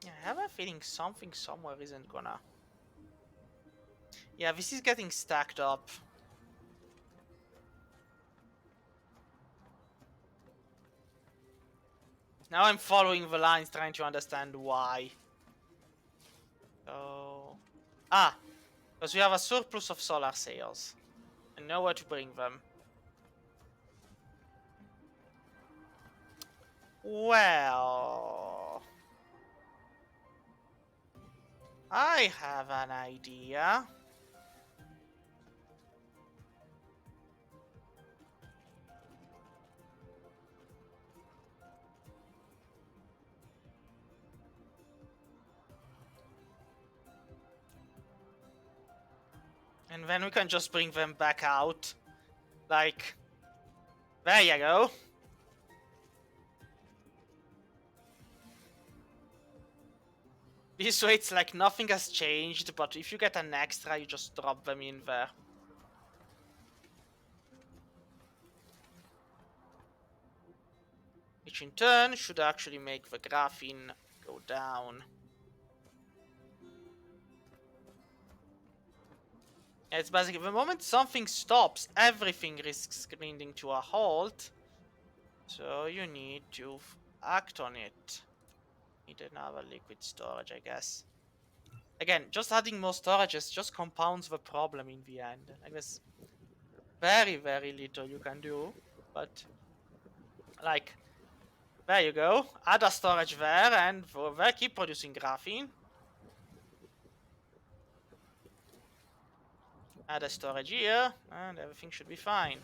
yeah, I have a feeling something somewhere isn't gonna. Yeah, this is getting stacked up. Now I'm following the lines, trying to understand why. So... because we have a surplus of solar sails. And know where to bring them. Well... I have an idea. And then we can just bring them back out. Like... There you go. This way it's like nothing has changed, but if you get an extra, you just drop them in there. Which in turn should actually make the graphene go down. It's basically the moment something stops, everything risks grinding to a halt. So you need to act on it. Need another liquid storage, I guess. Again, just adding more storages just compounds the problem in the end. Like there's very, very little you can do. But, like, there you go. Add a storage there and there keep producing graphene. Add a storage here, and everything should be fine.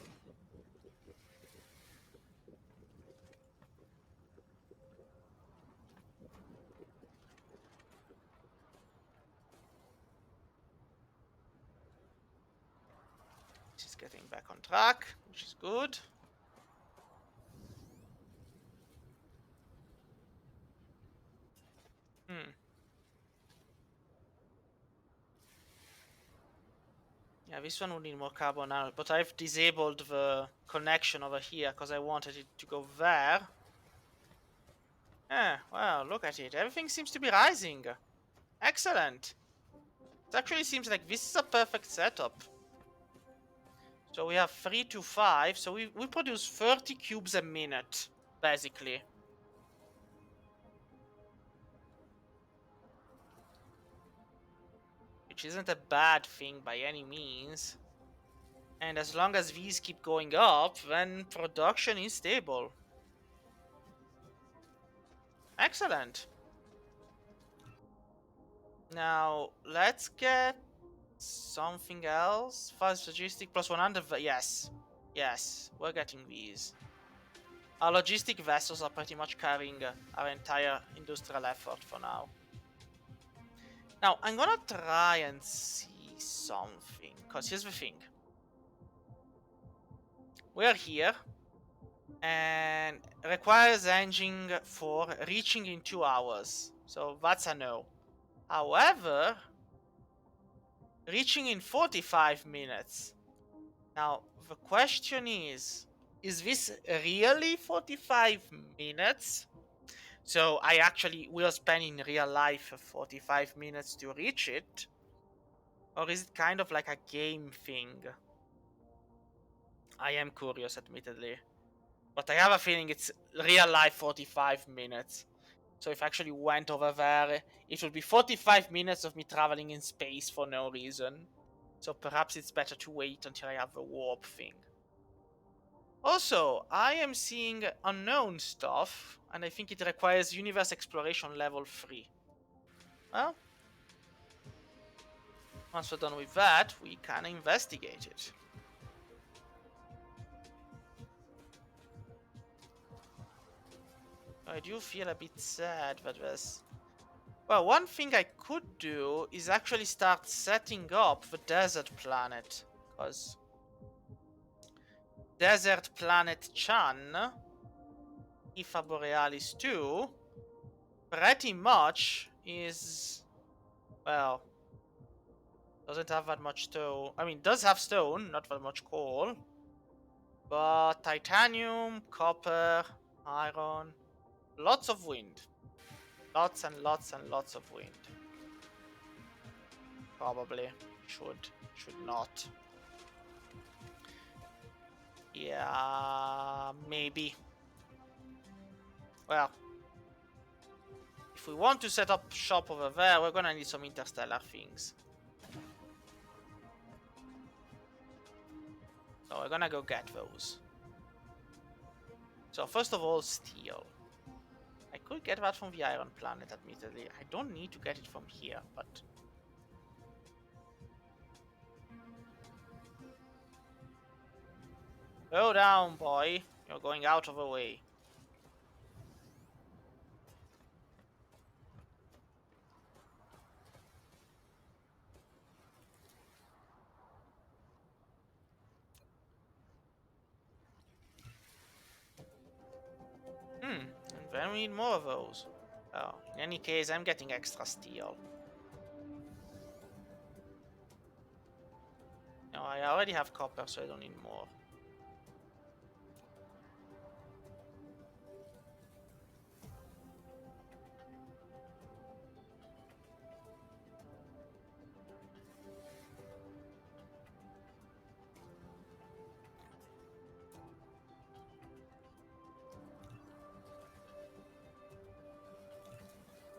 This is getting back on track, which is good. Yeah, this one would need more carbon now, but I've disabled the connection over here because I wanted it to go there. Yeah, well, look at it. Everything seems to be rising. Excellent. It actually seems like this is a perfect setup. So we have 3 to 5, so we produce 30 cubes a minute, basically. Which isn't a bad thing by any means. And as long as these keep going up, then production is stable. Excellent. Now, let's get something else. Fast logistic plus 100. Yes. Yes, we're getting these. Our logistic vessels are pretty much carrying our entire industrial effort for now. Now, I'm gonna try and see something. Because here's the thing. We're here. And requires engine for reaching in 2 hours. So that's a no. However, reaching in 45 minutes. Now, the question is this really 45 minutes? So I actually will spend in real life 45 minutes to reach it? Or is it kind of like a game thing? I am curious, admittedly. But I have a feeling it's real life 45 minutes. So if I actually went over there, it would be 45 minutes of me traveling in space for no reason. So perhaps it's better to wait until I have the warp thing. Also, I am seeing unknown stuff, and I think it requires universe exploration level 3. Well, once we're done with that, we can investigate it. I do feel a bit sad that there's... Well, one thing I could do is actually start setting up the desert planet. Because Desert Planet Chan, Ifa Borealis 2, pretty much is... Well, doesn't have that much stone. I mean, does have stone, not that much coal. But titanium, copper, iron, lots of wind. Lots and lots and lots of wind. Probably. Should not. Yeah, maybe. Well, if we want to set up shop over there, we're gonna need some interstellar things. So we're gonna go get those. So first of all, steel. I could get that from the Iron Planet, admittedly. I don't need to get it from here, but... Go down, boy. You're going out of the way. And then we need more of those. Oh, in any case, I'm getting extra steel. No, I already have copper, so I don't need more.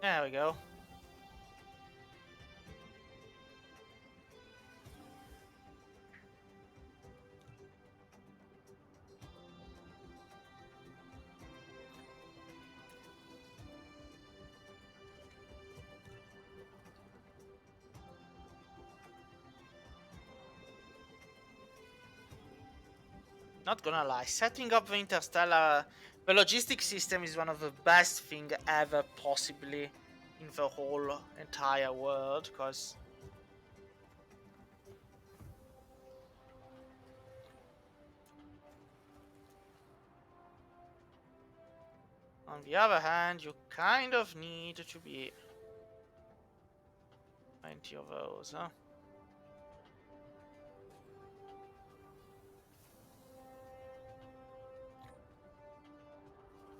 There we go. Not gonna lie, setting up the interstellar... The logistics system is one of the best thing ever possibly in the whole entire world, because... On the other hand, you kind of need to be... 20 of those, huh?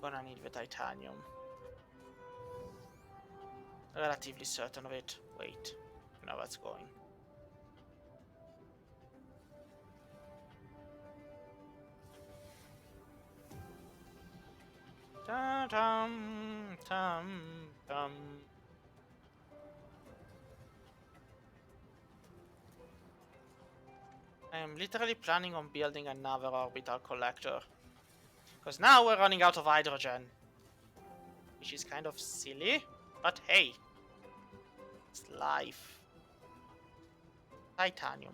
Gonna need the titanium. Relatively certain of it. Wait. Now that's going. Dum dum dum dum. I am literally planning on building another orbital collector. Because now we're running out of hydrogen. Which is kind of silly. But hey. It's life. Titanium.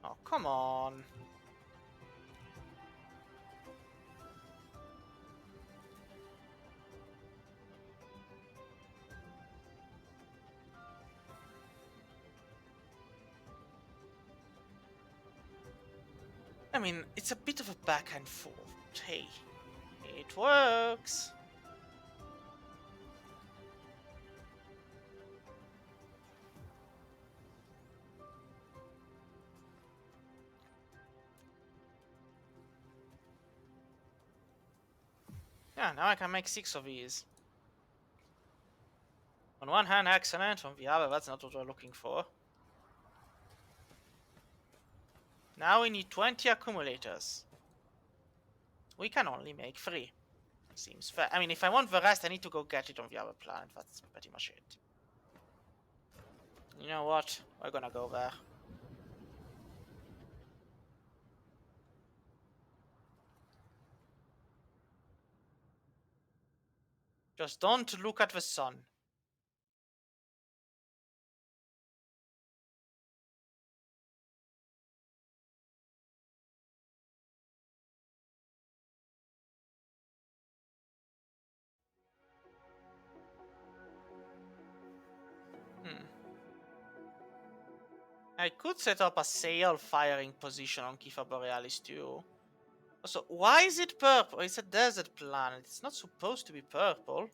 Oh, come on. I mean, it's a bit of a back and forth. Hey, it works. Yeah, now I can make 6 of these. On one hand, excellent. On the other, that's not what we're looking for. Now we need 20 accumulators. We can only make 3. Seems fair. I mean, if I want the rest, I need to go get it on the other planet. That's pretty much it. You know what? We're gonna go there. Just don't look at the sun. I could set up a sail firing position on Kiefer Borealis too. Also, why is it purple? It's a desert planet. It's not supposed to be purple.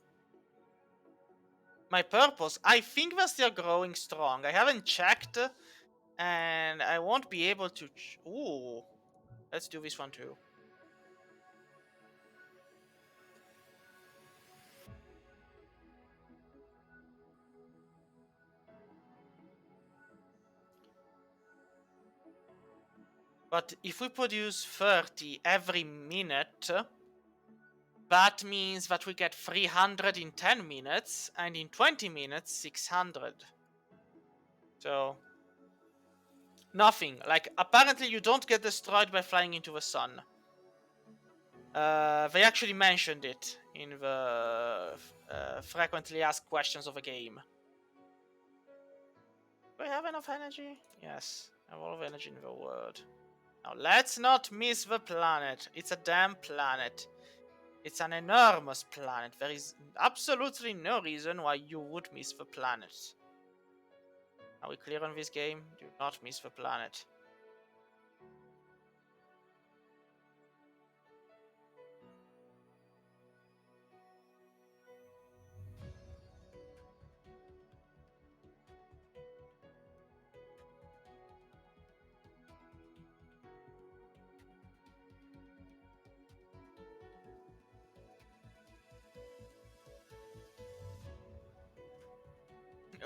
My purples, I think they're still growing strong. I haven't checked, and I won't be able to... Ooh. Let's do this one too. But if we produce 30 every minute, that means that we get 300 in 10 minutes, and in 20 minutes, 600. So, nothing. Like, apparently you don't get destroyed by flying into the sun. They actually mentioned it in the frequently asked questions of a game. Do I have enough energy? Yes, I have all of energy in the world. Now, let's not miss the planet. It's a damn planet. It's an enormous planet. There is absolutely no reason why you would miss the planet. Are we clear on this game? Do not miss the planet.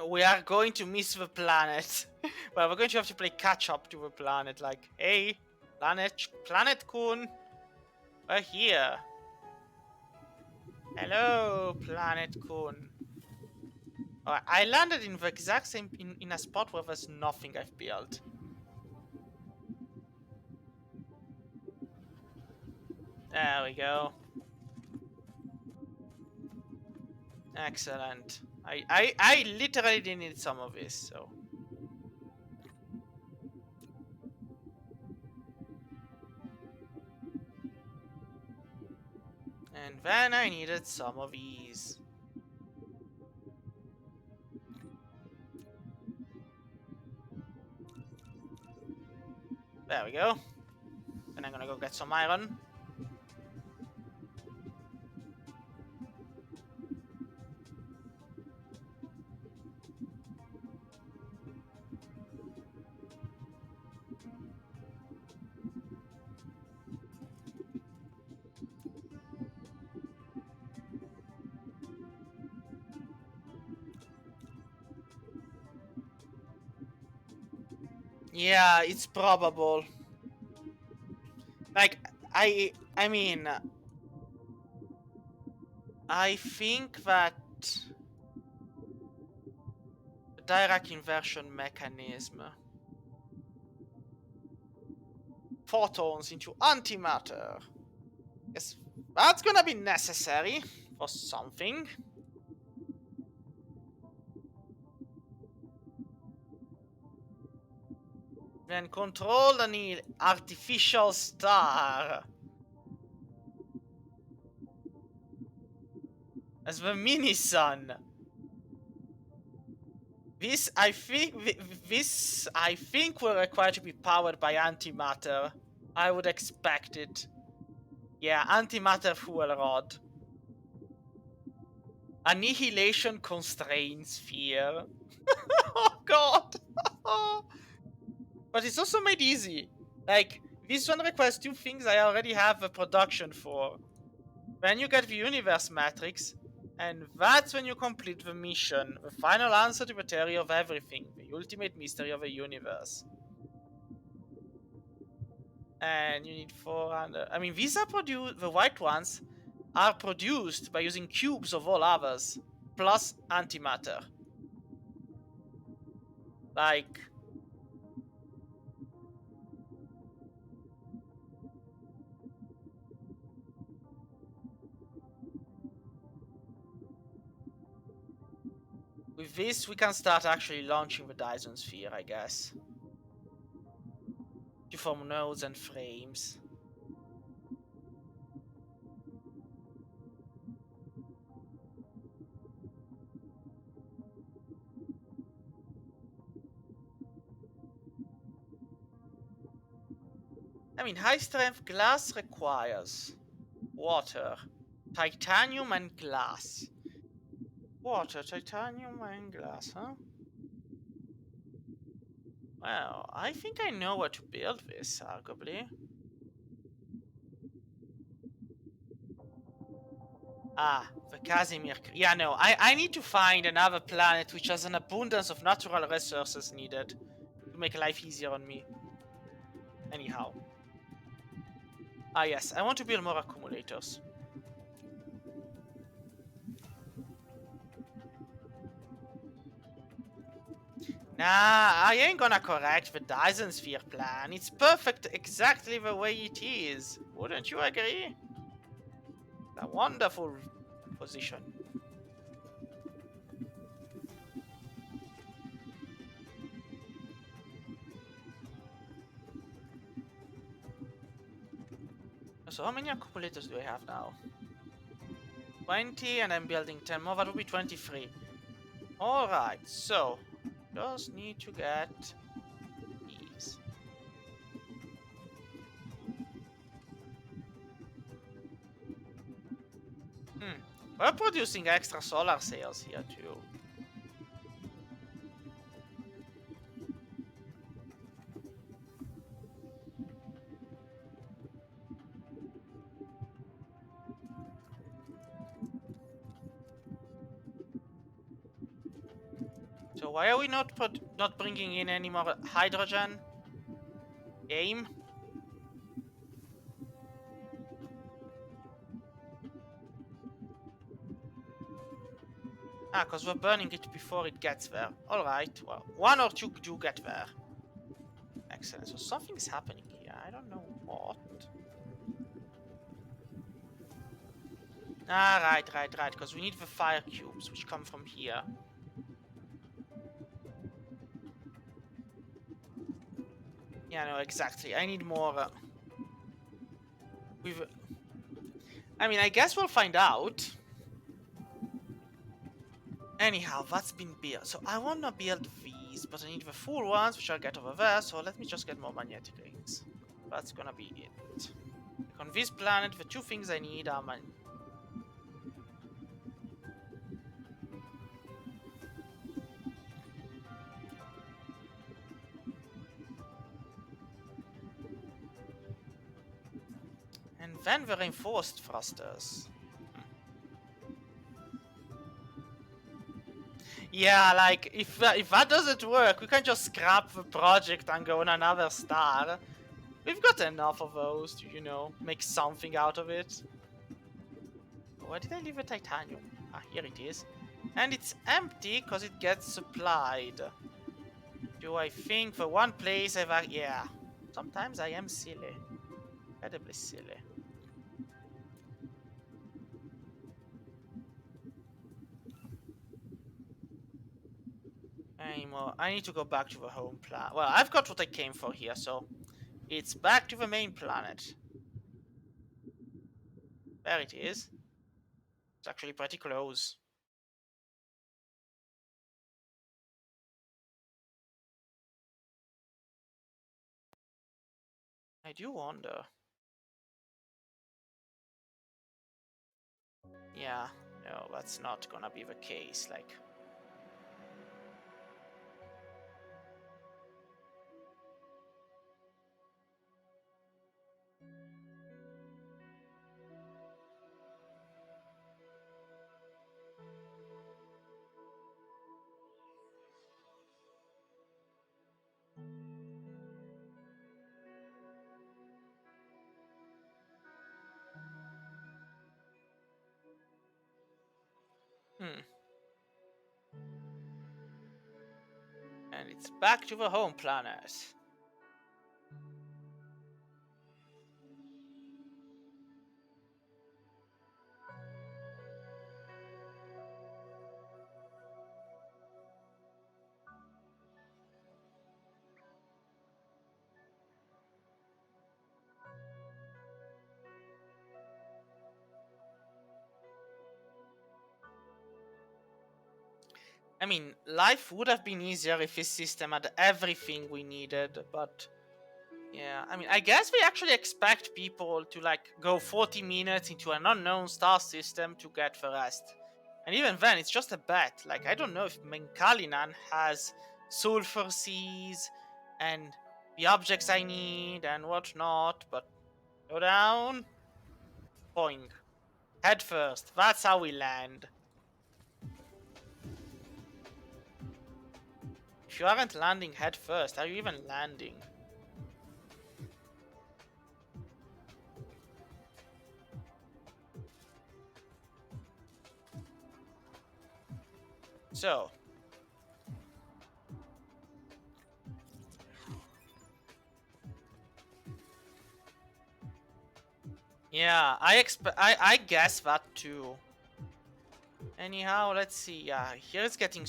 We are going to miss the planet. Well, we're going to have to play catch up to the planet. Like, hey, Planet Kun, we're here. Hello, Planet Kun. Alright, I landed in the exact same in a spot where there's nothing I've built. There we go. Excellent. I literally didn't need some of this, so. And then I needed some of these. There we go. Then I'm gonna go get some iron. Yeah, it's probable. Like, I mean, I think that the Dirac inversion mechanism, photons into antimatter, yes, that's gonna be necessary for something. Then control an artificial star as the mini sun. This I think will require to be powered by antimatter. I would expect it. Yeah, antimatter fuel rod. Annihilation constraint sphere. Oh god. But it's also made easy. Like, this one requires two things I already have a production for. Then you get the universe matrix, and that's when you complete the mission, the final answer to the theory of everything, the ultimate mystery of the universe. And you need 400. I mean, these are produced, the white ones are produced by using cubes of all others, plus antimatter. Like, with this, we can start actually launching the Dyson sphere, I guess. To form nodes and frames. I mean, high strength glass requires water, titanium, and glass. Water, titanium, and glass, huh? Well, I think I know where to build this, arguably. Ah, the Casimir. Yeah, no, I need to find another planet which has an abundance of natural resources needed to make life easier on me. Anyhow. Ah, yes, I want to build more accumulators. Nah, I ain't gonna correct the Dyson sphere plan. It's perfect exactly the way it is. Wouldn't you agree? A wonderful position. So how many accumulators do I have now? 20, and I'm building 10 more. That would be 23. Alright, so just need to get these. We're producing extra solar sails here too. So why are we not bringing in any more hydrogen? Game? Ah, because we're burning it before it gets there. Alright, well, one or two do get there. Excellent, so something is happening here. I don't know what. Ah, right, because we need the fire cubes, which come from here. Yeah, no, exactly. I need more. I mean, I guess we'll find out. Anyhow, that's been built. So I want to build these, but I need the full ones, which I'll get over there. So let me just get more magnetic rings. That's gonna be it. On this planet, the two things I need are and then the reinforced thrusters. Yeah, like, if that doesn't work, we can just scrap the project and go on another star. We've got enough of those to, you know, make something out of it. Where did I leave the titanium? Ah, here it is. And it's empty because it gets supplied. Do I think the one place I've... Yeah. Sometimes I am silly. Incredibly silly. Anymore. I need to go back to the home planet. Well, I've got what I came for here, so it's back to the main planet. There it is. It's actually pretty close. I do wonder. Yeah, no, that's not gonna be the case. Like, hmm. And it's back to the home planet. I mean, life would have been easier if this system had everything we needed, but yeah, I mean, I guess we actually expect people to like go 40 minutes into an unknown star system to get the rest. And even then, it's just a bet. Like, I don't know if Menkalinan has sulfur seas and the objects I need and whatnot, but go down, boing. Head first. That's how we land. If you aren't landing head first, are you even landing? So, yeah, I guess that too. Anyhow, let's see. Yeah, here it's getting.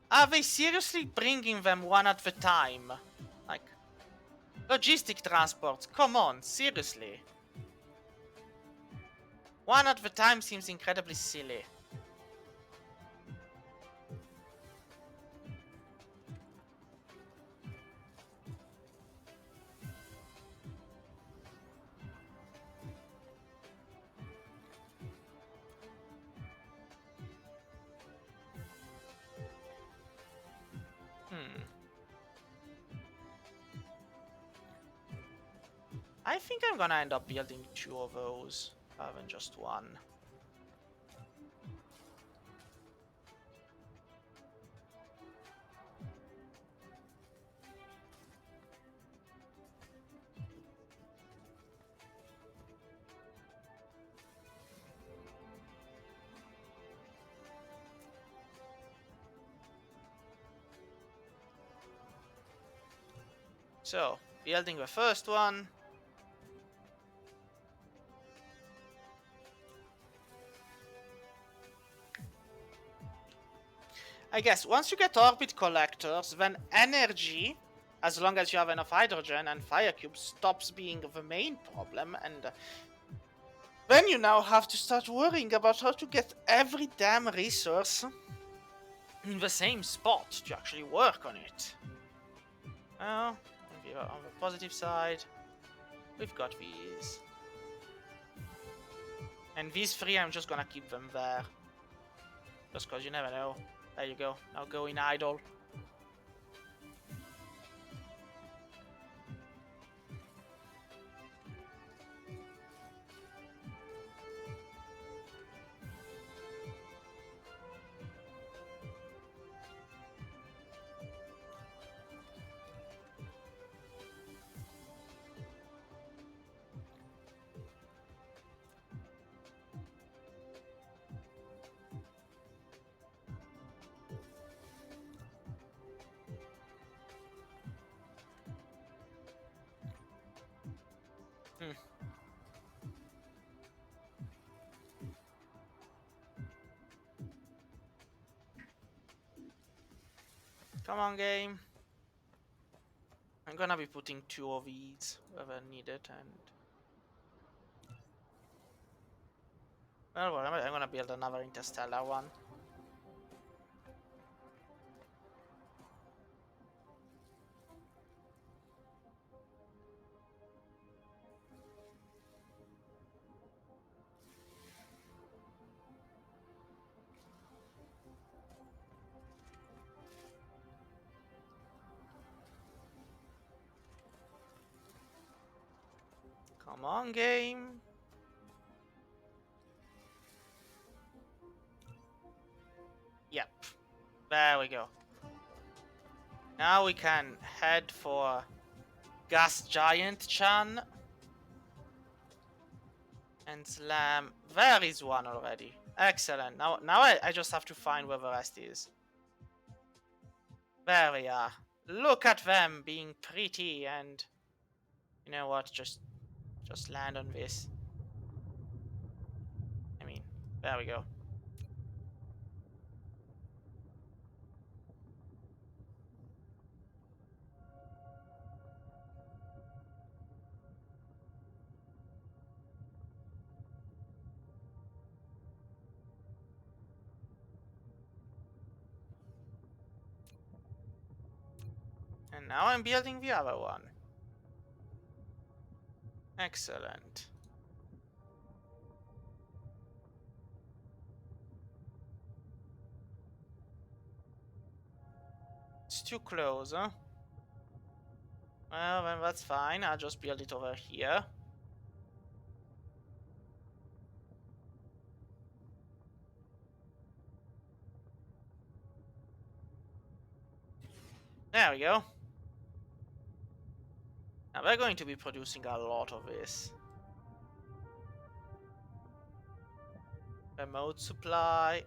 Are they seriously bringing them one at a time? Like, logistic transports. Come on, seriously. One at a time seems incredibly silly. Hmm. I think I'm gonna end up building 2 of those, rather than just 1. So, building the first one. I guess once you get orbit collectors, then energy, as long as you have enough hydrogen and fire cubes, stops being the main problem, and then you now have to start worrying about how to get every damn resource in the same spot to actually work on it. Well, on the positive side, we've got these. And these 3, I'm just gonna keep them there. Just cause you never know. There you go. Now go in idle. Come on, game. I'm gonna be putting 2 of these wherever needed, and well, I'm gonna build another interstellar one. Come on, game. Yep. There we go. Now we can head for Gas Giant Chan and slam. There is one already. Excellent. Now I just have to find where the rest is. There we are. Look at them being pretty, and you know what? Just land on this. I mean, there we go. And now I'm building the other one. Excellent. It's too close, huh? Well, then that's fine. I'll just build it over here. There we go. Now we're going to be producing a lot of this. Remote supply.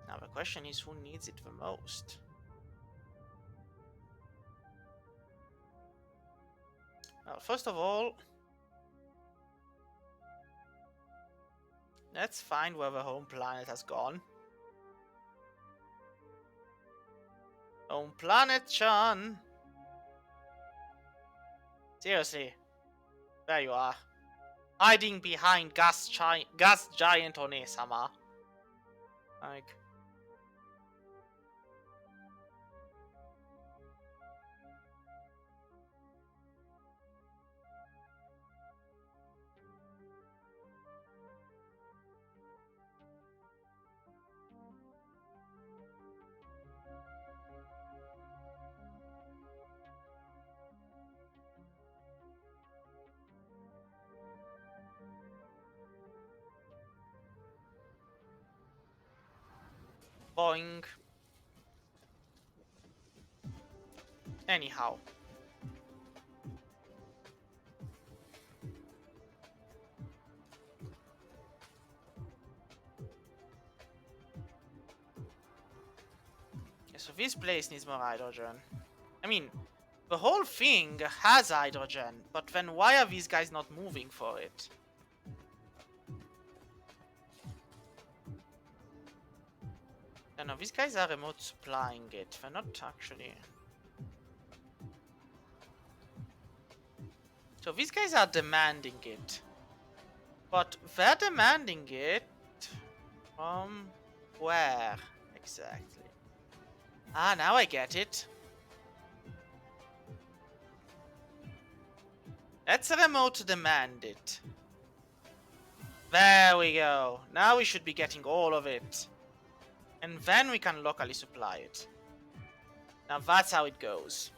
Now the question is, who needs it the most? Well, first of all, let's find where the home planet has gone. Home planet, Chan. Seriously, there you are, hiding behind gas giant One-sama. Like, boing. Anyhow. So this place needs more hydrogen. I mean, the whole thing has hydrogen, but then why are these guys not moving for it? No, these guys are remote supplying it. They're not actually. So these guys are demanding it. But they're demanding it from where exactly? Ah, now I get it. Let's remote demand it. There we go. Now we should be getting all of it. And then we can locally supply it. Now that's how it goes.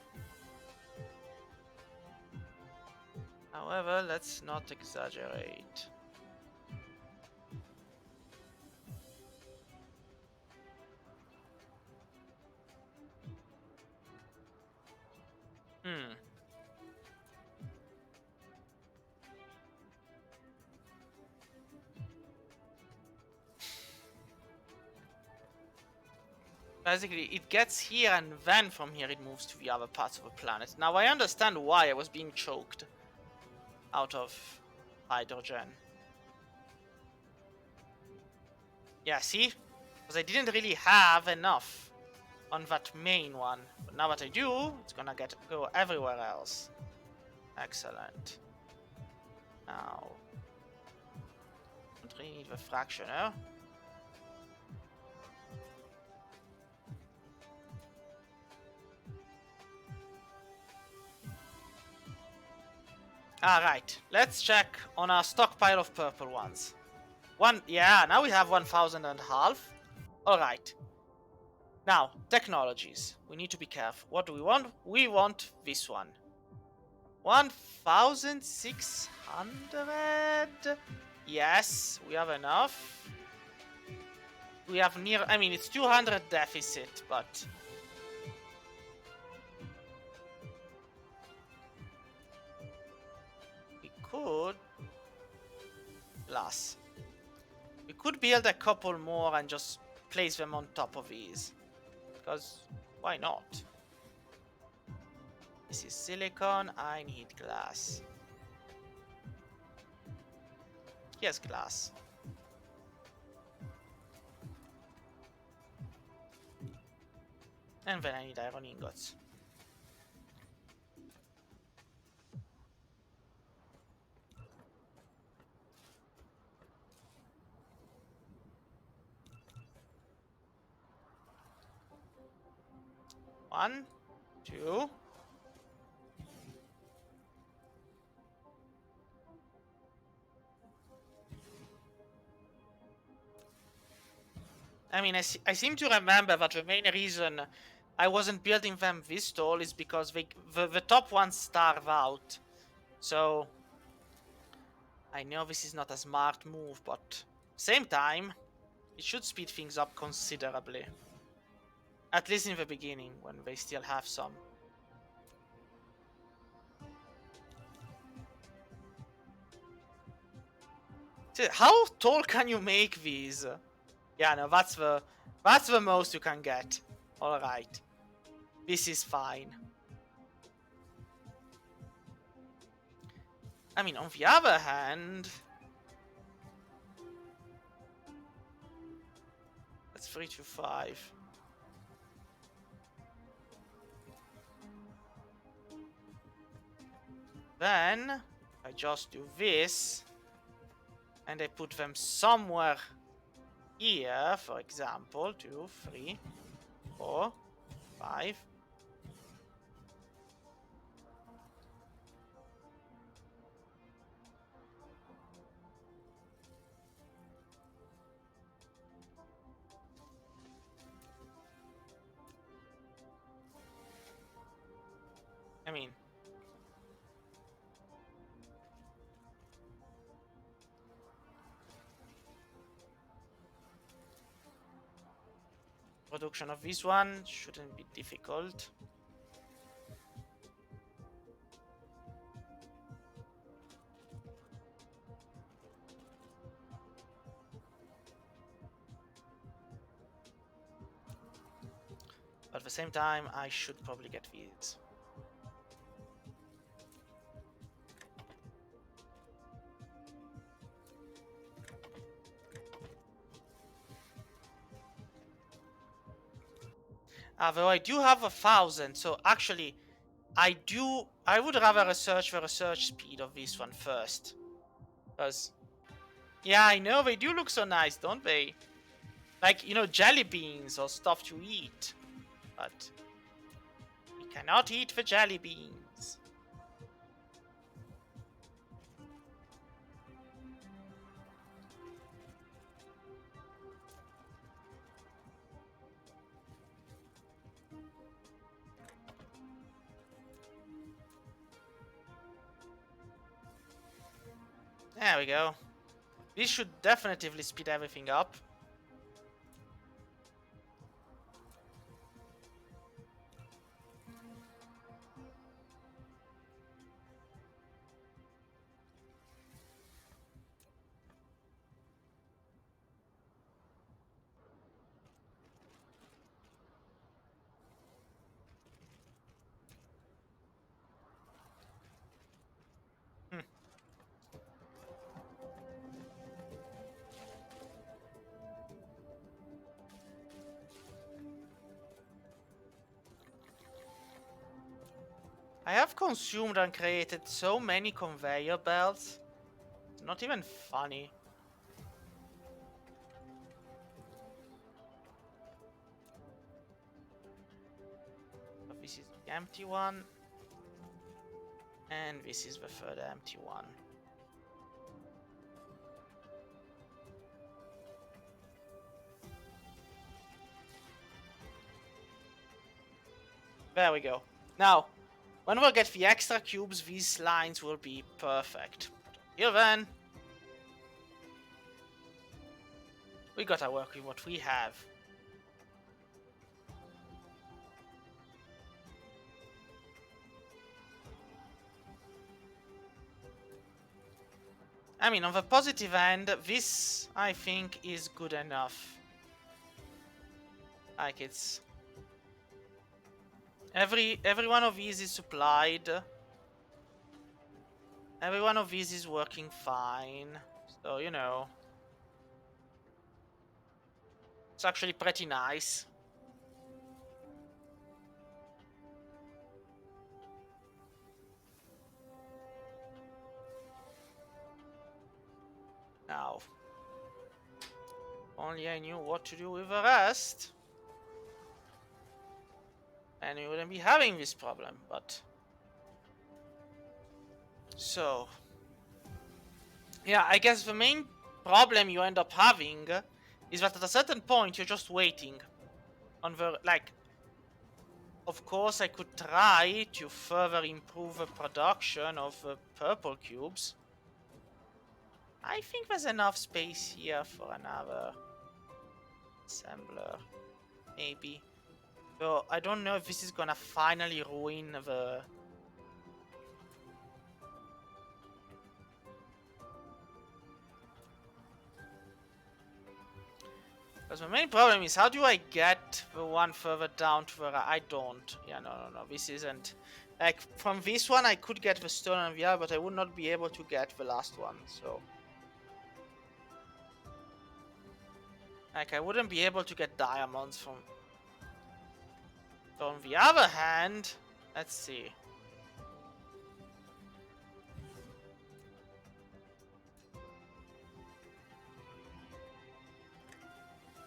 However, let's not exaggerate. Basically, it gets here and then from here it moves to the other parts of the planet. Now I understand why I was being choked out of hydrogen. Yeah, see? Because I didn't really have enough on that main one. But now that I do, it's gonna go everywhere else. Excellent. Now, don't really need the fractioner. Alright, let's check on our stockpile of purple ones. Yeah, now we have 1,000 and a half. Alright. Now, technologies. We need to be careful. What do we want? We want this one. 1,600? Yes, we have enough. We have near... I mean, it's 200 deficit, but... we could... Plus. We could build a couple more and just place them on top of these. Because, why not? This is silicon, I need glass. Here's glass. And then I need iron ingots. One, two. I mean, I seem to remember that the main reason I wasn't building them this tall is because the top ones starve out. So, I know this is not a smart move, but same time, it should speed things up considerably. At least in the beginning, when they still have some. How tall can you make these? Yeah, no, that's the most you can get. All right, this is fine. I mean, on the other hand, that's 325. Then I just do this, and I put them somewhere here, for example, 2, 3, 4, 5. I mean, production of this one shouldn't be difficult. But at the same time, I should probably get these. Though I do have 1,000, so actually, I would rather research the research speed of this one first. Because, yeah, I know, they do look so nice, don't they? Like, you know, jelly beans or stuff to eat. But we cannot eat the jelly beans. There we go. This should definitely speed everything up. I have consumed and created so many conveyor belts. It's not even funny. But this is the empty one. And this is the third empty one. There we go. Now, when we get the extra cubes, these lines will be perfect. Till then, we gotta work with what we have. I mean, on the positive end, this, I think, is good enough. Like, it's... Every one of these is supplied. Every one of these is working fine. So, you know. It's actually pretty nice. Now, only I knew what to do with the rest, and we wouldn't be having this problem, but... So... Yeah, I guess the main problem you end up having is that at a certain point you're just waiting on the... Like, of course I could try to further improve the production of the purple cubes. I think there's enough space here for another assembler, maybe. So I don't know if this is gonna finally ruin the... Because the main problem is, how do I get the one further down to where I don't? Yeah, no, this isn't... Like, from this one I could get the stone and the other, but I would not be able to get the last one, so... Like, I wouldn't be able to get diamonds from... So on the other hand, let's see.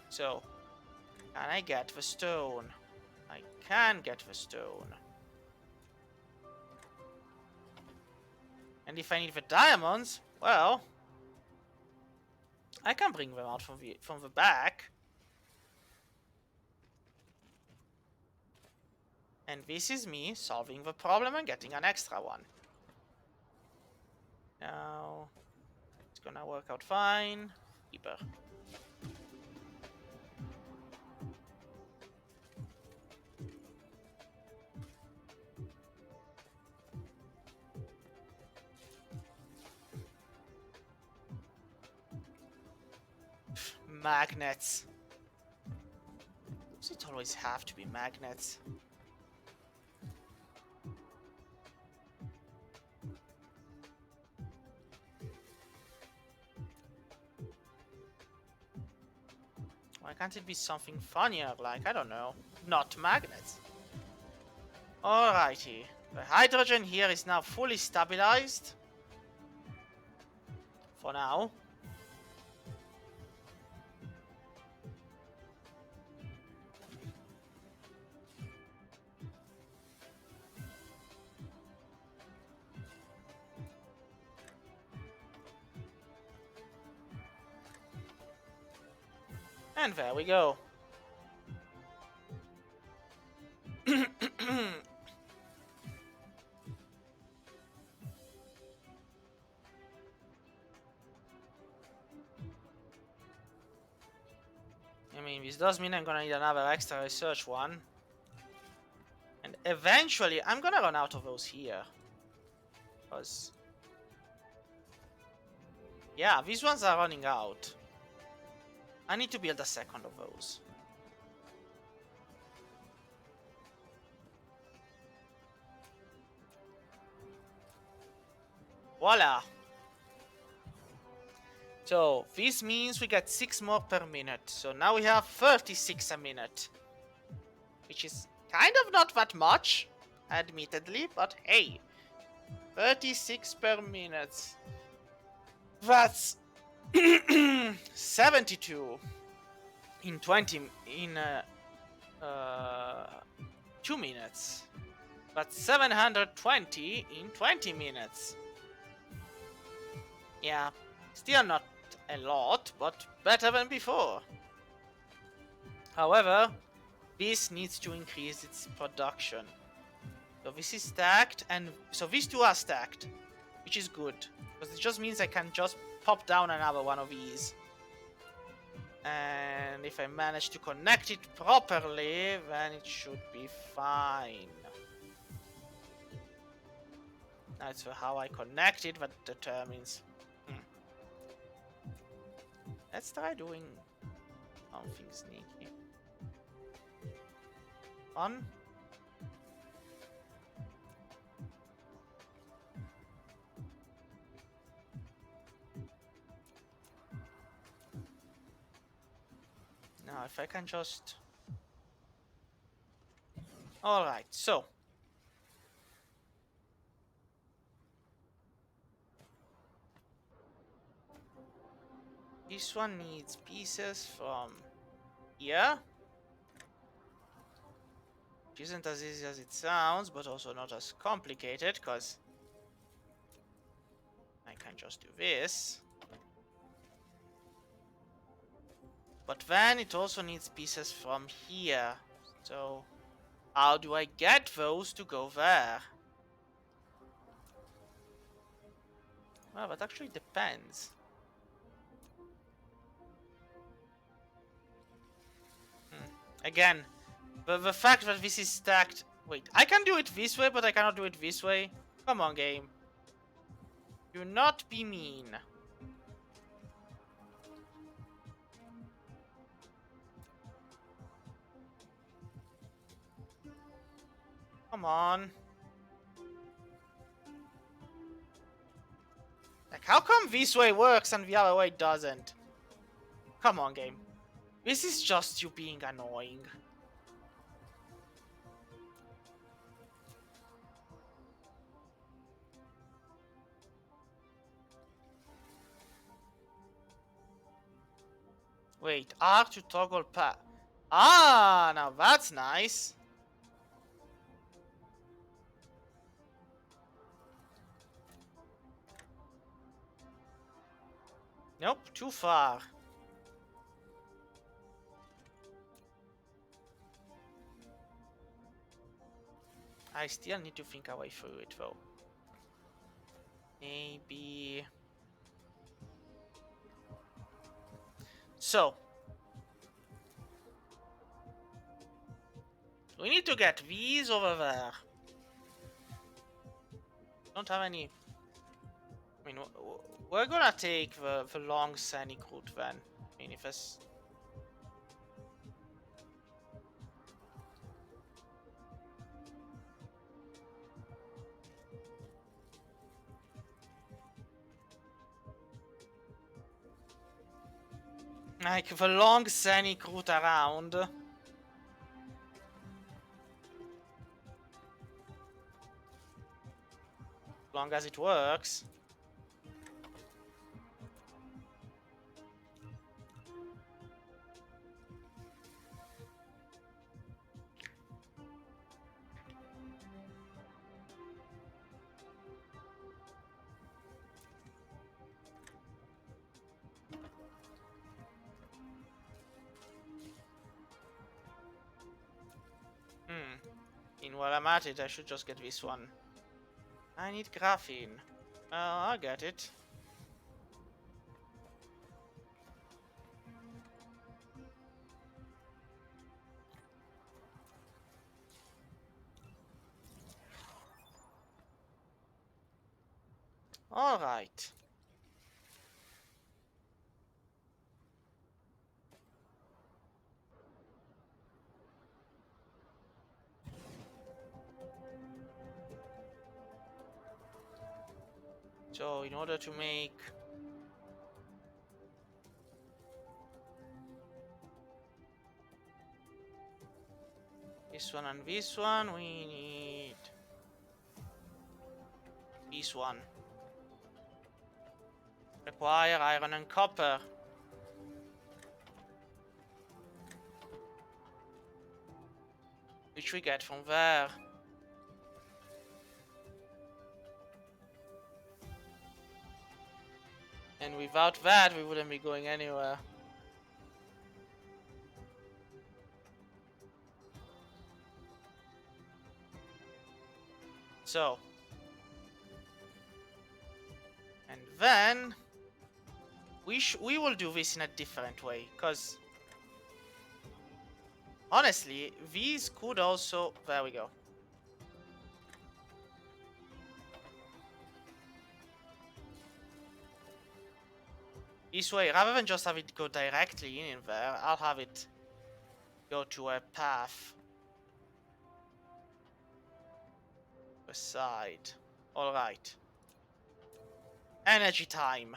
So, can I get the stone? I can get the stone. And if I need the diamonds, well... I can bring them out from the back. And this is me solving the problem and getting an extra one. Now, it's gonna work out fine. Keeper. Magnets. Does it always have to be magnets? Why can't it be something funnier, like, I don't know, not magnets? Alrighty. The hydrogen here is now fully stabilized. For now. And there we go. I mean, this does mean I'm gonna need another extra research one. And eventually, I'm gonna run out of those here. Because... yeah, these ones are running out. I need to build a second of those. Voila! So, this means we get 6 more per minute. So now we have 36 a minute. Which is kind of not that much. admittedly, but hey, 36 per minute. That's 72 in 2 minutes. That's 720 in 20 minutes. Yeah, still not a lot, but better than before. However, this needs to increase its production. So this is stacked, and so these two are stacked, which is good, because it just means I can just pop down another one of these. And if I manage to connect it properly, then it should be fine. That's how I connect it that determines. Let's try doing something sneaky. On. Now, if I can just... Alright, so. This one needs pieces from here. Which isn't as easy as it sounds, but also not as complicated, because I can just do this. But then it also needs pieces from here. So, how do I get those to go there? Well, that actually depends. Again, the fact that this is stacked... Wait, I can do it this way, but I cannot do it this way? Come on, game. Do not be mean. Come on. Like, how come this way works and the other way doesn't? Come on, game. This is just you being annoying. Wait, R to toggle path. Ah, now that's nice. Nope, too far. I still need to think our way through it, though. Maybe... So. We need to get these over there. Don't have any... I mean, we're gonna take the long scenic route then. I mean, if it's... Like, the long scenic route around. As long as it works. While I'm at it, I should just get this one. I need graphene. I'll get it. All right. So, in order to make this one and this one, we need this one? Require iron and copper. Which we get from there. And without that, we wouldn't be going anywhere. So. And then we will do this in a different way, because honestly, these could also... There we go. This way, rather than just have it go directly in there, I'll have it go to a path. Aside. Alright. Energy time.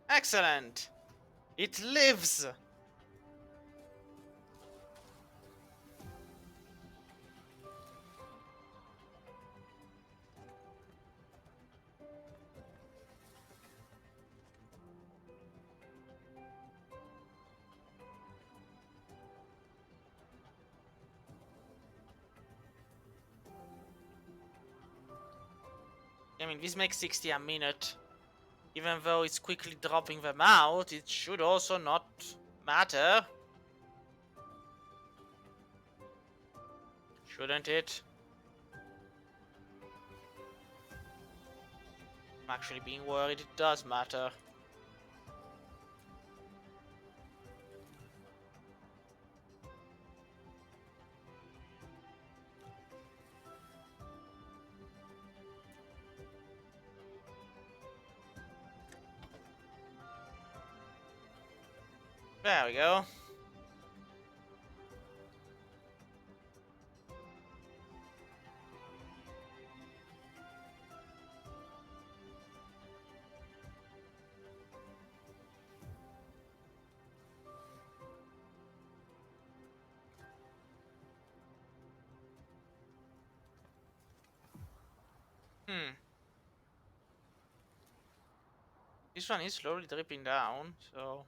Excellent! It lives! I mean, this makes 60 a minute. Even though it's quickly dropping them out, it should also not matter. Shouldn't it? I'm actually being worried it does matter. There we go. This one is slowly dripping down, so...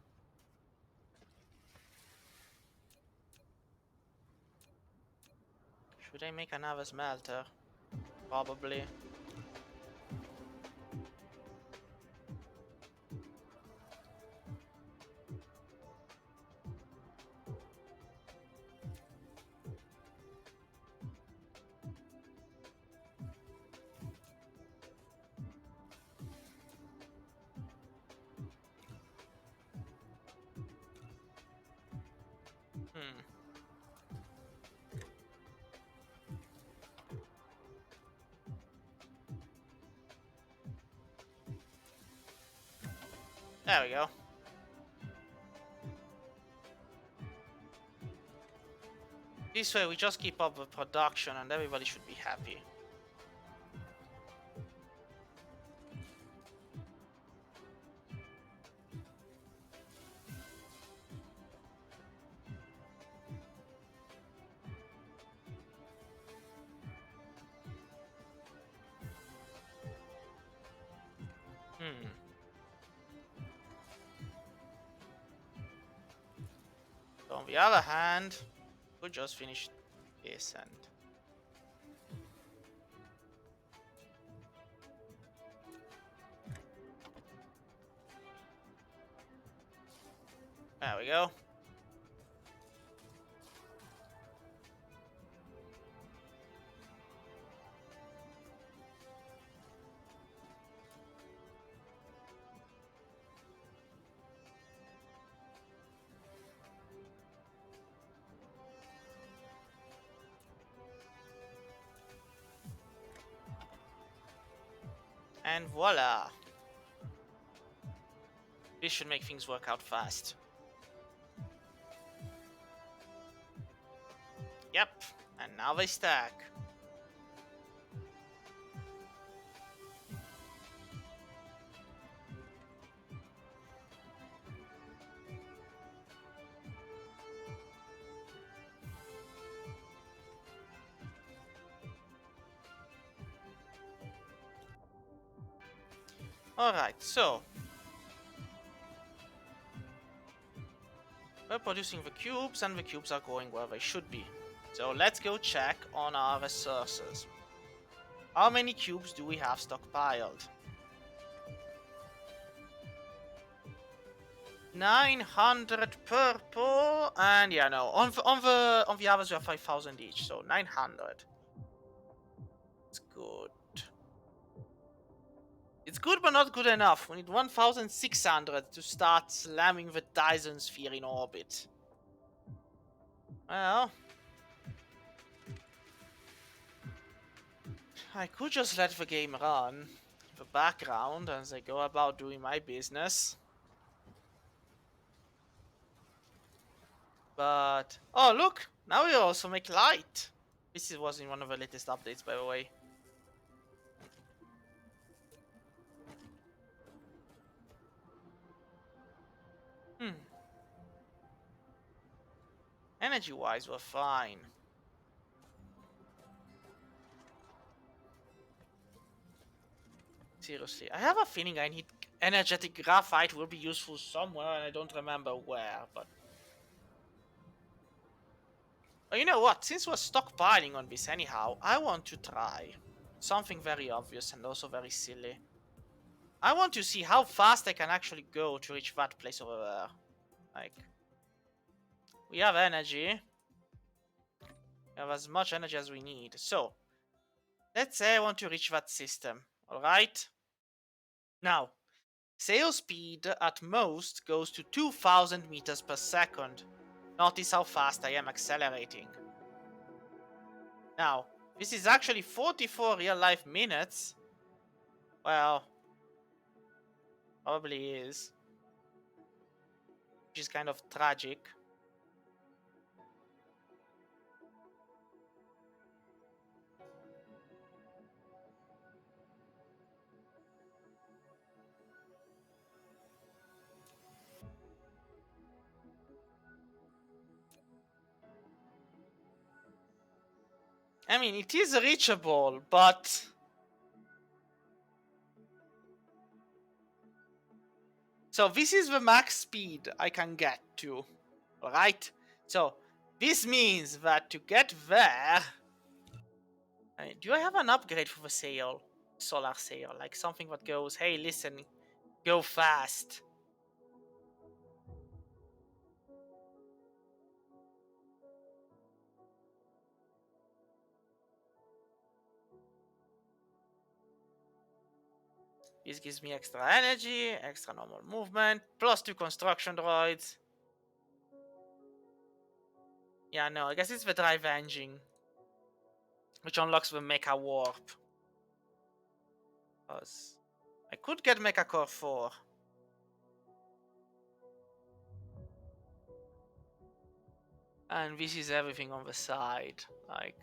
Should I make another smelter? Probably. There we go. This way we just keep up the production and everybody should be happy. So on the other hand, we'll just finish this and... There we go. And voila! This should make things work out fast. Yep, and now they stack. Alright, so we're producing the cubes, and the cubes are going where they should be. So let's go check on our resources. How many cubes do we have stockpiled? 900 purple, and yeah, no, on the others we have 5,000 each, so 900. It's good. It's good, but not good enough. We need 1,600 to start slamming the Dyson sphere in orbit. Well, I could just let the game run in the background as I go about doing my business. But, oh look, now we also make light. This was in one of the latest updates, by the way. Energy-wise, we're fine. Seriously, I have a feeling I need energetic graphite will be useful somewhere, and I don't remember where, but... Oh, you know what? Since we're stockpiling on this anyhow, I want to try something very obvious and also very silly. I want to see how fast I can actually go to reach that place over there. Like, we have energy. We have as much energy as we need. So, let's say I want to reach that system, alright? Now, sail speed at most goes to 2000 meters per second. Notice how fast I am accelerating. Now, this is actually 44 real-life minutes. Well, probably is. Which is kind of tragic. I mean, it is reachable, but... So this is the max speed I can get to, alright? So this means that to get there... do I have an upgrade for the sail? Solar sail, like something that goes, hey listen, go fast. This gives me extra energy, extra normal movement, plus 2 construction droids. Yeah, no, I guess it's the drive engine, which unlocks the Mecha Warp. I could get Mecha Core 4. And this is everything on the side, like...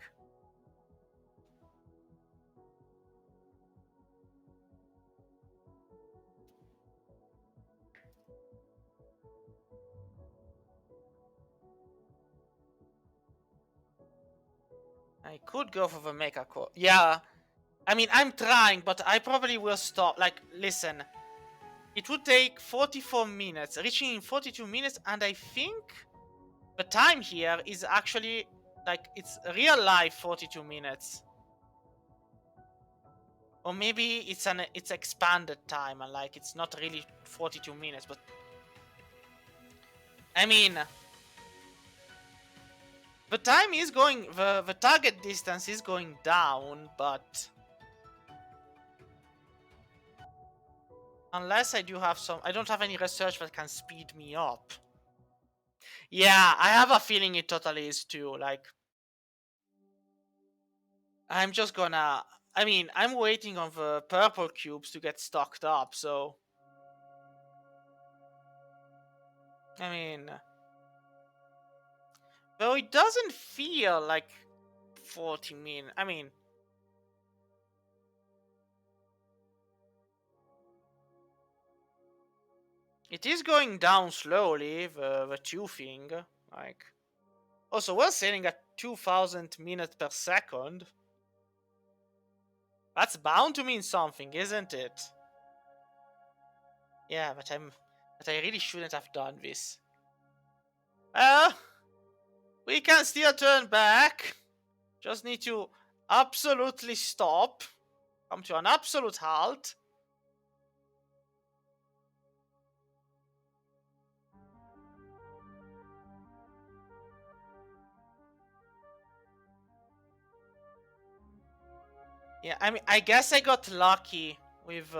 I could go for the Mecha Core. Yeah, I mean, I'm trying, but I probably will stop. Like, listen, it would take 44 minutes, reaching in 42 minutes, and I think the time here is actually, like, it's real life 42 minutes. Or maybe it's expanded time, and like, it's not really 42 minutes, but... I mean... The time is going, the target distance is going down, but... Unless I do have some... I don't have any research that can speed me up. Yeah, I have a feeling it totally is too, like... I'm just gonna... I mean, I'm waiting on the purple cubes to get stocked up, so... I mean... Though it doesn't feel like 40 minutes. I mean... It is going down slowly, the 2 thing. Like... Also, we're sailing at 2000 minutes per second. That's bound to mean something, isn't it? Yeah, but I really shouldn't have done this. Well, we can still turn back. Just need to absolutely stop. Come to an absolute halt. Yeah, I mean, I guess I got lucky with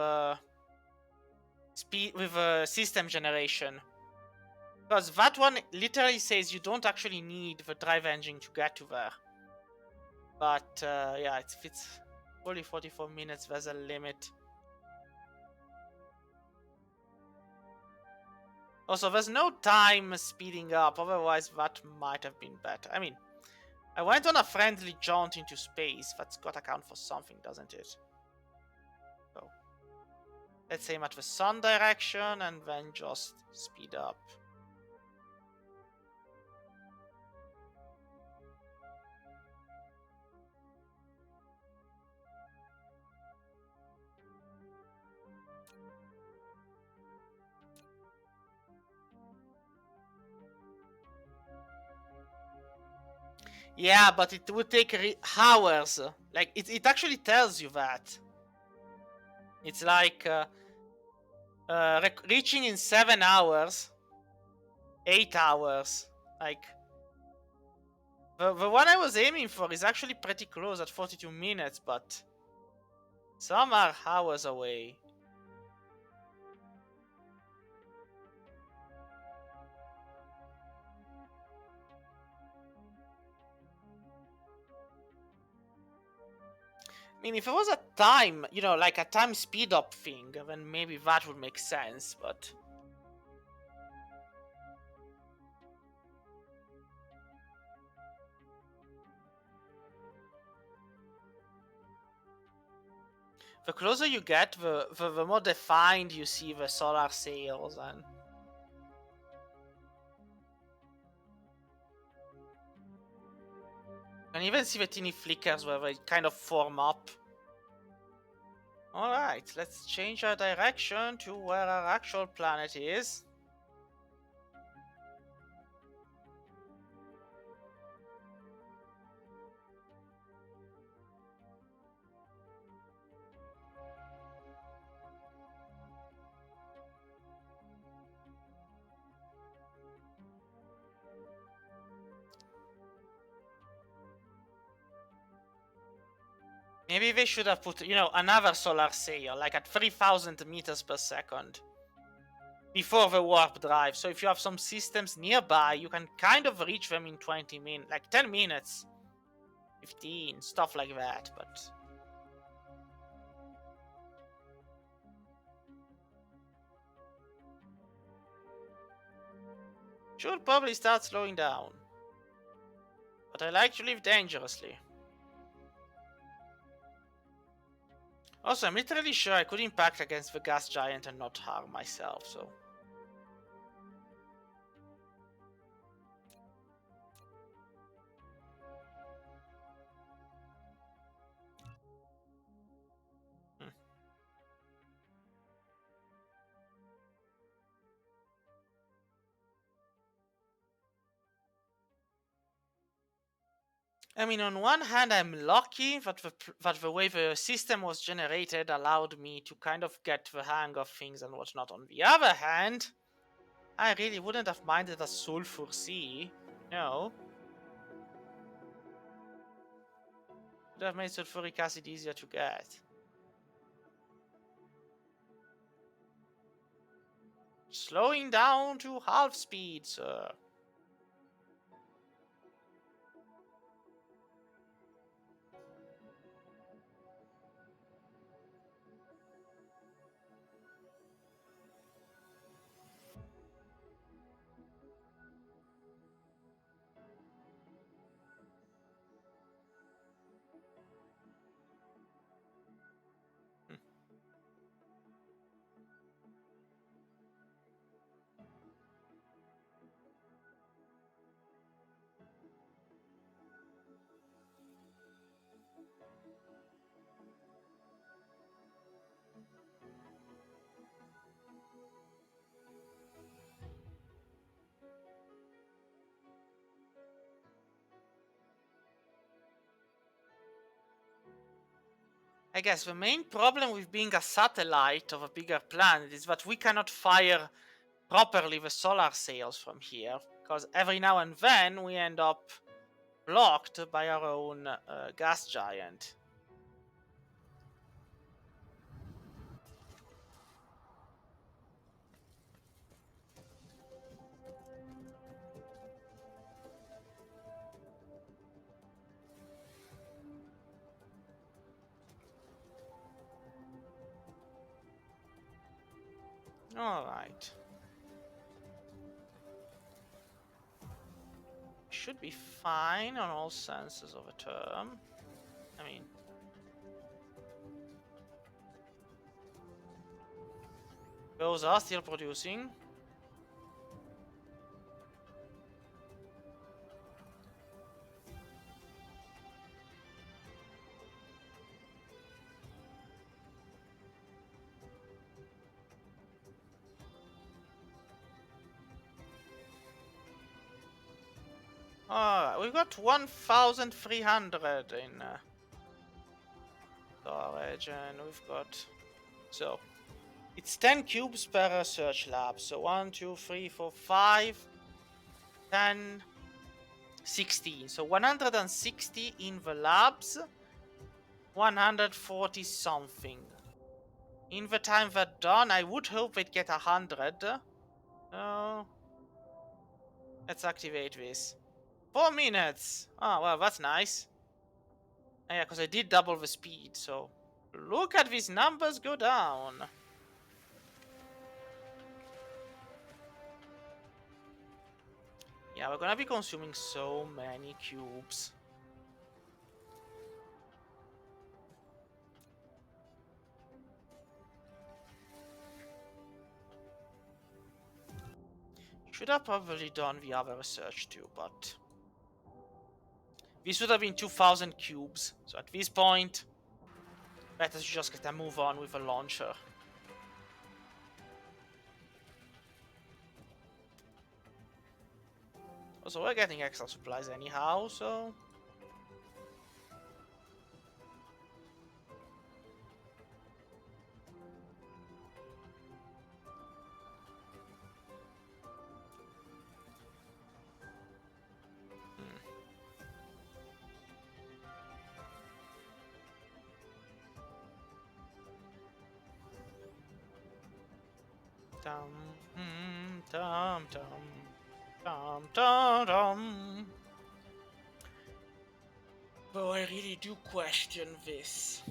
system generation, because that one literally says you don't actually need the drive engine to get to there. But yeah, if it's only 44 minutes, there's a limit. Also, there's no time speeding up, otherwise that might have been better. I mean, I went on a friendly jaunt into space. That's got to count for something, doesn't it? So, let's aim at the sun direction and then just speed up. Yeah, but it would take hours. Like, it actually tells you that. It's like reaching in 7 hours, 8 hours. Like, the one I was aiming for is actually pretty close at 42 minutes, but some are hours away. I mean, if it was a time, you know, like a time speed up thing, then maybe that would make sense, but... The closer you get, the more defined you see the solar sails, and... You can even see the teeny flickers where they kind of form up. Alright, let's change our direction to where our actual planet is. Maybe they should have put, you know, another solar sail, like at 3000 meters per second. Before the warp drive. So if you have some systems nearby, you can kind of reach them in 20 minutes, like 10 minutes. 15, stuff like that, but... Should probably start slowing down. But I like to live dangerously. Also, I'm literally sure I could impact against the gas giant and not harm myself, so... I mean, on one hand, I'm lucky that the way the system was generated allowed me to kind of get the hang of things and whatnot. On the other hand, I really wouldn't have minded a sulfur sea. No. Would have made sulfuric acid easier to get. Slowing down to half speed, sir. I guess the main problem with being a satellite of a bigger planet is that we cannot fire properly the solar sails from here, because every now and then we end up blocked by our own gas giant. Alright. Should be fine on all senses of a term. I mean, those are still producing. Alright, we've got 1,300 in storage, and we've got... So, it's 10 cubes per research lab. So 1, 2, 3, 4, 5, 10, 16. So 160 in the labs, 140 something. In the time they're done, I would hope they'd get 100. So, let's activate this. 4 minutes! Oh, well, that's nice. Yeah, because I did double the speed, so... Look at these numbers go down. Yeah, we're gonna be consuming so many cubes. Should have probably done the other research too, but... This would have been 2,000 cubes. So at this point, better to just get a move on with a launcher. Also, we're getting extra supplies anyhow, so... Dum, dum, dum, dum, dum, dum. Though I really do question this.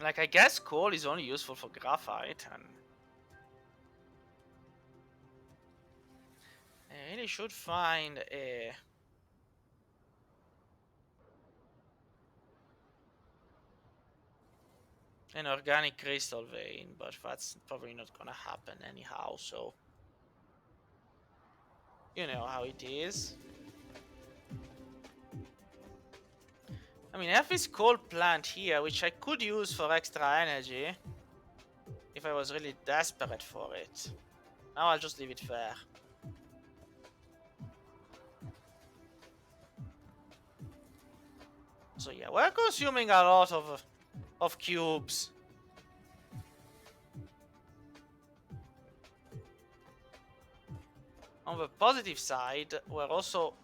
Like, I guess coal is only useful for graphite, and... I really should find an organic crystal vein, but that's probably not gonna happen anyhow, so... You know how it is. I mean, I have this coal plant here, which I could use for extra energy. If I was really desperate for it. Now I'll just leave it there. So yeah, we're consuming a lot of cubes. On the positive side, we're also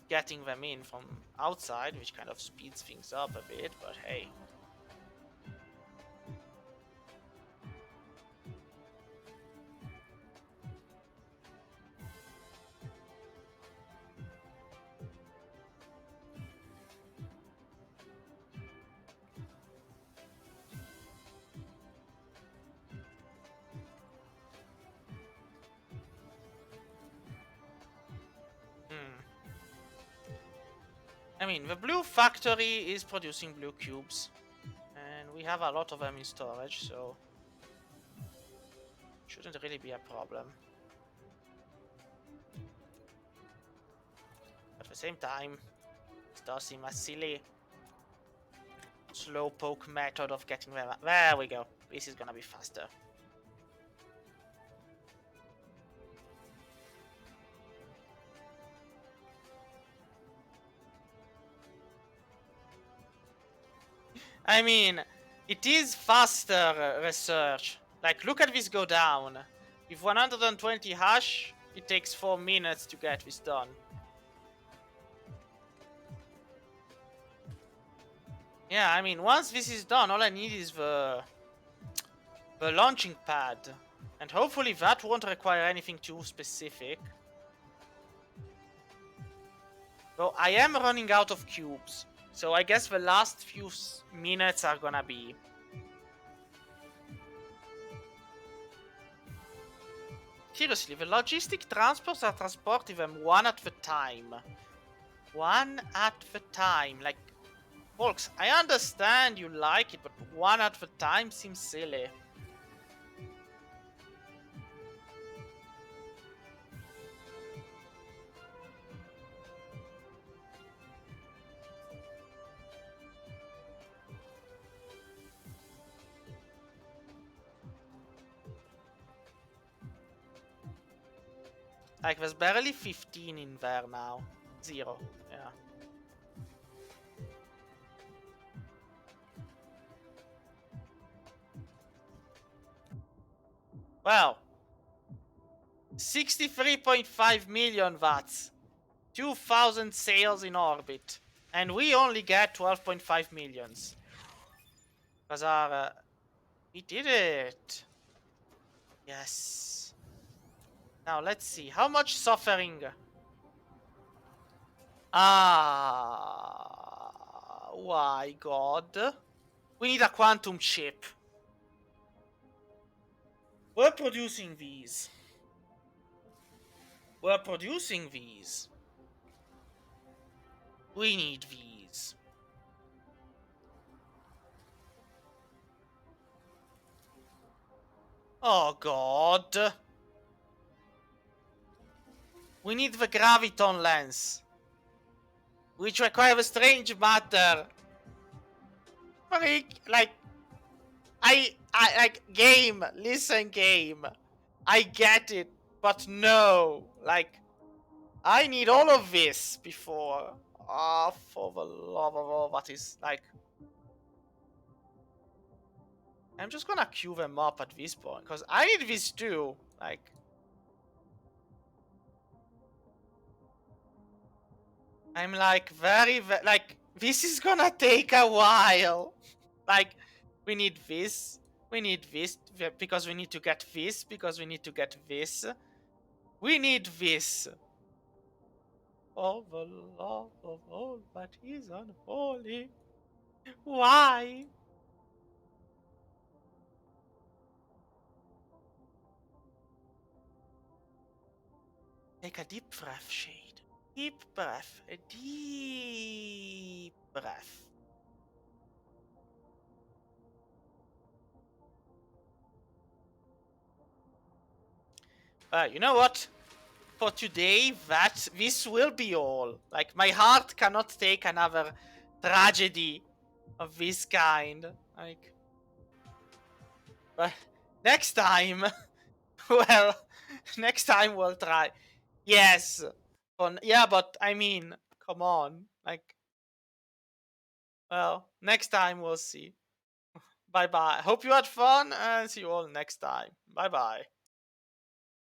getting them in from outside, which kind of speeds things up a bit, but hey. I mean, the blue factory is producing blue cubes, and we have a lot of them in storage, so shouldn't really be a problem. At the same time, it does seem as silly slowpoke method of getting them. There we go. This is gonna be faster. I mean, it is faster research. Like, look at this go down. With 120 hash, it takes 4 minutes to get this done. Yeah, I mean, once this is done, all I need is the launching pad. And hopefully that won't require anything too specific. Though I am running out of cubes. So I guess the last few minutes are gonna be... Seriously, the logistic transports are transporting them one at a time. One at a time. Like, folks, I understand you like it, but one at a time seems silly. Like, there's barely 15 in there now. 0, yeah. Well, 63.5 million watts. 2,000 sails in orbit. And we only get 12.5 millions. Because our... we did it. Yes. Now, let's see. How much suffering... Ah, why, God? We need a quantum chip. We're producing these. We're producing these. We need these. Oh, God. We need the graviton lens, which requires strange matter. Freak, like, I like, game, listen, game. I get it, but no. Like, I need all of this before. Ah, for the love of all that is, like... I'm just gonna queue them up at this point, because I need this too. Like... I'm like, like, this is gonna take a while. Like, we need this. We need this because we need to get this, because we need to get this. We need this. For the love of all that is unholy. Why? Take a deep breath, Shade. Deep breath. A deep breath. You know what? For today, this will be all. Like, my heart cannot take another tragedy of this kind. Like, but next time, well, next time we'll try. Yes, yeah, but I mean, come on, like, well, next time we'll see. Bye bye. Hope you had fun, and see you all next time. Bye bye.